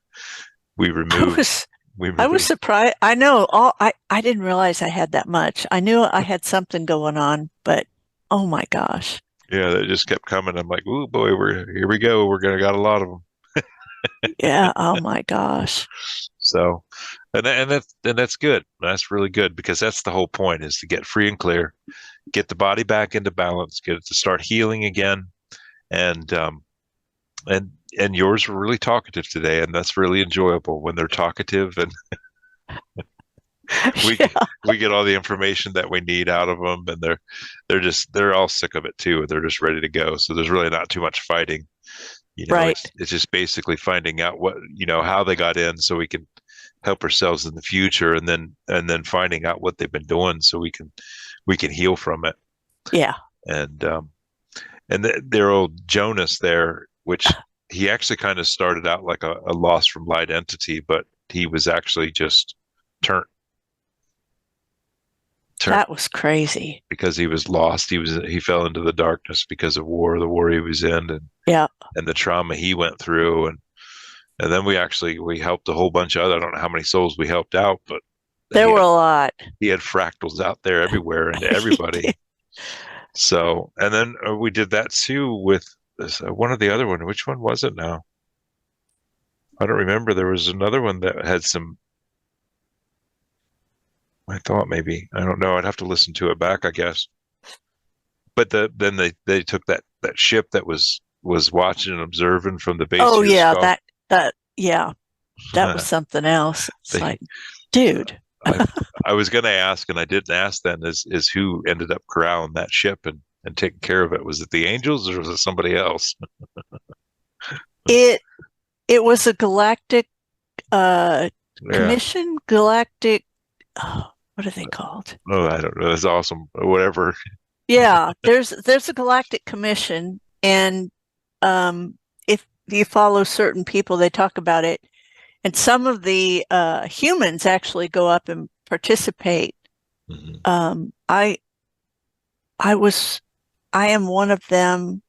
I was surprised. I know I didn't realize I had that much. I knew I had something going on, but oh my gosh. Yeah, they just kept coming. I'm like, oh boy, here we go. We're gonna got a lot of them. Yeah. Oh my gosh. So, and that's good. That's really good, because that's the whole point, is to get free and clear, get the body back into balance, get it to start healing again, and and yours were really talkative today, and that's really enjoyable when they're talkative, and we Yeah, we get all the information that we need out of them, and they're all sick of it too, and they're just ready to go. So there's really not too much fighting. right. It's just basically finding out what, how they got in, so we can help ourselves in the future, and then finding out what they've been doing, so we can heal from it. Yeah. And their old Jonas there, which he actually kind of started out like a lost from light entity, but he was actually just turned That was crazy. because he was lost. He fell into the darkness because of the war he was in, Yeah. and the trauma he went through, and then we helped a whole bunch of other. I don't know how many souls we helped out, but There he were had, a lot. he had fractals out there everywhere and to everybody. So, and then we did that too with this, one of the other one. Which one was it now? I don't remember. There was another one that had some. I thought maybe, I don't know. I'd have to listen to it back, I guess. But then they took that ship that was watching and observing from the base Oh of your yeah, skull. yeah, that was something else. It's They, like, dude. I I was going to ask, and I didn't ask then, is who ended up corralling that ship and taking care of it? Was it the angels or was it somebody else? It it was a galactic Yeah. commission, galactic what are they called? Oh, I don't know. That's awesome. Whatever. Yeah, there's a galactic commission, and if you follow certain people, they talk about it, and some of the humans actually go up and participate. Hmm. I was I am one of them.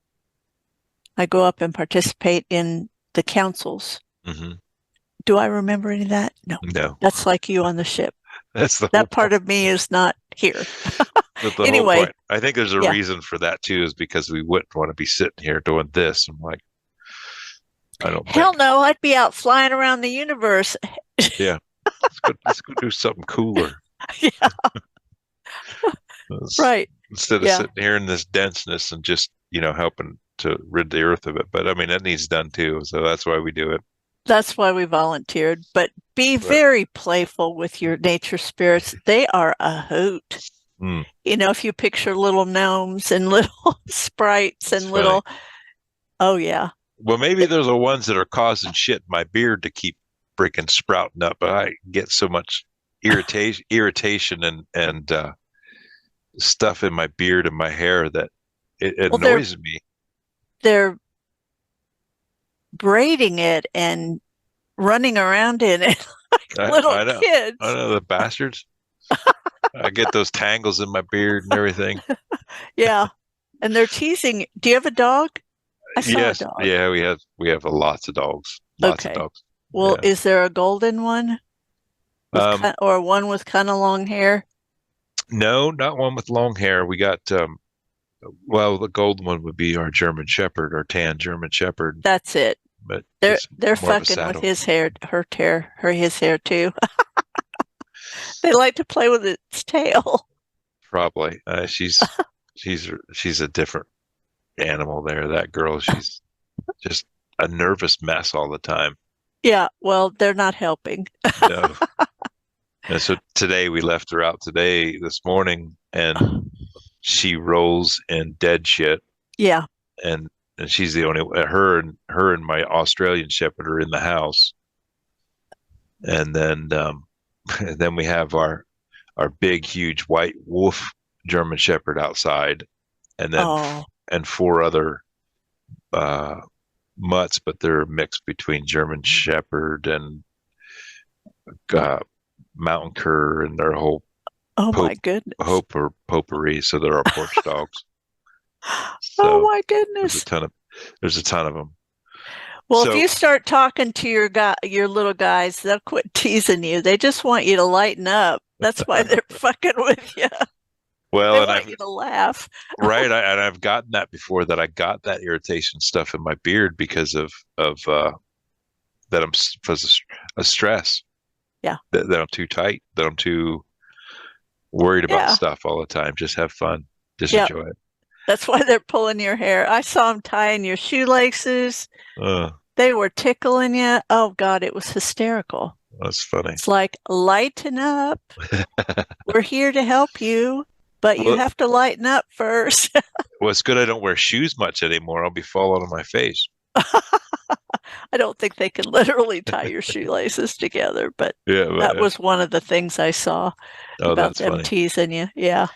I go up and participate in the councils. Hmm. Do I remember any of that? No. No, That's like you on the ship. that's the whole That point. part of me is not here. That's the whole Anyway, point. I think there's a yeah. reason for that too, is because we wouldn't want to be sitting here doing this. I'm like, I don't Hell think. no, I'd be out flying around the universe. Yeah, let's go do something cooler. Yeah, Let's- right. Instead of Yeah. sitting here in this denseness and just, helping to rid the earth of it. But I mean, that needs done too. So that's why we do it. That's why we volunteered. But be But, very playful with your nature spirits. They are a hoot. mm, If you picture little gnomes and little sprites it's and funny. oh yeah. Well, maybe they're the ones that are causing shit in my beard to keep freaking sprouting up. But I get so much irritation and stuff in my beard and my hair that it Well, they're annoys me. they're braiding it and running around in it like little I know, kids. I know the bastards. I get those tangles in my beard and everything. Yeah. And they're teasing. Do you have a dog? I saw a Yes, dog. yeah, we have lots of dogs, lots of Okay. dogs. Well, Yeah. is there a golden one Um, or one with kind of long hair? no, not one with long hair. We got well, the golden one would be our German Shepherd, our tan German Shepherd, That's it. but They're it's they're more of a fucking with saddle. his hair, his hair too. They like to play with its tail. Probably. She's a different animal there. That girl, she's just a nervous mess all the time. Yeah, well, they're not helping. No. And so today we left her out today this morning, and she rolls in dead shit, Yeah. and she's the only her and my Australian Shepherd are in the house, and then and then we have our big huge white wolf German Shepherd outside, and then Oh, and four other uh, mutts, but they're mixed between German Shepherd and uh, Mountain Cur, and their whole oh my pope goodness. hope or potpourri. So they're our porch dogs. Oh So my there's a goodness. ton of there's a ton of them. Well, if So you start talking to your little guys, they'll quit teasing you. They just want you to lighten up. That's why they're fucking with you. They well, and want you to laugh. I've gotten that before, that I got that irritation stuff in my beard because of that because of stress. Yeah. That I'm too tight, that I'm too worried about Yeah. stuff all the time. Just have fun. Just Yeah. enjoy it. That's why they're pulling your hair. I saw them tying your shoelaces. Uh, They were tickling you. Oh God, it was hysterical. that's funny. It's like, lighten up. We're here to help you, but you Well, have to lighten up first. well, it's good I don't wear shoes much anymore. I'll be falling on my face. I don't think they can literally tie your shoelaces together, but Yeah, that but, was one of the things I saw oh, about that's them funny. teasing you. Yeah.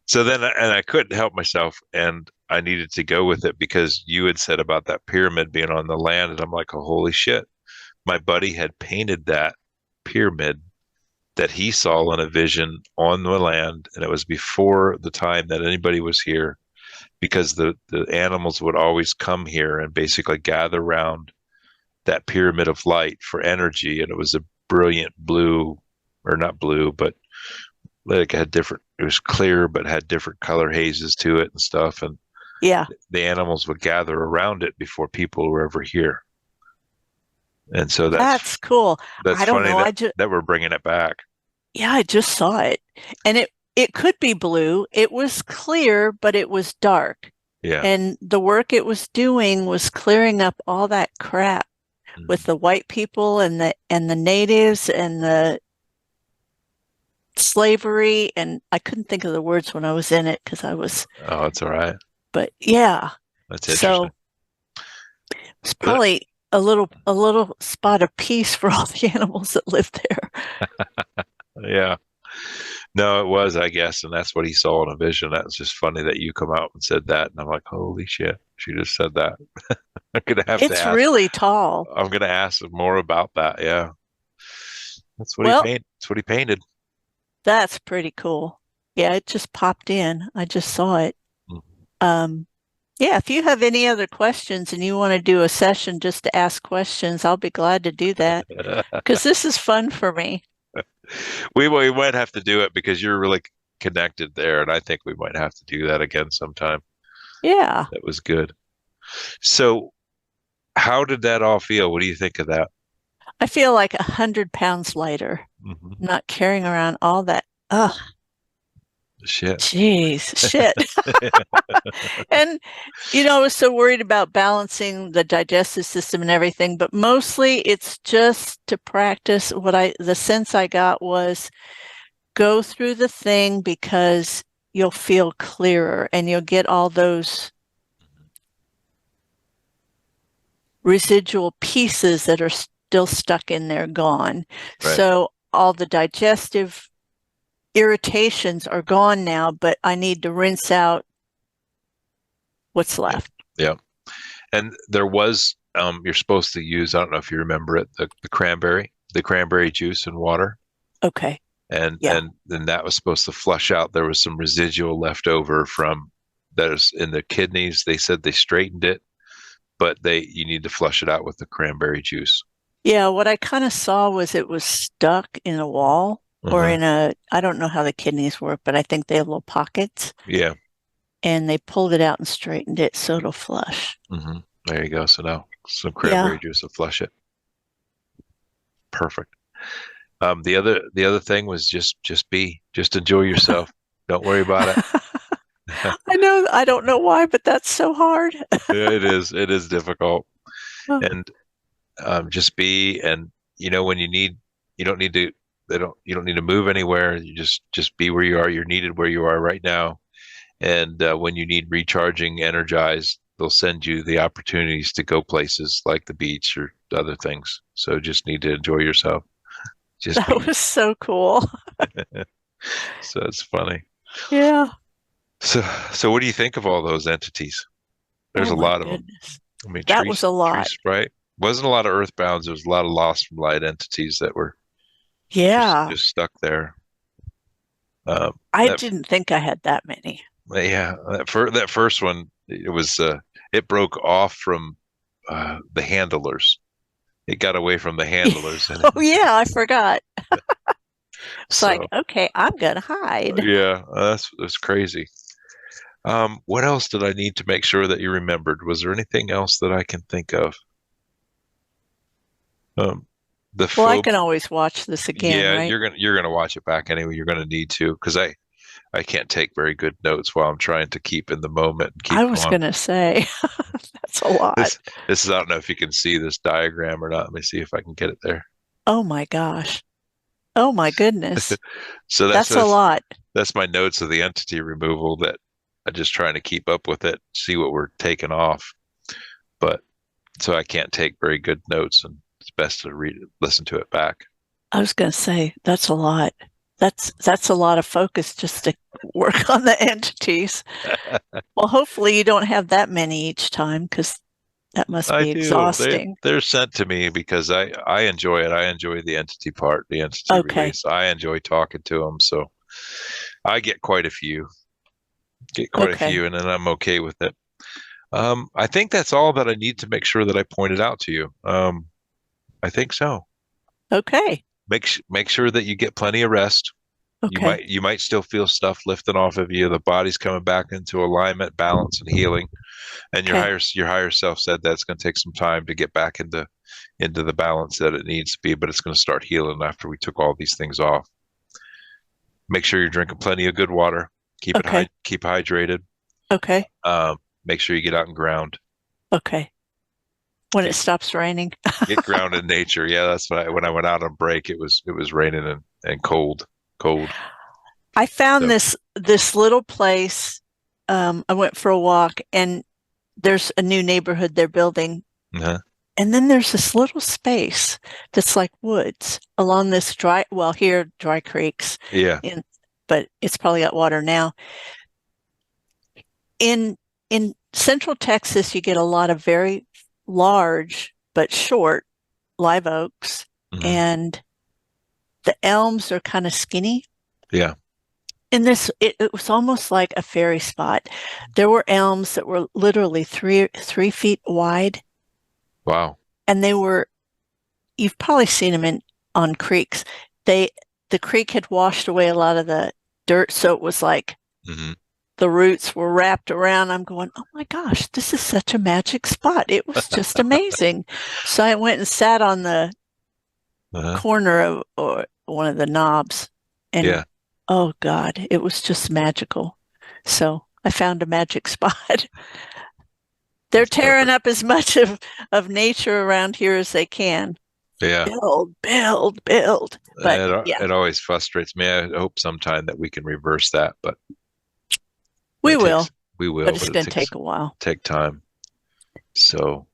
So then, and I couldn't help myself, and I needed to go with it because you had said about that pyramid being on the land, and I'm like, oh, holy shit. My buddy had painted that pyramid that he saw in a vision on the land, and it was before the time that anybody was here, because the animals would always come here and basically gather around that pyramid of light for energy, and it was a brilliant blue, or not blue, but like it had different. It was clear, but had different color hazes to it and stuff, and Yeah. the animals would gather around it before people were ever here. And so That's cool. that's I don't funny know. that we're bringing it back. Yeah, I just saw it. And it could be blue. It was clear, but it was dark. Yeah. And the work it was doing was clearing up all that crap with the white people and the natives and the slavery, and I couldn't think of the words when I was in it because I was. Oh, it's all right. But yeah, That's so interesting. it's But probably a little spot of peace for all the animals that live there. yeah. No, it was, I guess, and that's what he saw in a vision. That was just funny that you come out and said that, and I'm like, holy shit, she just said that. I'm gonna have to It's ask. really tall. I'm gonna ask him more about that. Yeah, that's what he Well, painted. That's what he painted. that's pretty cool. Yeah, it just popped in. I just saw it. Mhm. Yeah, if you have any other questions and you want to do a session just to ask questions, I'll be glad to do that because this is fun for me. We might have to do it because you're really connected there, and I think we might have to do that again sometime. Yeah. That was good. So, how did that all feel? What do you think of that? I feel like 100 pounds lighter, Hmm. not carrying around all that. Ugh, Shit. jeez, shit. And, I was so worried about balancing the digestive system and everything, but mostly it's just to practice the sense I got was go through the thing because you'll feel clearer and you'll get all those residual pieces that are still stuck in there gone. Right. So all the digestive irritations are gone now, but I need to rinse out what's left. Yeah. And there was, you're supposed to use, I don't know if you remember it, the cranberry juice and water. Okay. And Yeah. and then that was supposed to flush out. There was some residual left over from that is in the kidneys. They said they straightened it, but you need to flush it out with the cranberry juice. Yeah, what I kind of saw was it was stuck in a wall or Uh-huh. I don't know how the kidneys work, but I think they have little pockets Yeah. and they pulled it out and straightened it so it'll flush. Hmm. There you go. So now some Yeah. cranberry juice will flush it. Perfect. The other thing was just enjoy yourself. Don't worry about it. I know, I don't know why, but that's so hard. Yeah, it is difficult. And just be, and when you don't need to, you don't need to move anywhere. You just be where you are. You're needed where you are right now. And when you need recharging, energized, they'll send you the opportunities to go places like the beach or other things. So just need to enjoy yourself. Just That be. was so cool. So it's funny. Yeah. So what do you think of all those entities? There's Oh a my lot of them. goodness. I mean, That was a tree lot. sprite wasn't a lot of earthbounds. There was a lot of lost from light entities that were Yeah. just stuck there. I That didn't think I had that many. Yeah, that first one, it broke off from the handlers. It got away from the handlers, and Oh yeah, I forgot. It's so like, okay, I'm gonna hide. yeah, that's crazy. What else did I need to make sure that you remembered? Was there anything else that I can think of? Um, the Well, I phob can always watch this again, Yeah, right? you're gonna watch it back anyway. You're gonna need to because I can't take very good notes while I'm trying to keep in the moment and keep I was calm. going to say, that's a lot. This is I don't know if you can see this diagram or not. Let me see if I can get it there. Oh my gosh. Oh my goodness. So That's a lot. that's my notes of the entity removal that I'm just trying to keep up with it, see what we're taking off. But so I can't take very good notes, and it's best to listen to it back. I was going to say, that's a lot. That's a lot of focus just to work on the entities. Well, hopefully you don't have that many each time because that must I be do. exhausting. They're sent to me because I enjoy it. I enjoy the entity part, the entity Okay. release. I enjoy talking to them, so I get quite a few. Get quite a Okay. few, and then I'm okay with it. I think that's all that I need to make sure that I pointed out to you. I think so. Okay. Make sure that you get plenty of rest. Okay. You might still feel stuff lifting off of you. The body's coming back into alignment, balance, and healing. And Okay. your higher self said that's going to take some time to get back into the balance that it needs to be, but it's going to start healing after we took all these things off. Make sure you're drinking plenty of good water. Okay. Keep hydrated. Okay. Make sure you get out and ground. Okay. When it Get stops raining. get grounded in nature. Yeah, that's what when I went out on break. It was raining and cold. I found So this little place. I went for a walk and there's a new neighborhood they're building. uh And then there's this little space that's like woods along this dry creeks yeah, in, but it's probably got water now. In central Texas, you get a lot of very large but short live oaks, hmm and the elms are kind of skinny. yeah. In this, it was almost like a fairy spot. There were elms that were literally 3 feet wide, Wow. and you've probably seen them on creeks. They the creek had washed away a lot of the dirt, so it was like hmm the roots were wrapped around. I'm going, oh my gosh, this is such a magic spot. It was just amazing. So I went and sat on the uh corner of or one of the knobs, and Yeah. oh God, it was just magical. So I found a magic spot. They're That's tearing perfect. up as much of nature around here as they can. Yeah. Build, build, build. But yeah, It always frustrates me. I hope sometime that we can reverse that, but we it takes will, we but will, it's but it going to takes take a while. take time. So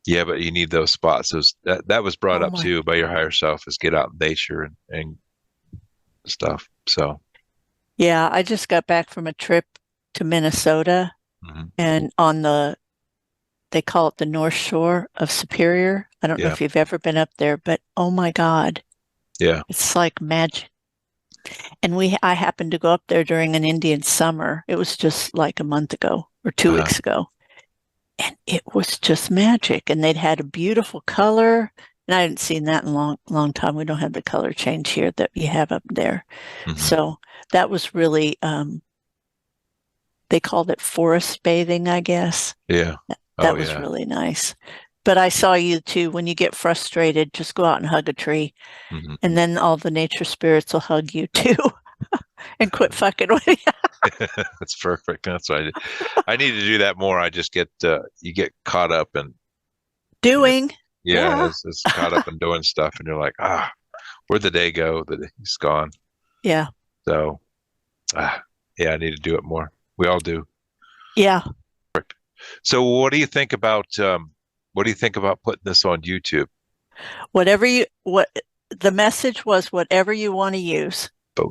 yeah, but you need those spots. That was brought Oh up my. too by your higher self is get out in nature and stuff. So Yeah, I just got back from a trip to Minnesota mhm. and they call it the North Shore of Superior. I don't know Yeah, if you've ever been up there, but oh my God, yeah, it's like magic. And I happened to go up there during an Indian summer. It was just like a month ago or 2 weeks uh, ago. And it was just magic. And they'd had a beautiful color. And I hadn't seen that in a long time. We don't have the color change here that you have up there. hmm So that was really, they called it forest bathing, I guess. yeah. Oh That was yeah. really nice. But I saw you too. When you get frustrated, just go out and hug a tree, hmm and then all the nature spirits will hug you too and quit fucking with you. That's perfect. That's what I need to do that more. I just get you get caught up and you know, Doing. yeah, Yeah. it's caught up in doing stuff, and you're like, where'd the day go? The day's gone. Yeah. So yeah, I need to do it more. We all do. Yeah. So what do you think about putting this on YouTube? What the message was, whatever you want to use. But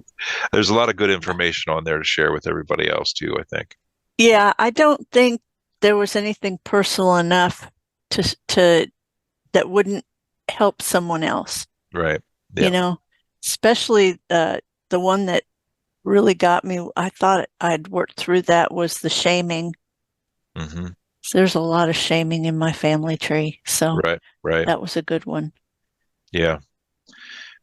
there's a lot of good information on there to share with everybody else too, I think. Yeah. I don't think there was anything personal enough to that wouldn't help someone else, Right. you Yeah. know, especially the one that really got me. I thought I'd worked through that was the shaming. hmm So there's a lot of shaming in my family tree. So Right. Right. that was a good one. Yeah.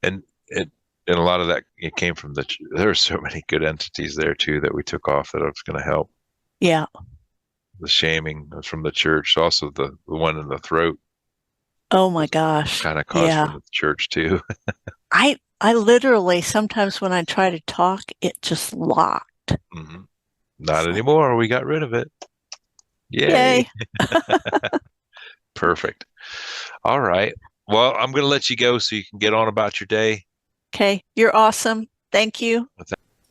And it and a lot of that it came from there are so many good entities there too that we took off that was going to help. Yeah. The shaming was from the church, also the one in the throat Oh my was gosh. kind of caused from Yeah. the church too. I literally, sometimes when I try to talk, it just locked. Mm-hmm. Not anymore. We got rid of it. Yay. Perfect. All right. Well, I'm going to let you go so you can get on about your day. Okay. You're awesome. Thank you.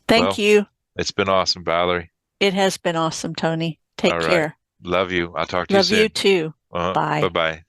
Thank Well, you. it's been awesome, Valerie. It has been awesome, Tony. Take All right. care. Love you. I'll talk to you Love soon. you too. Uh-huh. Bye. Bye-bye.